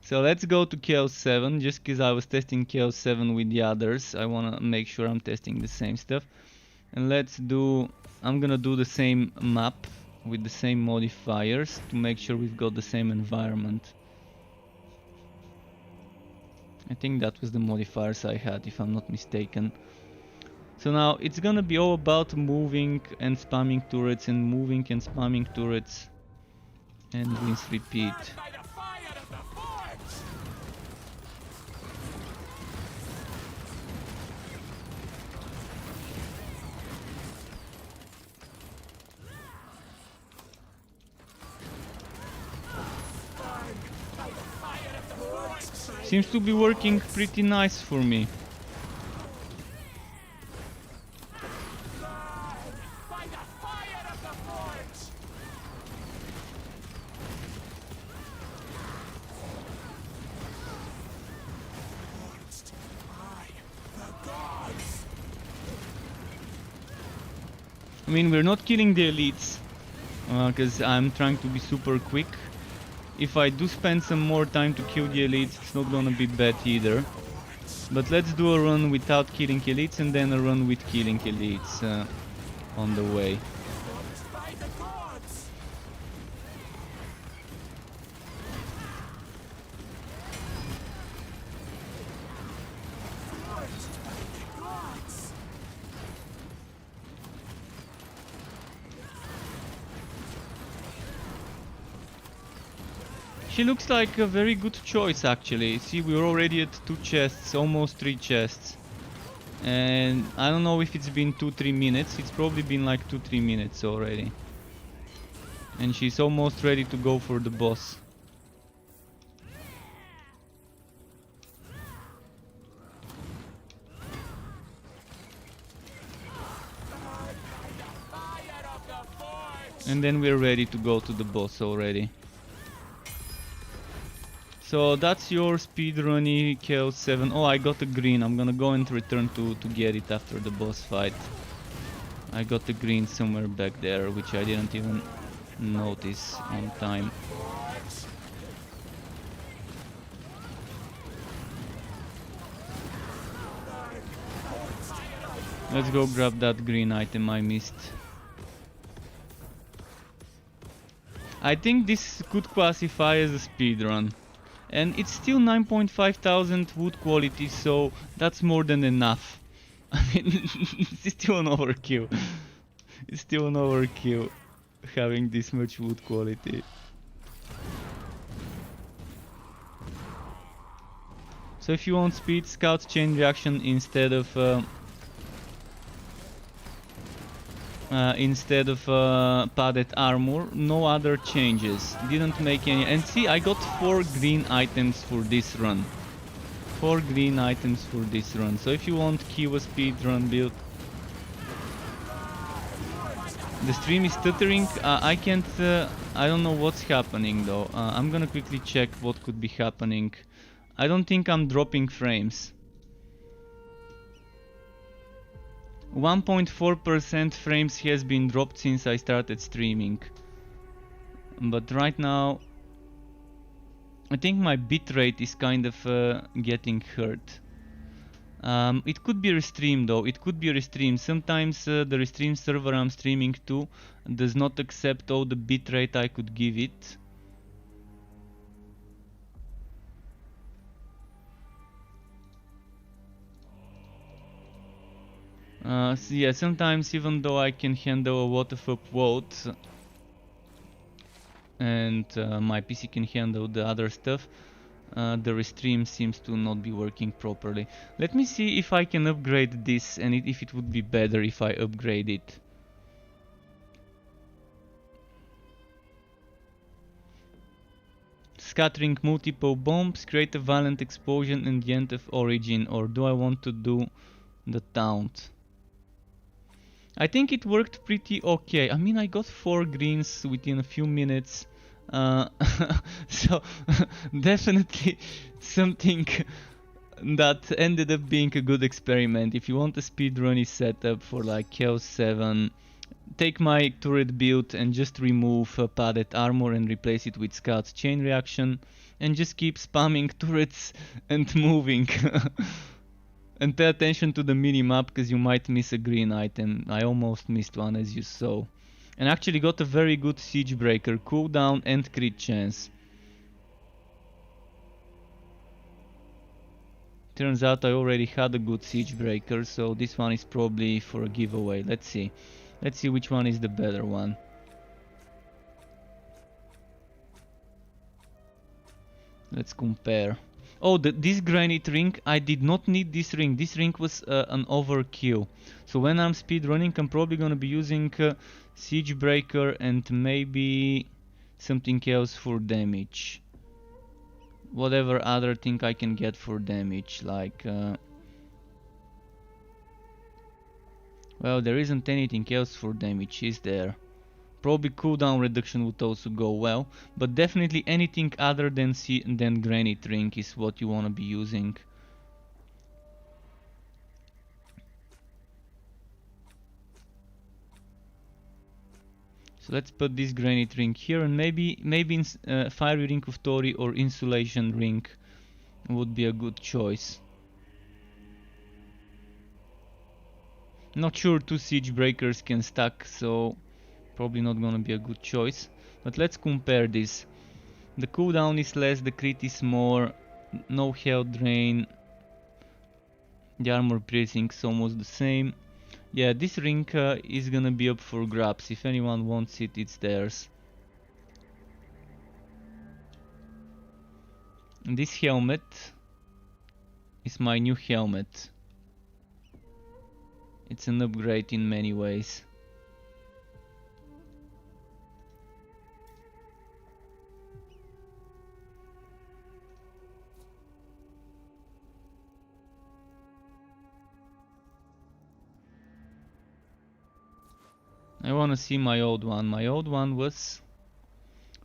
So let's go to Chaos 7, just because I was testing Chaos 7 with the others. I want to make sure I'm testing the same stuff. And let's do... I'm gonna do the same map with the same modifiers to make sure we've got the same environment. I think that was the modifiers I had, if I'm not mistaken. So now it's gonna be all about moving and spamming turrets and moving and spamming turrets. And rinse repeat. Seems to be working pretty nice for me. By the fire of the forge! I mean, we're not killing the elites, because I'm trying to be super quick. If I do spend some more time to kill the elites, it's not gonna be bad either. But let's do a run without killing elites and then a run with killing elites on the way. By the gods! She looks like a very good choice actually. See, we're already at 2 chests, almost 3 chests. And I don't know if it's been 2-3 minutes, it's probably been like 2-3 minutes already. And she's almost ready to go for the boss. And then we're ready to go to the boss already. So that's your speedrunny Chaos 7. Oh, I got a green. I'm gonna go and return to get it after the boss fight. I got the green somewhere back there, which I didn't even notice on time. Let's go grab that green item I missed. I think this could classify as a speedrun. And it's still 9,500 wood quality, so that's more than enough. I mean, it's still an overkill. It's still an overkill having this much wood quality. So if you want speed, scout chain reaction instead of padded armor. No other changes, didn't make any. And see, I got 4 green items for this run. 4 green items for this run. So if you want Kiwa speed run build. The stream is stuttering. I can't I don't know what's happening though. I'm gonna quickly check what could be happening. I don't think I'm dropping frames. 1.4% frames has been dropped since I started streaming. But right now I think my bitrate is kind of getting hurt. It could be restream though, it could be restream. Sometimes the restream server I'm streaming to does not accept all the bitrate I could give it. So yeah, sometimes even though I can handle a lot of upvote and my PC can handle the other stuff, the restream seems to not be working properly. Let me see if I can upgrade this and if it would be better if I upgrade it. Scattering multiple bombs, create a violent explosion in the end of origin, or do I want to do the taunt? I think it worked pretty okay. I mean, I got 4 greens within a few minutes. So definitely something that ended up being a good experiment. If you want a speedrunny setup for like Chaos 7, take my turret build and just remove padded armor and replace it with Scout's chain reaction, and just keep spamming turrets and moving. And pay attention to the minimap because you might miss a green item. I almost missed one, as you saw. And actually got a very good siege breaker, cooldown and crit chance. Turns out I already had a good siege breaker, so this one is probably for a giveaway. Let's see. Let's see which one is the better one. Let's compare. Oh, this granite ring, I did not need this ring. This ring was an overkill. So when I'm speedrunning, I'm probably gonna be using siege breaker and maybe something else for damage. whatever other thing I can get for damage, like well, there isn't anything else for damage, is there? Probably cooldown reduction would also go well, but definitely anything other than Granite Ring is what you want to be using. So let's put this Granite Ring here, and maybe Fiery Ring of Tori or Insulation Ring would be a good choice. Not sure 2 Siege Breakers can stack, so probably not gonna be a good choice. But let's compare this. The cooldown is less, the crit is more, no health drain, the armor piercing is almost the same. Yeah, this ring is gonna be up for grabs. If anyone wants it, it's theirs. And this helmet is my new helmet. It's an upgrade in many ways. I wanna see my old one. My old one was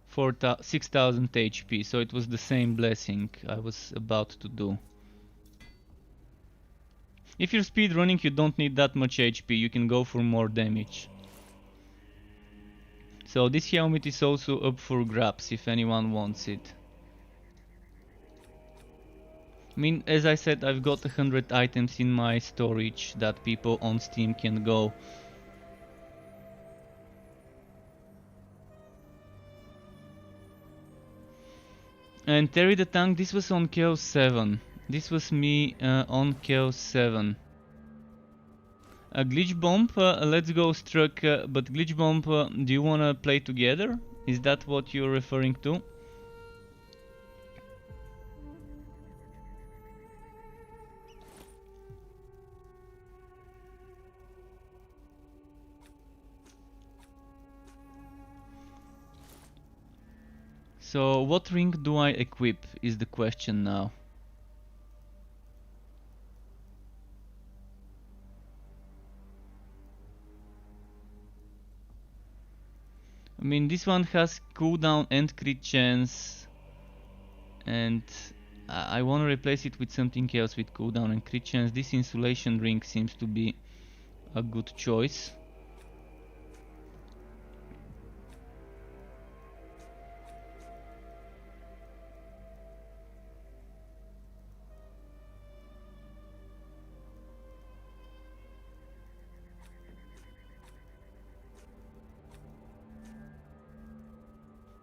6000 HP, so it was the same blessing I was about to do. If you're speedrunning, you don't need that much HP, you can go for more damage. So this helmet is also up for grabs if anyone wants it. I mean, as I said, I've got 100 items in my storage that people on Steam can go. And Terry the Tank, this was on Chaos 7. This was me on Chaos 7. Glitch Bomb, let's go Struck, but Glitch Bomb, do you wanna play together? Is that what you're referring to? So what ring do I equip is the question now. I mean, this one has cooldown and crit chance, and I want to replace it with something else with cooldown and crit chance. This Insulation Ring seems to be a good choice.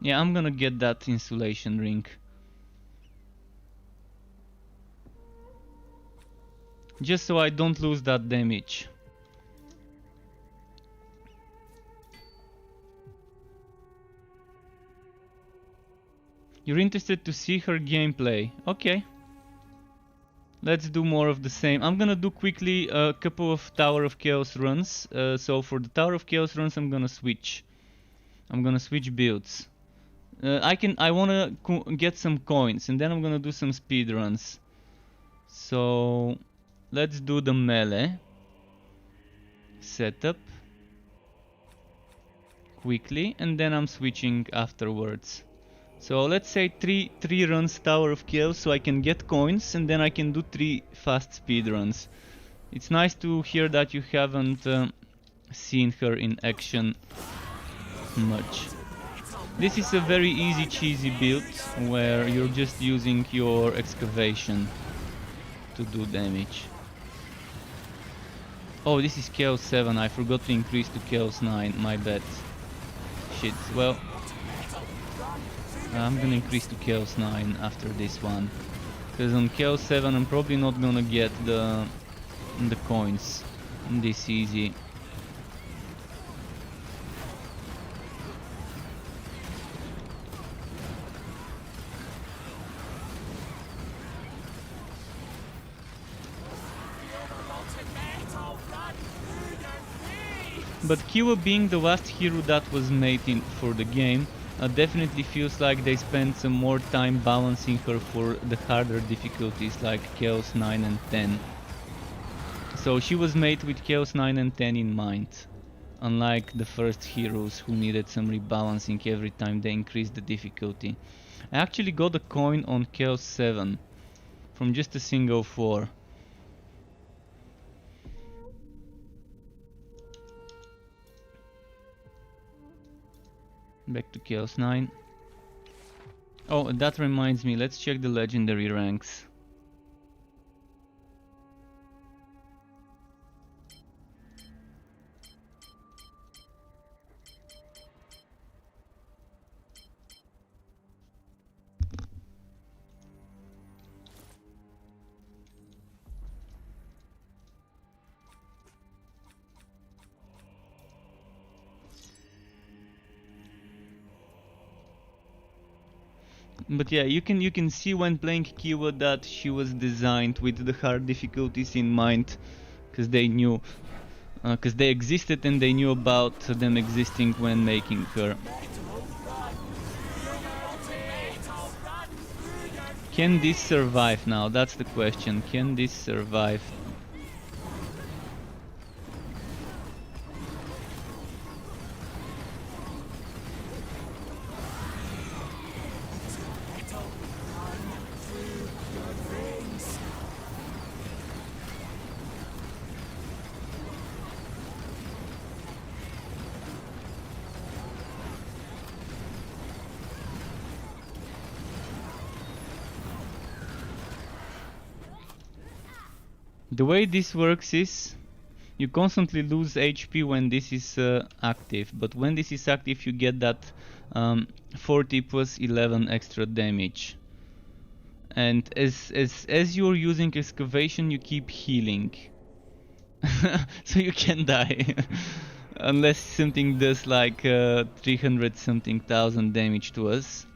Yeah, I'm gonna get that Insulation Ring. Just so I don't lose that damage. You're interested to see her gameplay? Okay. Let's do more of the same. I'm gonna do quickly a couple of Tower of Chaos runs. So for the Tower of Chaos runs I'm gonna switch. I'm gonna switch builds. I wanna get some coins, and then I'm gonna do some speed runs. So let's do the melee setup quickly, and then I'm switching afterwards. So let's say three runs Tower of Chaos, so I can get coins, and then I can do 3 fast speed runs. It's nice to hear that you haven't seen her in action much. This is a very easy cheesy build where you're just using your excavation to do damage. Oh, this is Chaos 7, I forgot to increase to Chaos 9, my bad. Shit, well, I'm gonna increase to Chaos 9 after this one. Because on Chaos 7 I'm probably not gonna get the coins this easy. But Kiwa being the last hero that was made for the game, definitely feels like they spent some more time balancing her for the harder difficulties like Chaos 9 and 10. So she was made with Chaos 9 and 10 in mind, unlike the first heroes who needed some rebalancing every time they increased the difficulty. I actually got a coin on Chaos 7 from just a single 4. Back to Chaos 9. Oh, that reminds me, let's check the legendary ranks. But yeah, you can see when playing Kiwa that she was designed with the hard difficulties in mind, because they knew, because they existed and they knew about them existing when making her. Can this survive now? That's the question. Can this survive? The way this works is you constantly lose HP when this is active, but when this is active you get that 40 plus 11 extra damage. And as you're using excavation you keep healing. So you can die. Unless something does like 300 something thousand damage to us.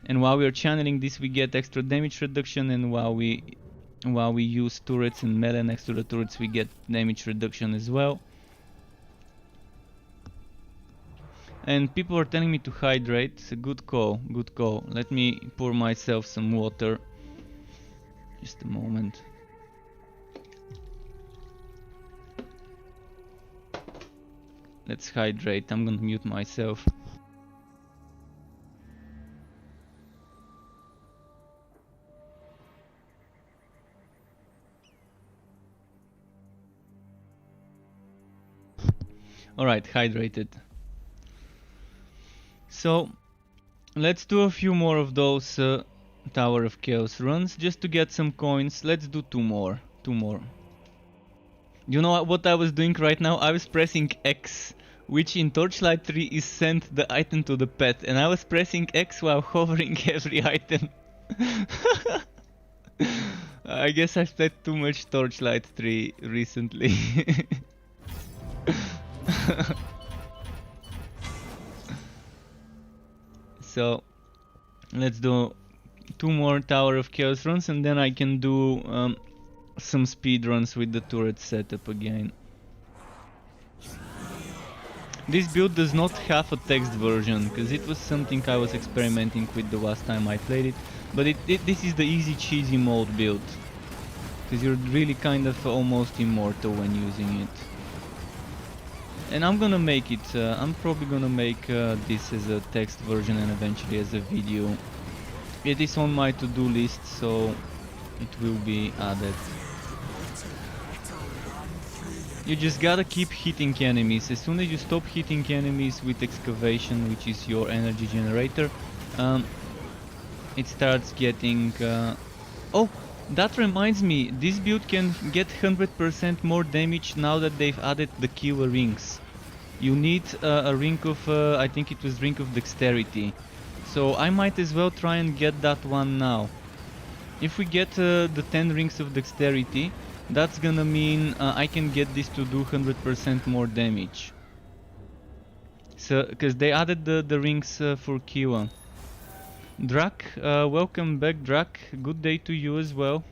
And while we are channeling this we get extra damage reduction, and while we use turrets and melee next to the turrets we get damage reduction as well. And people are telling me to hydrate. It's a good call, good call. Let me pour myself some water. Just a moment. Let's hydrate. I'm gonna mute myself. Alright, hydrated. So, let's do a few more of those Tower of Chaos runs just to get some coins. Let's do two more. You know what I was doing right now? I was pressing X, which in Torchlight 3 is send the item to the pet, and I was pressing X while hovering every item. I guess I've played too much Torchlight 3 recently. So let's do two more Tower of Chaos runs and then I can do some speed runs with the turret setup again. This build does not have a text version because it was something I was experimenting with the last time I played it, but this is the easy cheesy mode build because you're really kind of almost immortal when using it. And I'm gonna make it, I'm probably gonna make this as a text version and eventually as a video. It is on my to-do list, so it will be added. You just gotta keep hitting enemies. As soon as you stop hitting enemies with excavation, which is your energy generator, it starts getting... Oh, that reminds me, this build can get 100% more damage now that they've added the killer rings. You need a ring of, I think it was ring of dexterity. So I might as well try and get that one now. If we get the 10 rings of dexterity, that's gonna mean I can get this to do 100% more damage. So, because they added the rings for Kiwa. Drak, welcome back Drak, good day to you as well.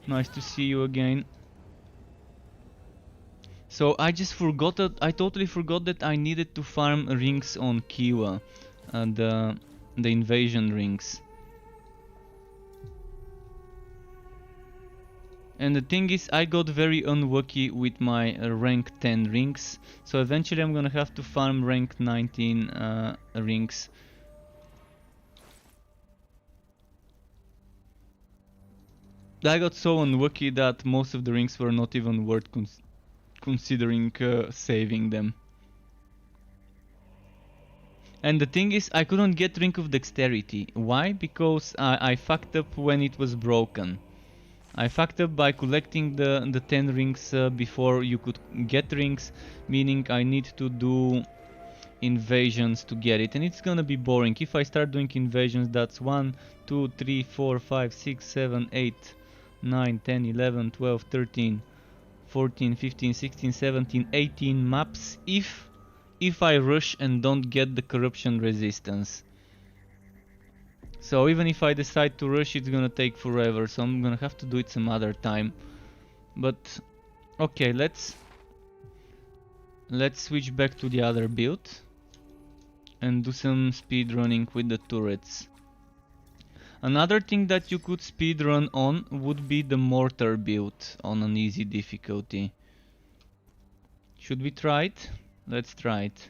Nice to see you again. So I just forgot that, I totally forgot that I needed to farm rings on Kiwa. the invasion rings. And the thing is, I got very unlucky with my rank 10 rings, so eventually I'm gonna have to farm rank 19 rings. I got so unlucky that most of the rings were not even worth considering saving them. And the thing is, I couldn't get Ring of Dexterity. Why? Because I fucked up when it was broken. I fucked up by collecting the 10 rings before you could get rings, meaning I need to do invasions to get it, and it's gonna be boring. If I start doing invasions, that's 1, 2, 3, 4, 5, 6, 7, 8, 9, 10, 11, 12, 13, 14, 15, 16, 17, 18 maps if I rush and don't get the corruption resistance. So even if I decide to rush, it's gonna take forever, so I'm gonna have to do it some other time. But okay, let's switch back to the other build and do some speed running with the turrets. Another thing that you could speedrun on would be the mortar build on an easy difficulty. Should we try it? Let's try it.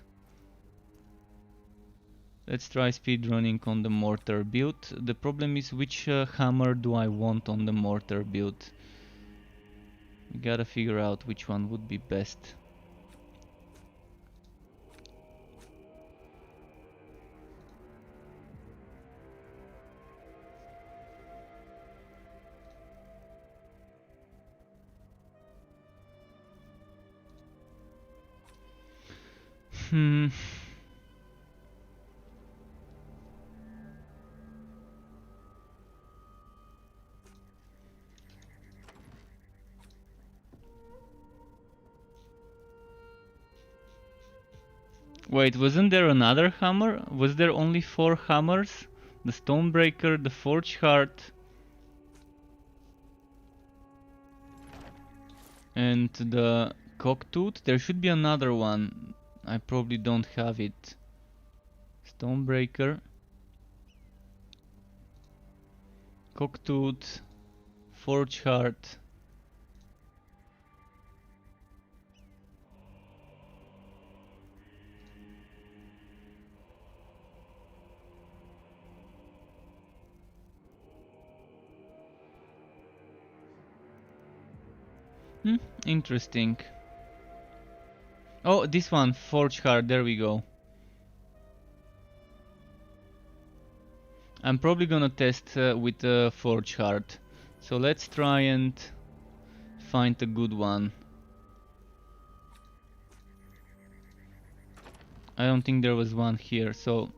Let's try speedrunning on the mortar build. The problem is, which hammer do I want on the mortar build? We gotta figure out which one would be best. Wait, wasn't there another hammer? Was there only 4 hammers? The Stonebreaker, the Forge Heart, and the Cocktooth? There should be another one. I probably don't have it. Stonebreaker, Cocktooth, Forge Heart. Interesting. Oh, this one, Forge Heart, there we go. I'm probably gonna test with the Forge Heart. So let's try and find a good one. I don't think there was one here, so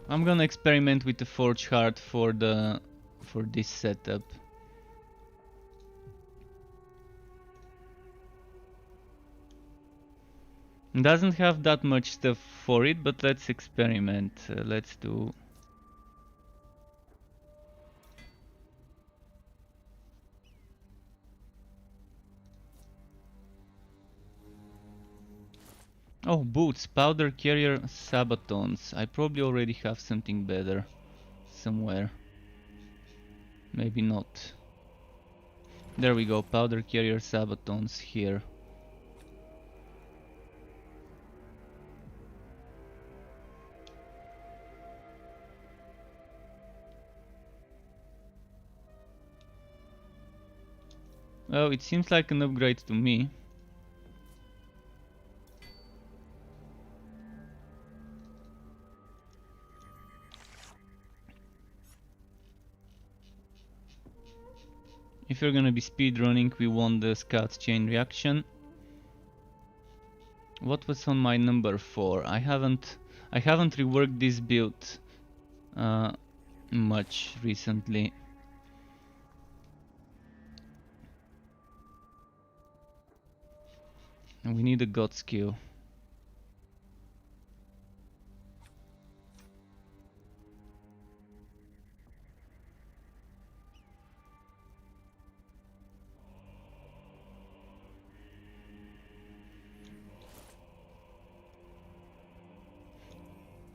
I'm gonna experiment with the Forge Heart for this setup. Doesn't have that much stuff for it, but let's experiment. Let's do... Oh, boots, powder carrier, sabatons. I probably already have something better somewhere. Maybe not. There we go, powder carrier, sabatons here. Well, it seems like an upgrade to me. If you're gonna be speedrunning, we want the Scout's Chain Reaction. What was on my number 4? I haven't reworked this build much recently. And we need a God skill.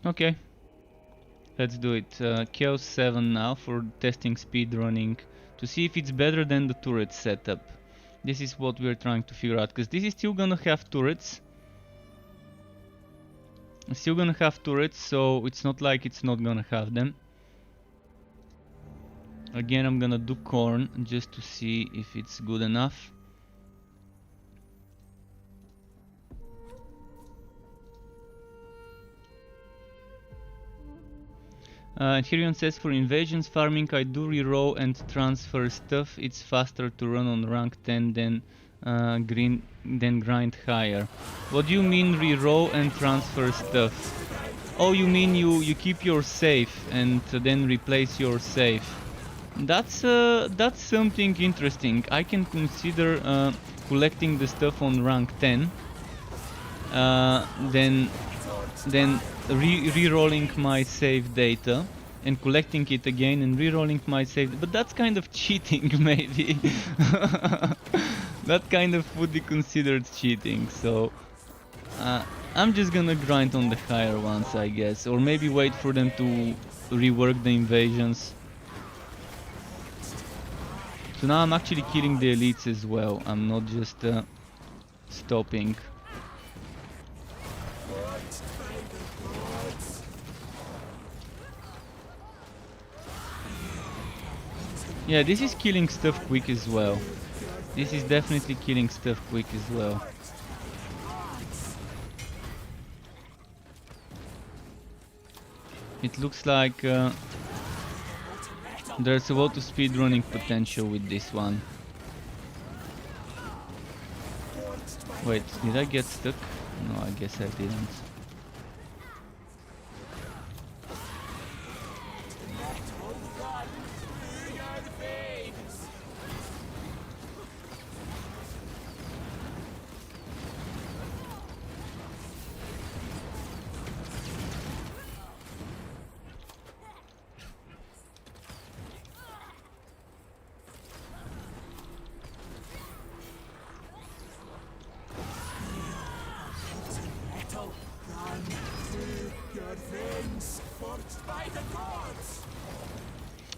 Okay, let's do it. Chaos 7 now for testing speedrunning to see if it's better than the turret setup. This is what we're trying to figure out, because this is still gonna have turrets. It's still gonna have turrets, so it's not like it's not gonna have them. Again, I'm gonna do corn just to see if it's good enough. And Hirion says for invasions farming I do reroll and transfer stuff. It's faster to run on rank 10 than grind higher. What do you mean reroll and transfer stuff? Oh, you mean you keep your save and then replace your save. That's something interesting. I can consider collecting the stuff on rank 10, then re-rolling my save data and collecting it again and re-rolling my save. But that's kind of cheating, maybe. That kind of would be considered cheating. So I'm just gonna grind on the higher ones, I guess, or maybe wait for them to rework the invasions. So now I'm actually killing the elites as well. I'm not just stopping. Yeah, this is killing stuff quick as well. This is definitely killing stuff quick as well. It looks like there's a lot of speedrunning potential with this one. Wait, did I get stuck? No, I guess I didn't.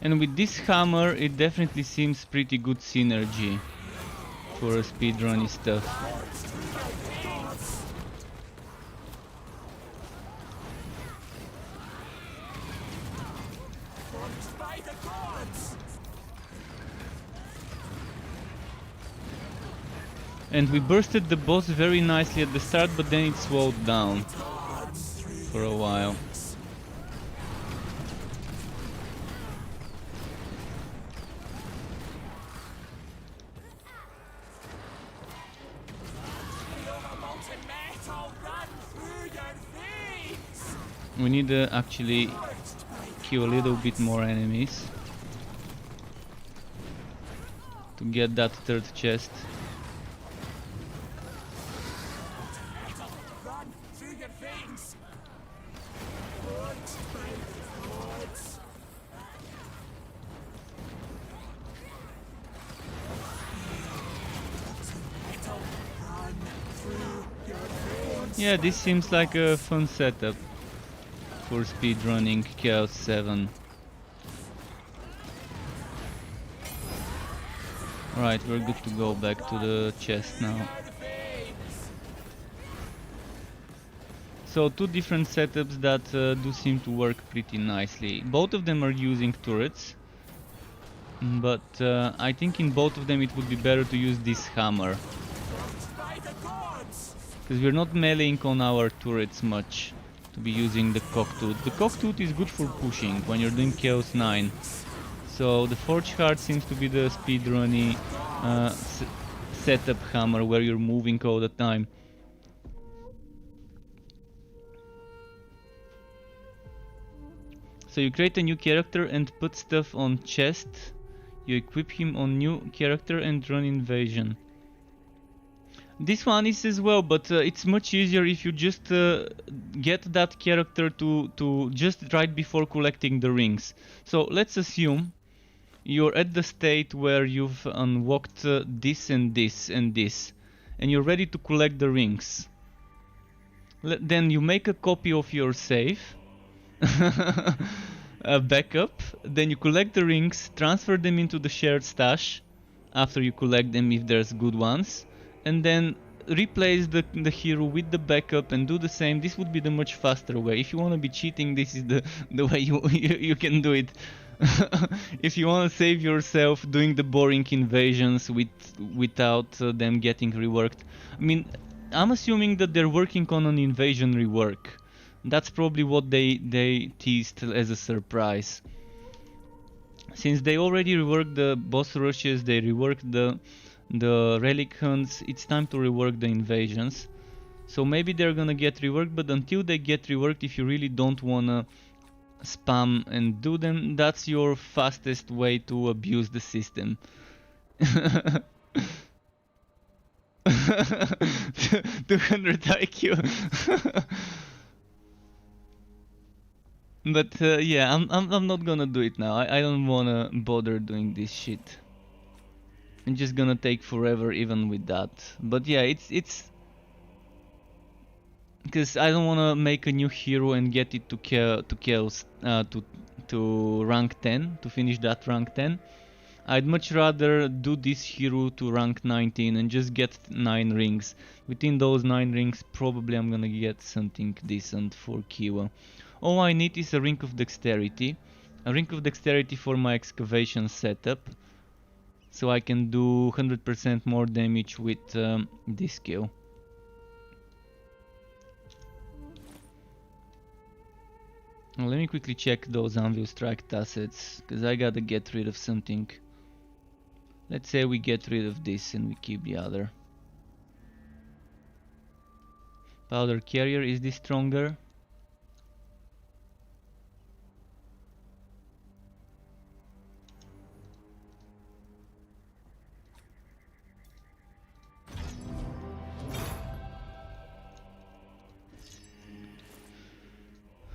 And with this hammer, it definitely seems pretty good synergy for a speedrunny stuff. And we bursted the boss very nicely at the start, but then it slowed down for a while. We need to actually kill a little bit more enemies to get that third chest. Yeah, this seems like a fun setup for speedrunning Chaos 7. Right, we're good to go back to the chest now. So two different setups that do seem to work pretty nicely. Both of them are using turrets, but I think in both of them it would be better to use this hammer, because we're not meleeing on our turrets much to be using the Cocktooth. The Cocktooth is good for pushing when you're doing Chaos 9. So the Forge Heart seems to be the speedrunny setup hammer where you're moving all the time. So you create a new character and put stuff on chest. You equip him on new character and run invasion. This one is as well, but it's much easier if you just get that character to just right before collecting the rings. So let's assume you're at the state where you've unlocked this and this and this, and you're ready to collect the rings. Then you make a copy of your save, backup. Then you collect the rings, transfer them into the shared stash after you collect them if there's good ones, and then replace the hero with the backup and do the same. This would be the much faster way. If you want to be cheating, this is the way you can do it. If you want to save yourself doing the boring invasions without them getting reworked. I mean, I'm assuming that they're working on an invasion rework. That's probably what they teased as a surprise. Since they already reworked the boss rushes, they reworked the relic hunts, it's time to rework the invasions. So maybe they're gonna get reworked, but until they get reworked, if you really don't wanna spam and do them, that's your fastest way to abuse the system. 200 IQ. But yeah, I'm not gonna do it now. I don't wanna bother doing this shit. It's just gonna take forever even with that. But yeah, it's because I don't wanna make a new hero and get it to chaos to rank 10 to finish that rank 10. I'd much rather do this hero to rank 19 and just get 9 rings. Within those 9 rings, probably I'm gonna get something decent for Kiwa. All I need is a ring of dexterity. A ring of dexterity for my excavation setup. So I can do 100% more damage with this skill. Now let me quickly check those Anvil Strike assets, because I gotta get rid of something. Let's say we get rid of this and we keep the other. Powder Carrier, is this stronger?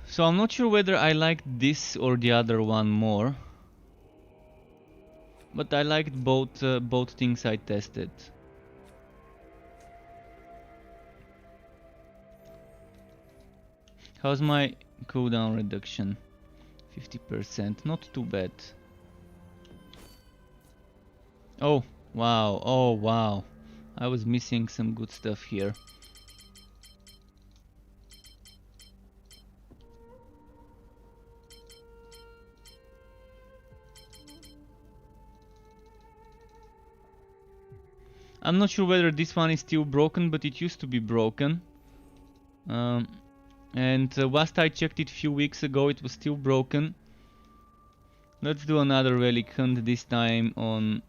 So I'm not sure whether I liked this or the other one more, but I liked both things I tested. How's my cooldown reduction? 50%, not too bad. Oh wow, I was missing some good stuff here. I'm not sure whether this one is still broken, but it used to be broken. And last I checked it a few weeks ago, it was still broken. Let's do another relic hunt, this time on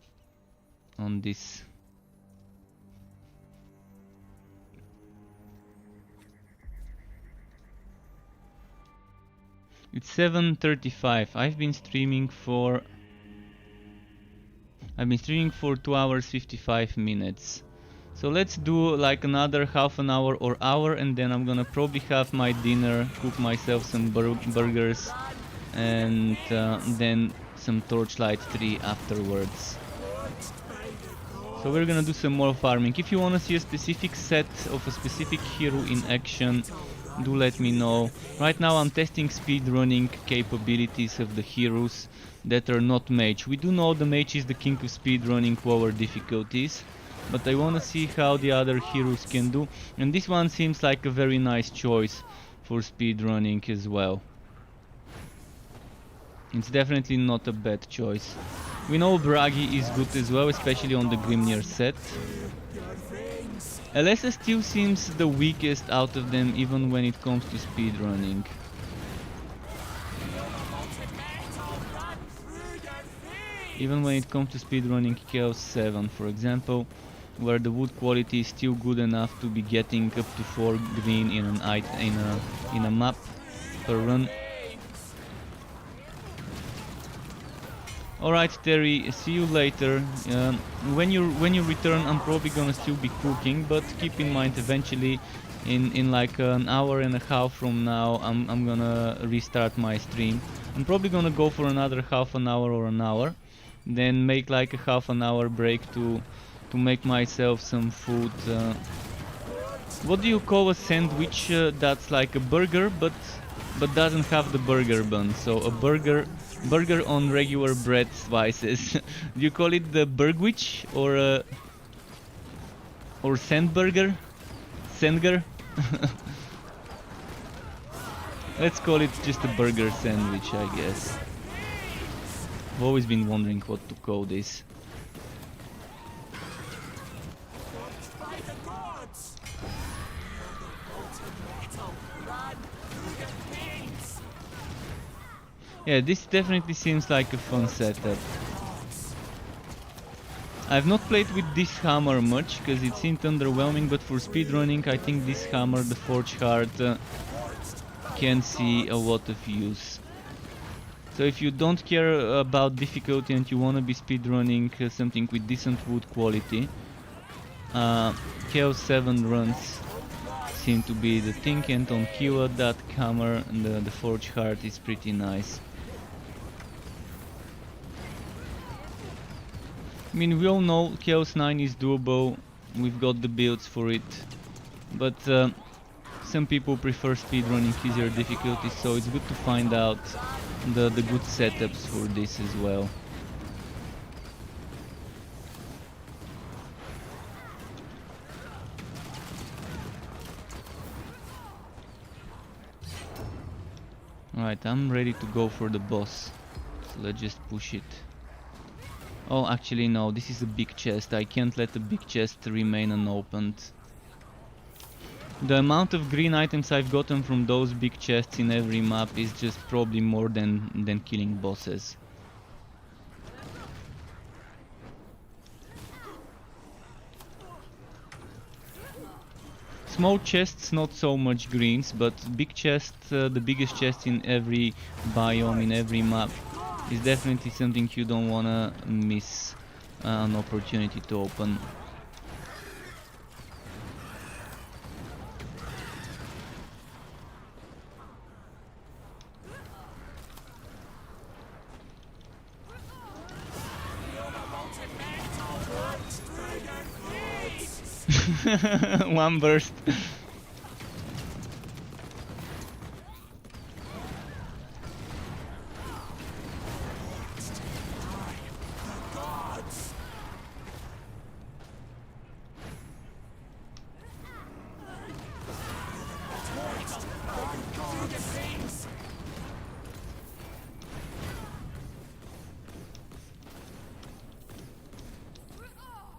this. It's 7:35. I've been streaming for 2 hours 55 minutes. So let's do like another half an hour or hour, and then I'm gonna probably have my dinner, cook myself some burgers, and then some Torchlight 3 afterwards. So we're gonna do some more farming. If you wanna see a specific set of a specific hero in action, do let me know. Right now I'm testing speedrunning capabilities of the heroes that are not Mage. We do know the Mage is the king of speedrunning lower difficulties, but I wanna see how the other heroes can do, and this one seems like a very nice choice for speedrunning as well. It's definitely not a bad choice. We know Bragi is good as well, especially on the Grimnir set. Alessa still seems the weakest out of them, even when it comes to speedrunning. Even when it comes to speedrunning Chaos 7, for example, where the wood quality is still good enough to be getting up to 4 green in a map per run. Alright Terry, see you later. When you return, I'm probably gonna still be cooking, but keep in mind eventually in like an hour and a half from now I'm gonna restart my stream. I'm probably gonna go for another half an hour or an hour, then make like a half an hour break to make myself some food. What do you call a sandwich that's like a burger, but but doesn't have the burger bun. So a burger on regular bread slices. Do you call it the burgwich or sandburger? Sandger? Let's call it just a burger sandwich, I guess. I've always been wondering what to call this. Yeah, this definitely seems like a fun setup. I've not played with this hammer much, because it seemed underwhelming, but for speedrunning I think this hammer, the Forge Heart, can see a lot of use. So if you don't care about difficulty and you want to be speedrunning something with decent wood quality, Chaos 7 runs seem to be the thing, and on Killa that hammer and the Forge Heart is pretty nice. I mean, we all know Chaos 9 is doable, we've got the builds for it, but some people prefer speedrunning easier difficulties, so it's good to find out the good setups for this as well. Alright, I'm ready to go for the boss, so let's just push it. Oh, actually no, this is a big chest. I can't let the big chest remain unopened. The amount of green items I've gotten from those big chests in every map is just probably more than killing bosses. Small chests, not so much greens, but big chests, the biggest chest in every biome, in every map, is definitely something you don't wanna miss an opportunity to open. One burst.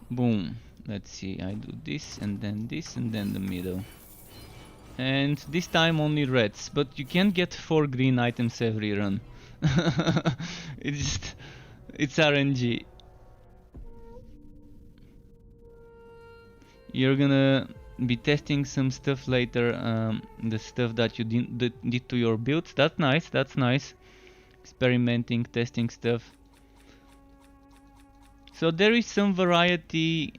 Boom. Let's see, I do this and then the middle. And this time only reds, but you can't get 4 green items every run. It's RNG. You're gonna be testing some stuff later, the stuff that you did to your builds. That's nice, that's nice. Experimenting, testing stuff. So there is some variety.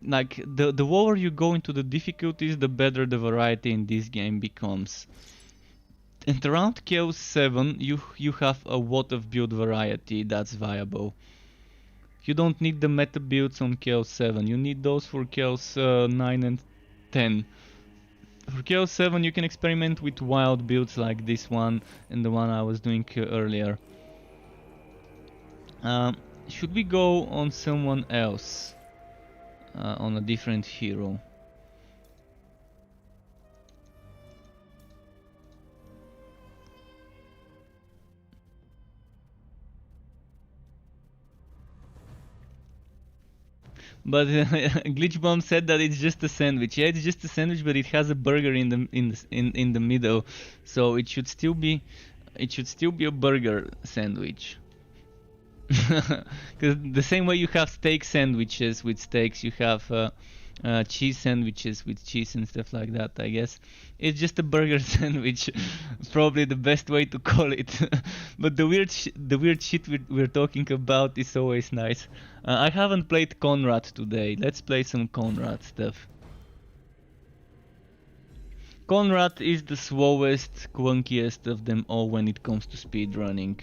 Like the lower you go into the difficulties, the better the variety in this game becomes. And around Chaos 7 you have a lot of build variety that's viable. You don't need the meta builds on Chaos 7, you need those for Chaos 9 and 10. For Chaos 7 you can experiment with wild builds like this one and the one I was doing earlier. Should we go on someone else? On a different hero. But Glitchbomb said that it's just a sandwich. Yeah, it's just a sandwich, but it has a burger in the middle, so it should still be a burger sandwich. Because the same way you have steak sandwiches with steaks, you have cheese sandwiches with cheese and stuff like that, I guess. It's just a burger sandwich, probably the best way to call it. But the weird shit we're talking about is always nice. I haven't played Conrad today. Let's play some Conrad stuff. Conrad is the slowest, clunkiest of them all when it comes to speedrunning.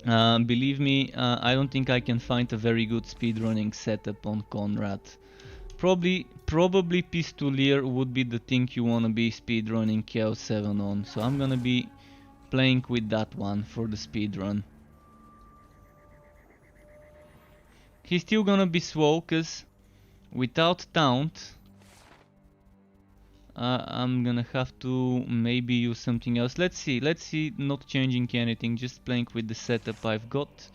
Believe me, I don't think I can find a very good speedrunning setup on Conrad. Probably Pistolier would be the thing you wanna be speedrunning Chaos 7 on, so I'm gonna be playing with that one for the speedrun. He's still gonna be slow, cause without Taunt I'm gonna have to maybe use something else. Let's see, not changing anything, just playing with the setup I've got.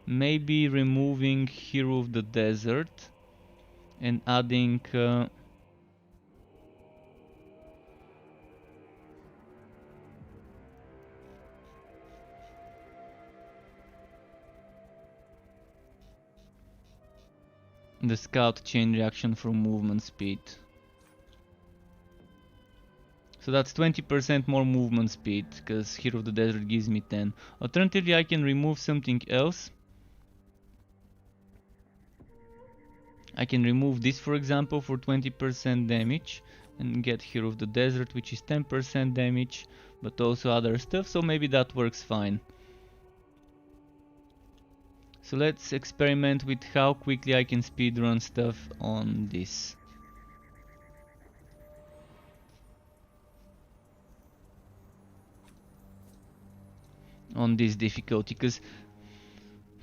Maybe removing Hero of the Desert and adding the Scout chain reaction for movement speed. So that's 20% more movement speed, because Hero of the Desert gives me 10. Alternatively, I can remove something else. I can remove this, for example, for 20% damage and get Hero of the Desert, which is 10% damage, but also other stuff, so maybe that works fine. So let's experiment with how quickly I can speedrun stuff on this. On this difficulty, because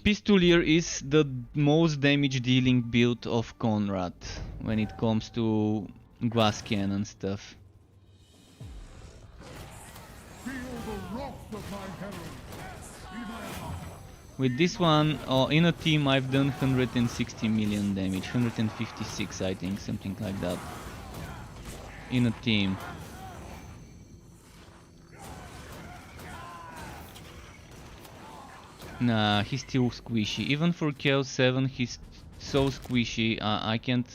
Pistolier is the most damage dealing build of Conrad when it comes to glass cannon stuff. Feel the wrath of my herald. With this one, in a team I've done 160 million damage, 156 I think, something like that. In a team. Nah, he's still squishy. Even for Chaos 7 he's so squishy. I can't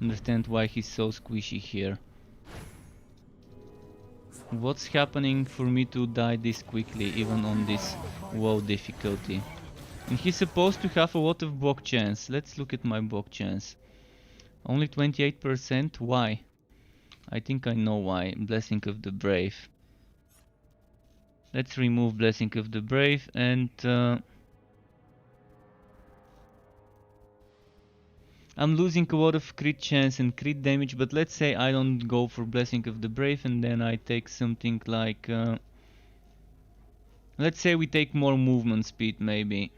understand why he's so squishy here. What's happening for me to die this quickly, even on this low difficulty? And he's supposed to have a lot of block chance. Let's look at my block chance. Only 28%? Why? I think I know why. Blessing of the Brave. Let's remove Blessing of the Brave and I'm losing a lot of crit chance and crit damage, but let's say I don't go for Blessing of the Brave and then I take something like let's say we take more movement speed maybe.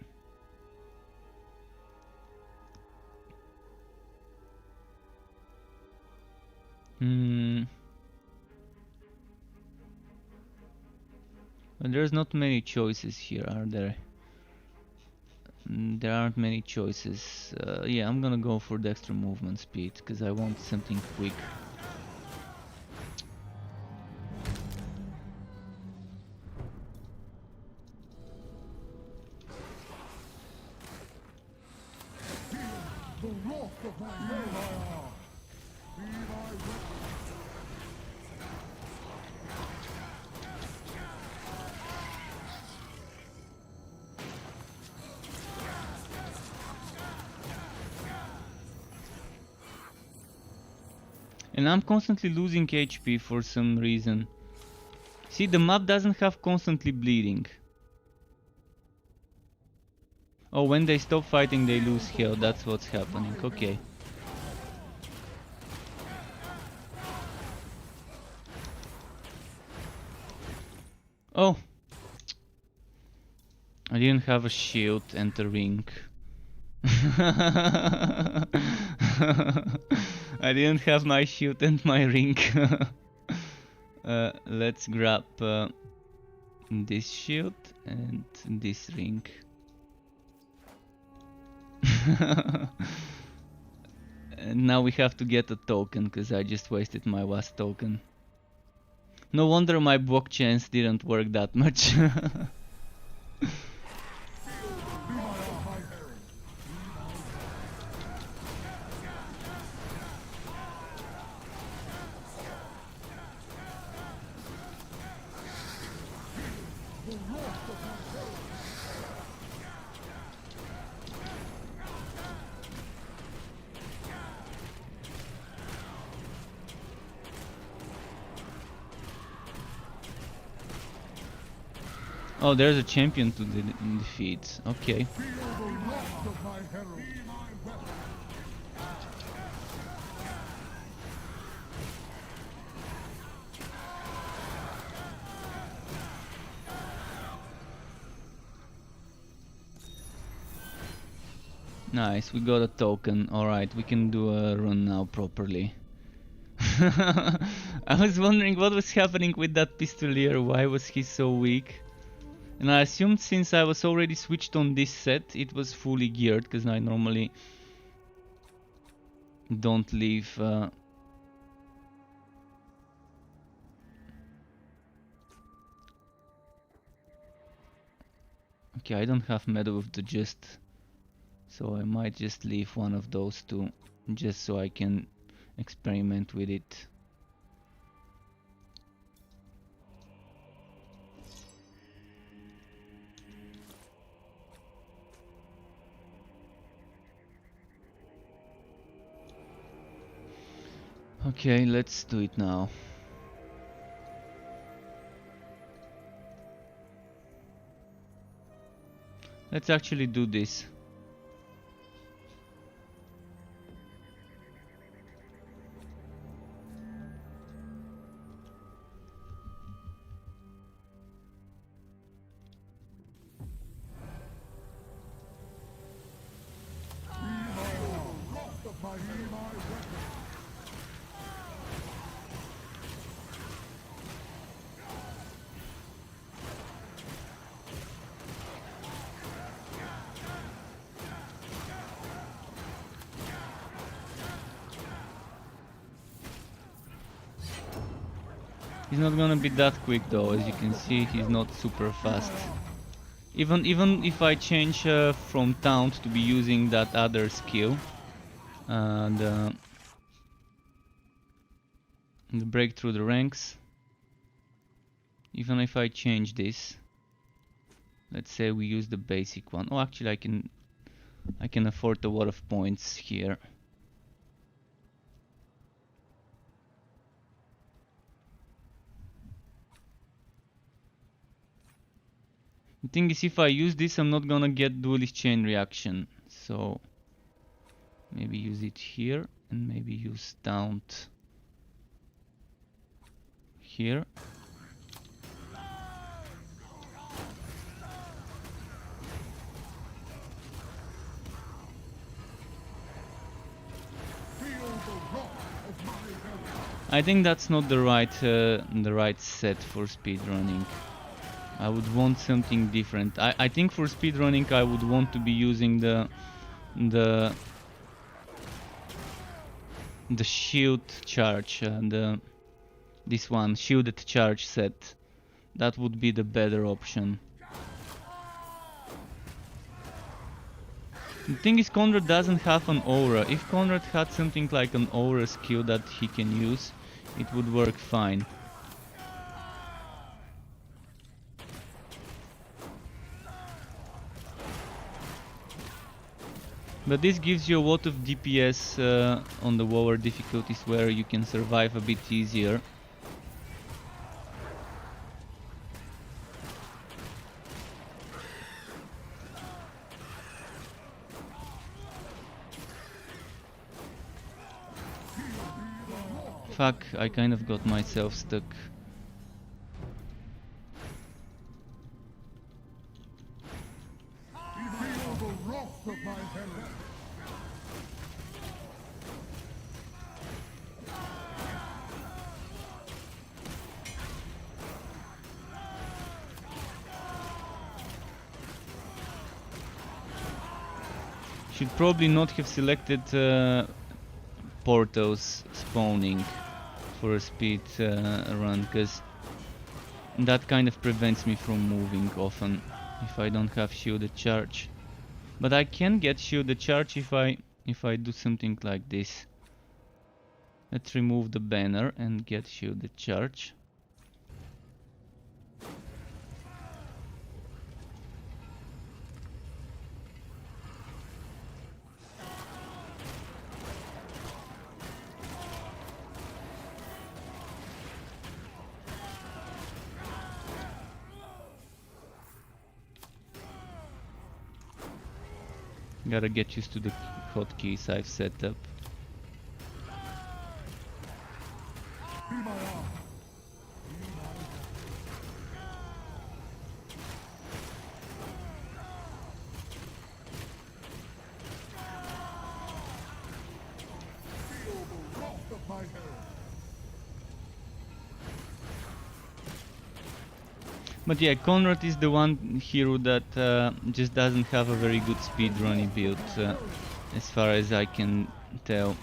Well, there's not many choices here, are there? There aren't many choices. Yeah, I'm gonna go for the extra movement speed because I want something quick. The wrath of my herald. Be thy weapon. And I'm constantly losing HP for some reason. See, the map doesn't have constantly bleeding. Oh, when they stop fighting they lose health, that's what's happening, okay. Oh! I didn't have a shield and a ring. I didn't have my shield and my ring. Let's grab this shield and this ring. And now we have to get a token because I just wasted my last token. No wonder my block chance didn't work that much. Oh, there's a champion to defeat. Okay. Feel the wrath of my herald. Nice, we got a token. Alright, we can do a run now properly. I was wondering what was happening with that pistolier, why was he so weak? And I assumed since I was already switched on this set, it was fully geared, because I normally don't leave... Okay, I don't have Meadow of the Just, so I might just leave one of those two, just so I can experiment with it. Okay, let's do it now. Let's actually do this. He's not gonna be that quick though, as you can see, he's not super fast. Even if I change from Taunt to be using that other skill, the break through the ranks, even if I change this, let's say we use the basic one. Oh, actually I can afford a lot of points here. The thing is, if I use this, I'm not gonna get duelist chain reaction, so maybe use it here and maybe use Taunt here. I think that's not the right set for speedrunning. I would want something different. I think for speedrunning I would want to be using the shield charge, this one, shielded charge set. That would be the better option. The thing is, Conrad doesn't have an aura. If Conrad had something like an aura skill that he can use, it would work fine. But this gives you a lot of DPS on the lower difficulties where you can survive a bit easier. Fuck, I kind of got myself stuck. Should probably not have selected portals spawning for a speed run, because that kind of prevents me from moving often if I don't have shielded charge. But I can get shielded charge if I do something like this. Let's remove the banner and get shielded charge. Gotta get used to the hotkeys I've set up. But yeah, Conrad is the one hero that just doesn't have a very good speedrunning build, as far as I can tell.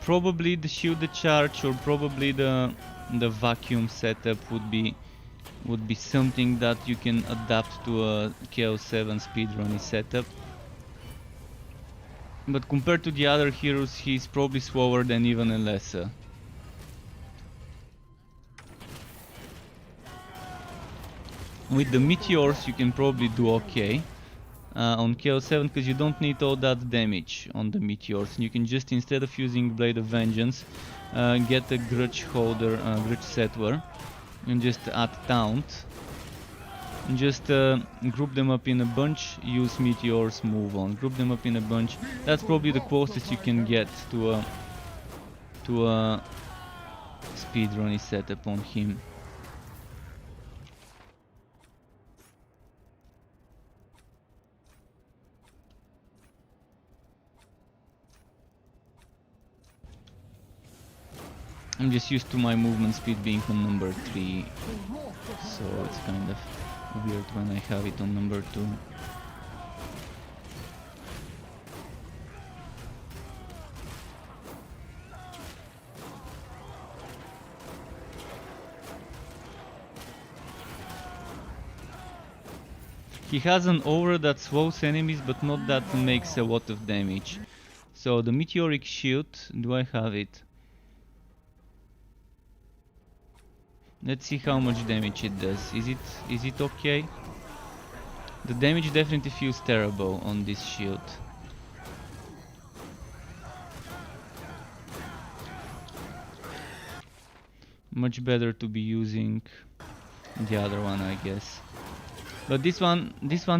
Probably the shielded charge or probably the vacuum setup would be something that you can adapt to a Chaos 7 speedrunning setup. But compared to the other heroes, he's probably slower than even a lesser. With the meteors you can probably do okay on Chaos 7 because you don't need all that damage on the meteors. You can just, instead of using Blade of Vengeance, get a Grudge Holder, Grudge Settler, and just add Taunt. And just group them up in a bunch, use meteors, move on. Group them up in a bunch. That's probably the closest you can get to a speedrunning setup on him. I'm just used to my movement speed being on number 3, so it's kind of weird when I have it on number 2. He has an aura that slows enemies, but not that makes a lot of damage. So the meteoric shield, do I have it? Let's see how much damage it does. Is it okay? The damage definitely feels terrible on this shield. Much better to be using the other one, I guess. But this one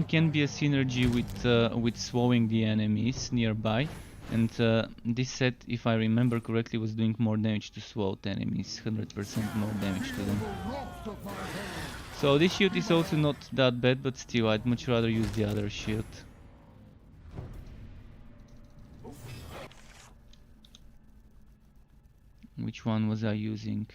can be a synergy with slowing the enemies nearby. And this set, if I remember correctly, was doing more damage to slowed enemies, 100% more damage to them. So this shield is also not that bad, but still I'd much rather use the other shield. Which one was I using?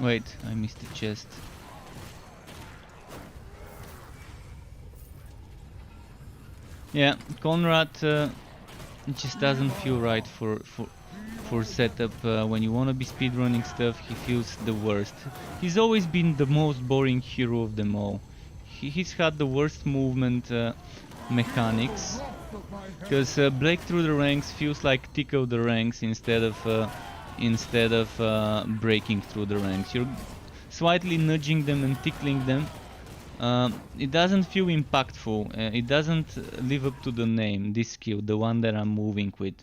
Wait, I missed the chest. Yeah, Conrad just doesn't feel right for setup. When you wanna be speedrunning stuff, he feels the worst. He's always been the most boring hero of them all. He's had the worst movement mechanics, because break through the ranks feels like tickle the ranks instead of breaking through the ranks. You're slightly nudging them and tickling them. It doesn't feel impactful. It doesn't live up to the name, this skill, the one that I'm moving with.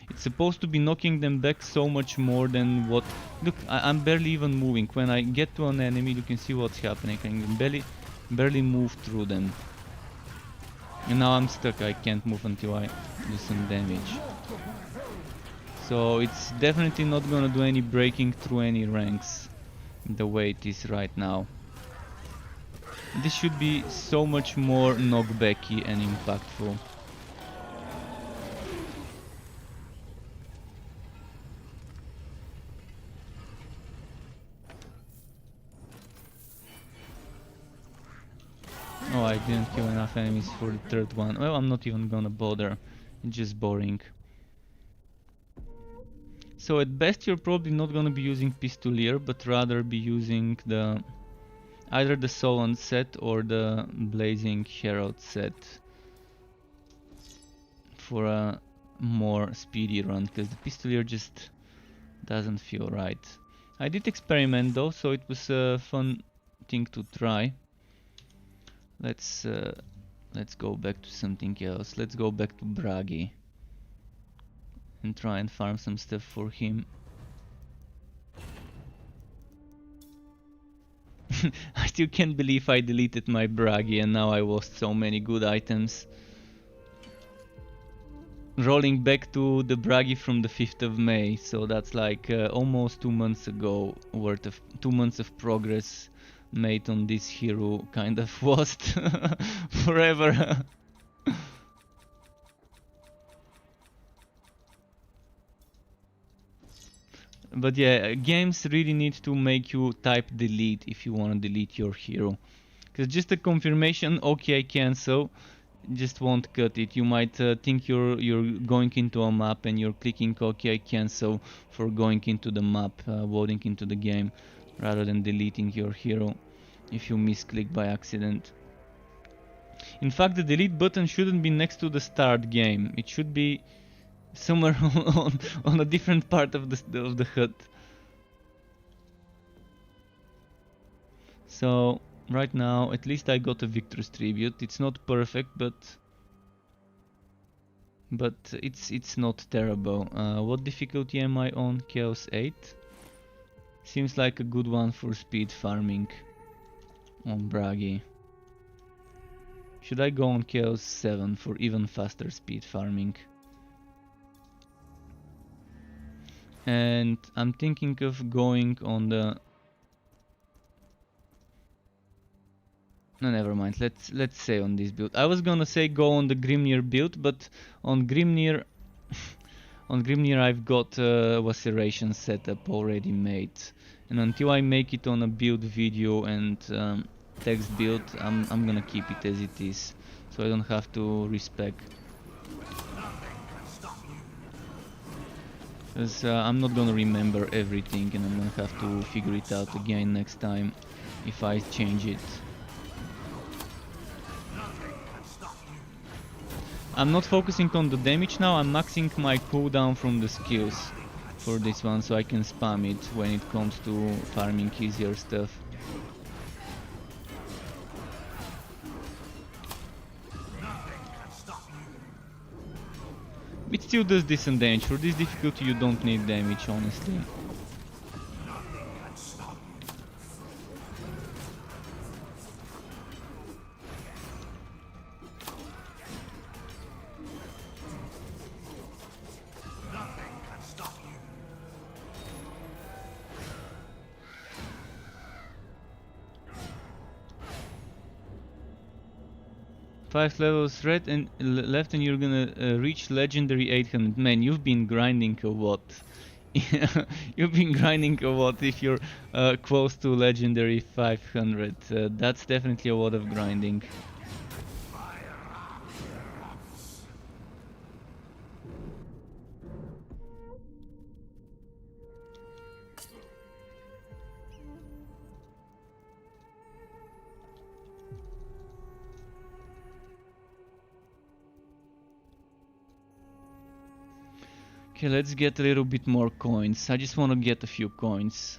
It's supposed to be knocking them back so much more than what... Look, I'm barely even moving. When I get to an enemy, you can see what's happening. I can barely move through them. And now I'm stuck. I can't move until I do some damage. So it's definitely not gonna do any breaking through any ranks the way it is right now. This should be so much more knockbacky and impactful. Oh, I didn't kill enough enemies for the third one. Well, I'm not even gonna bother. It's just boring. So at best you're probably not gonna be using Pistolier, but rather be using either the Solon set or the Blazing Herald set for a more speedy run, because the Pistolier just doesn't feel right. I did experiment though, so it was a fun thing to try. Let's go back to something else. Let's go back to Bragi and try and farm some stuff for him. I still can't believe I deleted my Bragi and now I lost so many good items. rolling back to the braggy from the 5th of May, so that's like almost 2 months ago, worth of 2 months of progress made on this hero kind of lost forever. But yeah, games really need to make you type delete if you want to delete your hero. Because just a confirmation, okay, cancel, just won't cut it. You might think you're going into a map and you're clicking OK cancel for going into the map, loading into the game, rather than deleting your hero if you misclick by accident. In fact, the delete button shouldn't be next to the start game. It should be somewhere on a different part of the HUD. So right now, at least I got a Victor's Tribute. It's not perfect, but it's not terrible. What difficulty am I on? Chaos 8? Seems like a good one for speed farming on Bragi. Should I go on Chaos 7 for even faster speed farming? And I'm thinking of going on the... No, never mind. Let's say on this build. I was gonna say go on the Grimnir build, but on Grimnir on Grimnir I've got a laceration setup already made, and until I make it on a build video and text build, I'm gonna keep it as it is, so I don't have to respec. Because I'm not gonna remember everything, and I'm gonna have to figure it out again next time if I change it. I'm not focusing on the damage now, I'm maxing my cooldown from the skills for this one, so I can spam it when it comes to farming easier stuff. It still does decent damage. For this difficulty you don't need damage, honestly. Five levels left and you're gonna reach legendary 800. Man, you've been grinding a lot. You've been grinding a lot if you're close to legendary 500. That's definitely a lot of grinding. Okay, let's get a little bit more coins. I just want to get a few coins.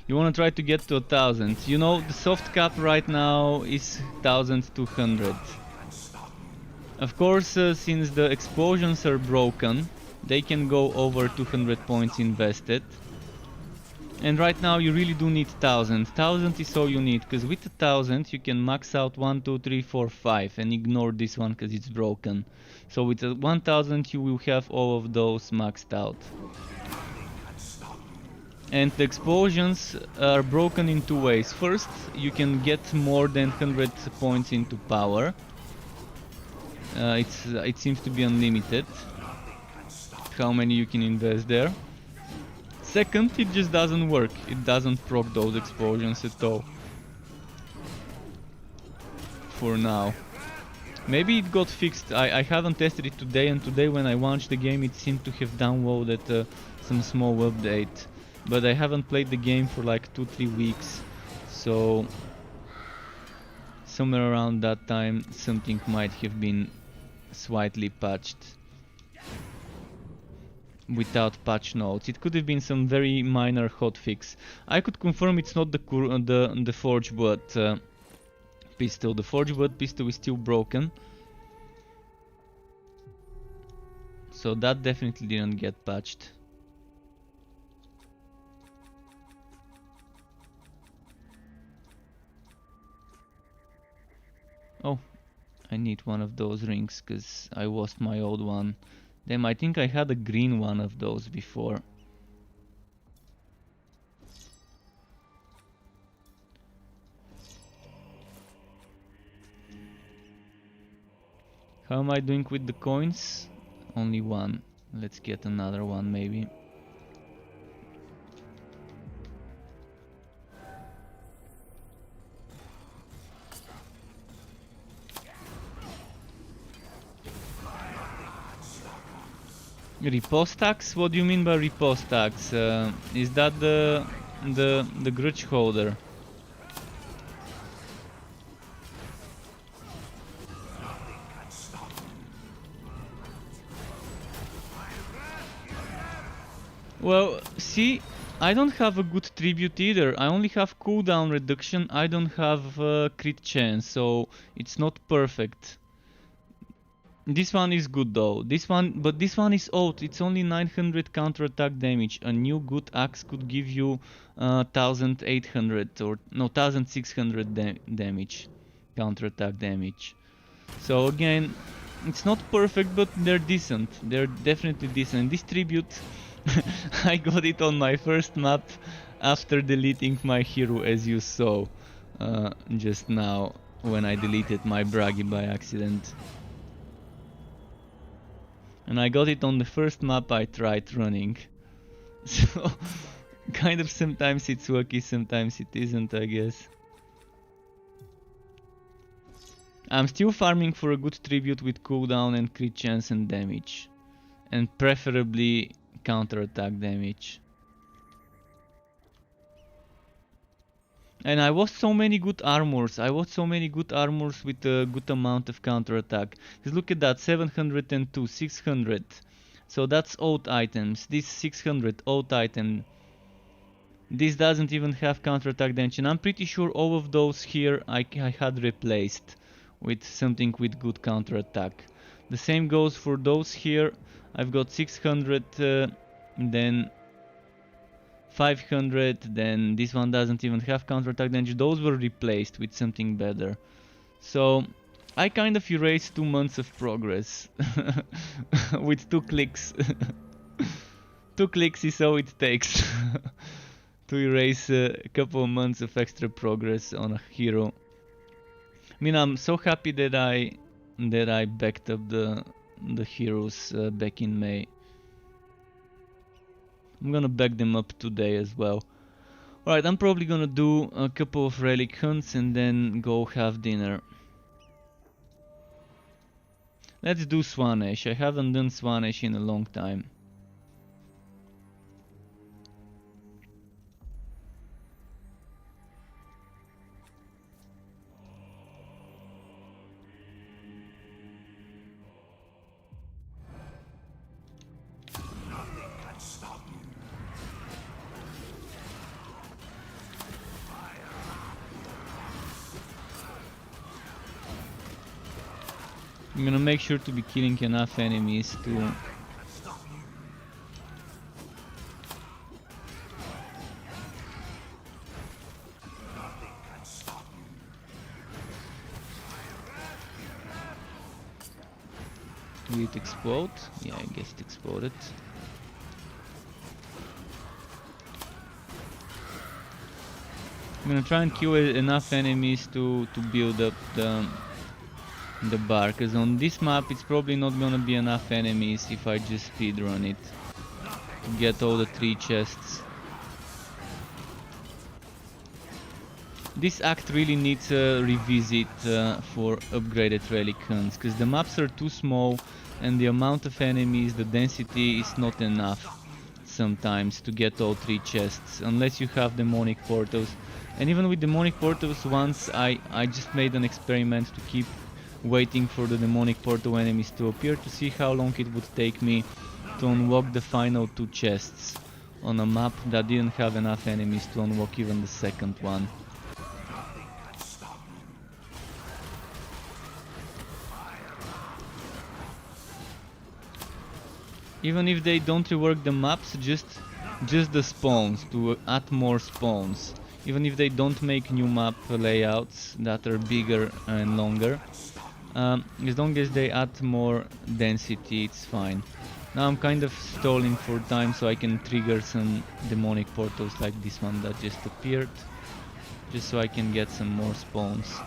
You want to try to get to 1000. You know, the soft cap right now is 1200. Of course, since the explosions are broken, they can go over 200 points invested. And right now you really do need 1000. 1000 is all you need, because with 1000 you can max out 1, 2, 3, 4, 5 and ignore this one because it's broken. So with 1000 you will have all of those maxed out. And the explosions are broken in two ways. First, you can get more than 100 points into power. It seems to be unlimited how many you can invest there. Second, it just doesn't work. It doesn't proc those explosions at all. For now. Maybe it got fixed. I haven't tested it today, and today when I launched the game it seemed to have downloaded some small update. But I haven't played the game for like 2-3 weeks. So somewhere around that time something might have been slightly patched. Without patch notes. It could have been some very minor hotfix. I could confirm it's not the Forge Blood pistol. The Forge Blood pistol is still broken. So that definitely didn't get patched. Oh, I need one of those rings because I lost my old one. Damn, I think I had a green one of those before. How am I doing with the coins? Only one. Let's get another one maybe. Riposte tax? What do you mean by riposte tax? Is that the grudge holder? Well, see, I don't have a good tribute either. I only have cooldown reduction. I don't have crit chance, so it's not perfect. This one is good though. But this one is old. It's only 900 counterattack damage. A new good axe could give you 1800 or no 1600 damage, counterattack damage. So again, it's not perfect, but they're decent. They're definitely decent. This tribute, I got it on my first map after deleting my hero, as you saw just now when I deleted my Bragi by accident. And I got it on the first map I tried running. So, kind of sometimes it's lucky, sometimes it isn't, I guess. I'm still farming for a good tribute with cooldown and crit chance and damage. And preferably counterattack damage. And I lost so many good armors. I lost so many good armors with a good amount of counterattack. Just look at that, 702, 600. So that's old items. This 600 old item. This doesn't even have counterattack damage. And I'm pretty sure all of those here I had replaced with something with good counterattack. The same goes for those here. I've got 600, then 500, then this one doesn't even have counterattack damage. Those were replaced with something better. So I kind of erased 2 months of progress with 2 clicks. 2 clicks is all it takes to erase a couple of months of extra progress on a hero. I mean, I'm so happy that I backed up the heroes back in May. I'm gonna back them up today as well. Alright, I'm probably gonna do a couple of relic hunts and then go have dinner. Let's do Swanesh. I haven't done Swanesh in a long time. I'm gonna make sure to be killing enough enemies to Will it explode? Yeah, I guess it exploded. I'm gonna try and kill enough enemies to build up the bar, because on this map it's probably not gonna be enough enemies if I just speedrun it to get all the 3 chests. This act really needs a revisit for upgraded relic hunts, because the maps are too small and the amount of enemies, the density is not enough sometimes to get all 3 chests, unless you have demonic portals. And even with demonic portals, once I just made an experiment to keep waiting for the demonic portal enemies to appear to see how long it would take me to unlock the final 2 chests on a map that didn't have enough enemies to unlock even the second one. Even if they don't rework the maps, just the spawns, to add more spawns. Even if they don't make new map layouts that are bigger and longer, As long as they add more density, it's fine. Now I'm kind of stalling for time so I can trigger some demonic portals like this one that just appeared, just so I can get some more spawns.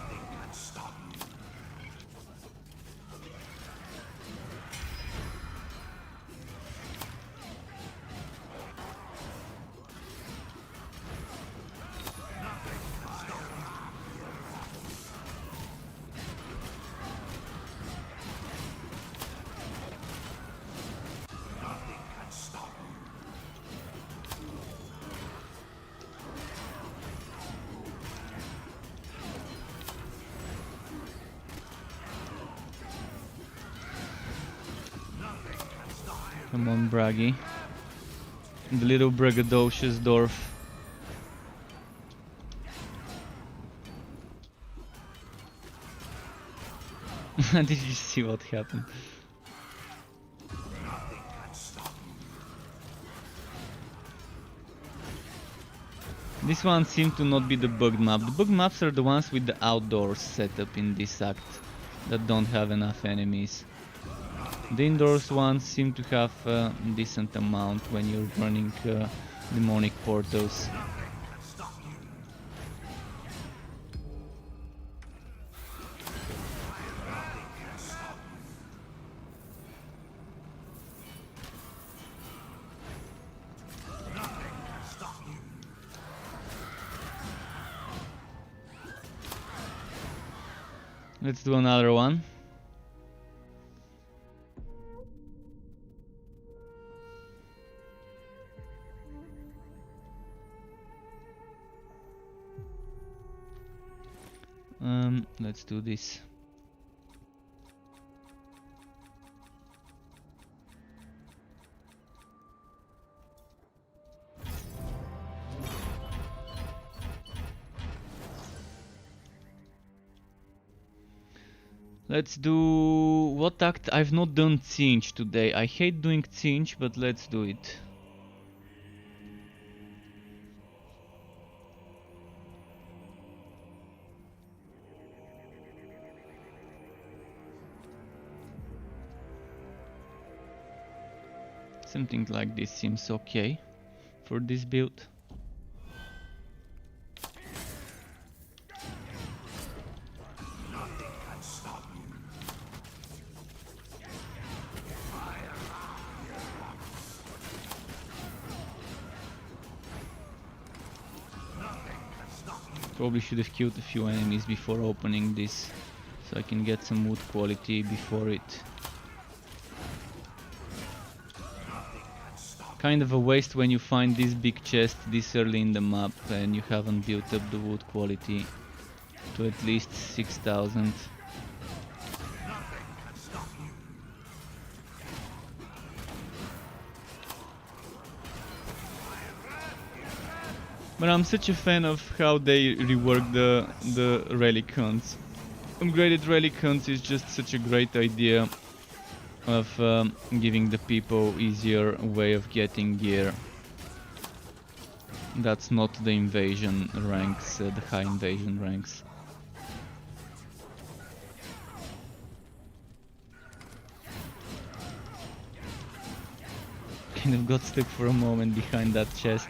Come on, Braggy. The little braggadocious dwarf. Did you see what happened? This one seemed to not be the bugged map. The bugged maps are the ones with the outdoors setup in this act that don't have enough enemies. The indoors ones seem to have a decent amount when you're running demonic portals. Let's do another one. Let's do this. Let's do... what act? I've not done Cinch today. I hate doing Cinch, but let's do it. Something like this seems okay for this build. Probably should have killed a few enemies before opening this, so I can get some wood quality before it. Kind of a waste when you find this big chest this early in the map and you haven't built up the wood quality to at least 6000. But I'm such a fan of how they rework the relic hunts. Upgraded relic hunts is just such a great idea of giving the people easier way of getting gear. That's not the invasion ranks, the high invasion ranks. Kind of got stuck for a moment behind that chest.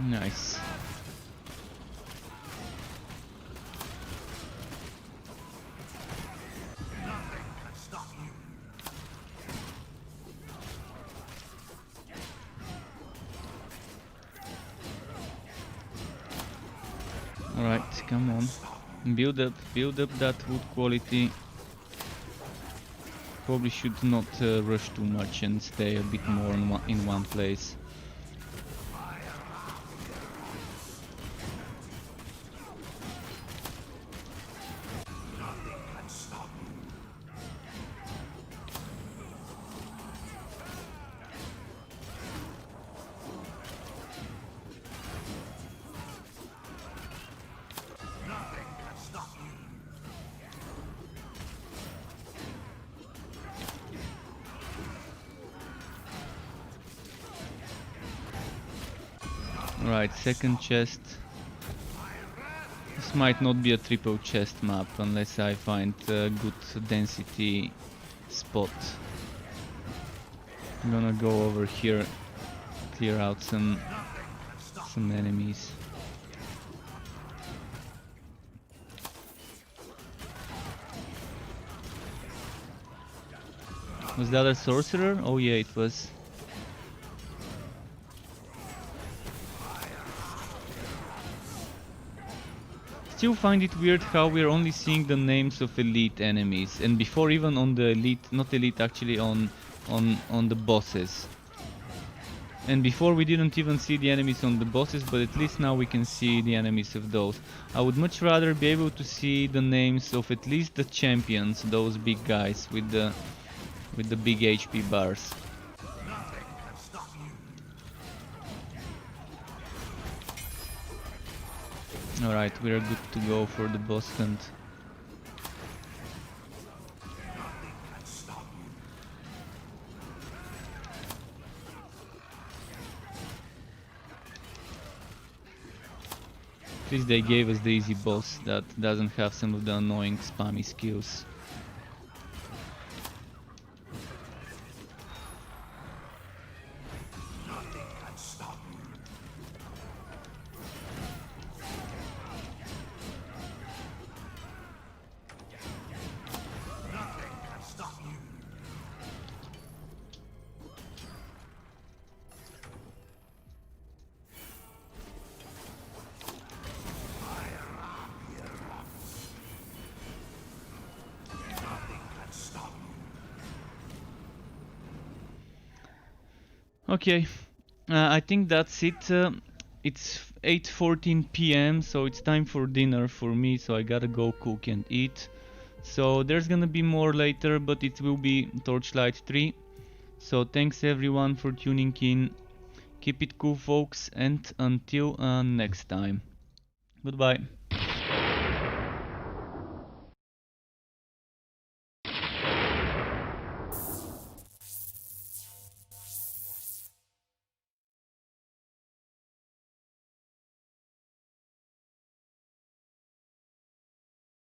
Nice. Alright, come on. Build up that wood quality. Probably should not rush too much and stay a bit more in one place. Right, second chest. This might not be a triple chest map unless I find a good density spot. I'm gonna go over here, clear out some enemies. Was the other sorcerer? Oh yeah, it was. Still find it weird how we're only seeing the names of elite enemies, and before even on the elite, not elite actually, on the bosses. And before we didn't even see the enemies on the bosses, but at least now we can see the enemies of those. I would much rather be able to see the names of at least the champions, those big guys with the big HP bars. Alright, we're good to go for the boss hunt. At least they gave us the easy boss that doesn't have some of the annoying spammy skills. Okay, I think that's it. It's 8:14 p.m. so it's time for dinner for me, so I gotta go cook and eat. So there's gonna be more later, but it will be Torchlight 3. So thanks everyone for tuning in. Keep it cool folks, and until next time. Goodbye.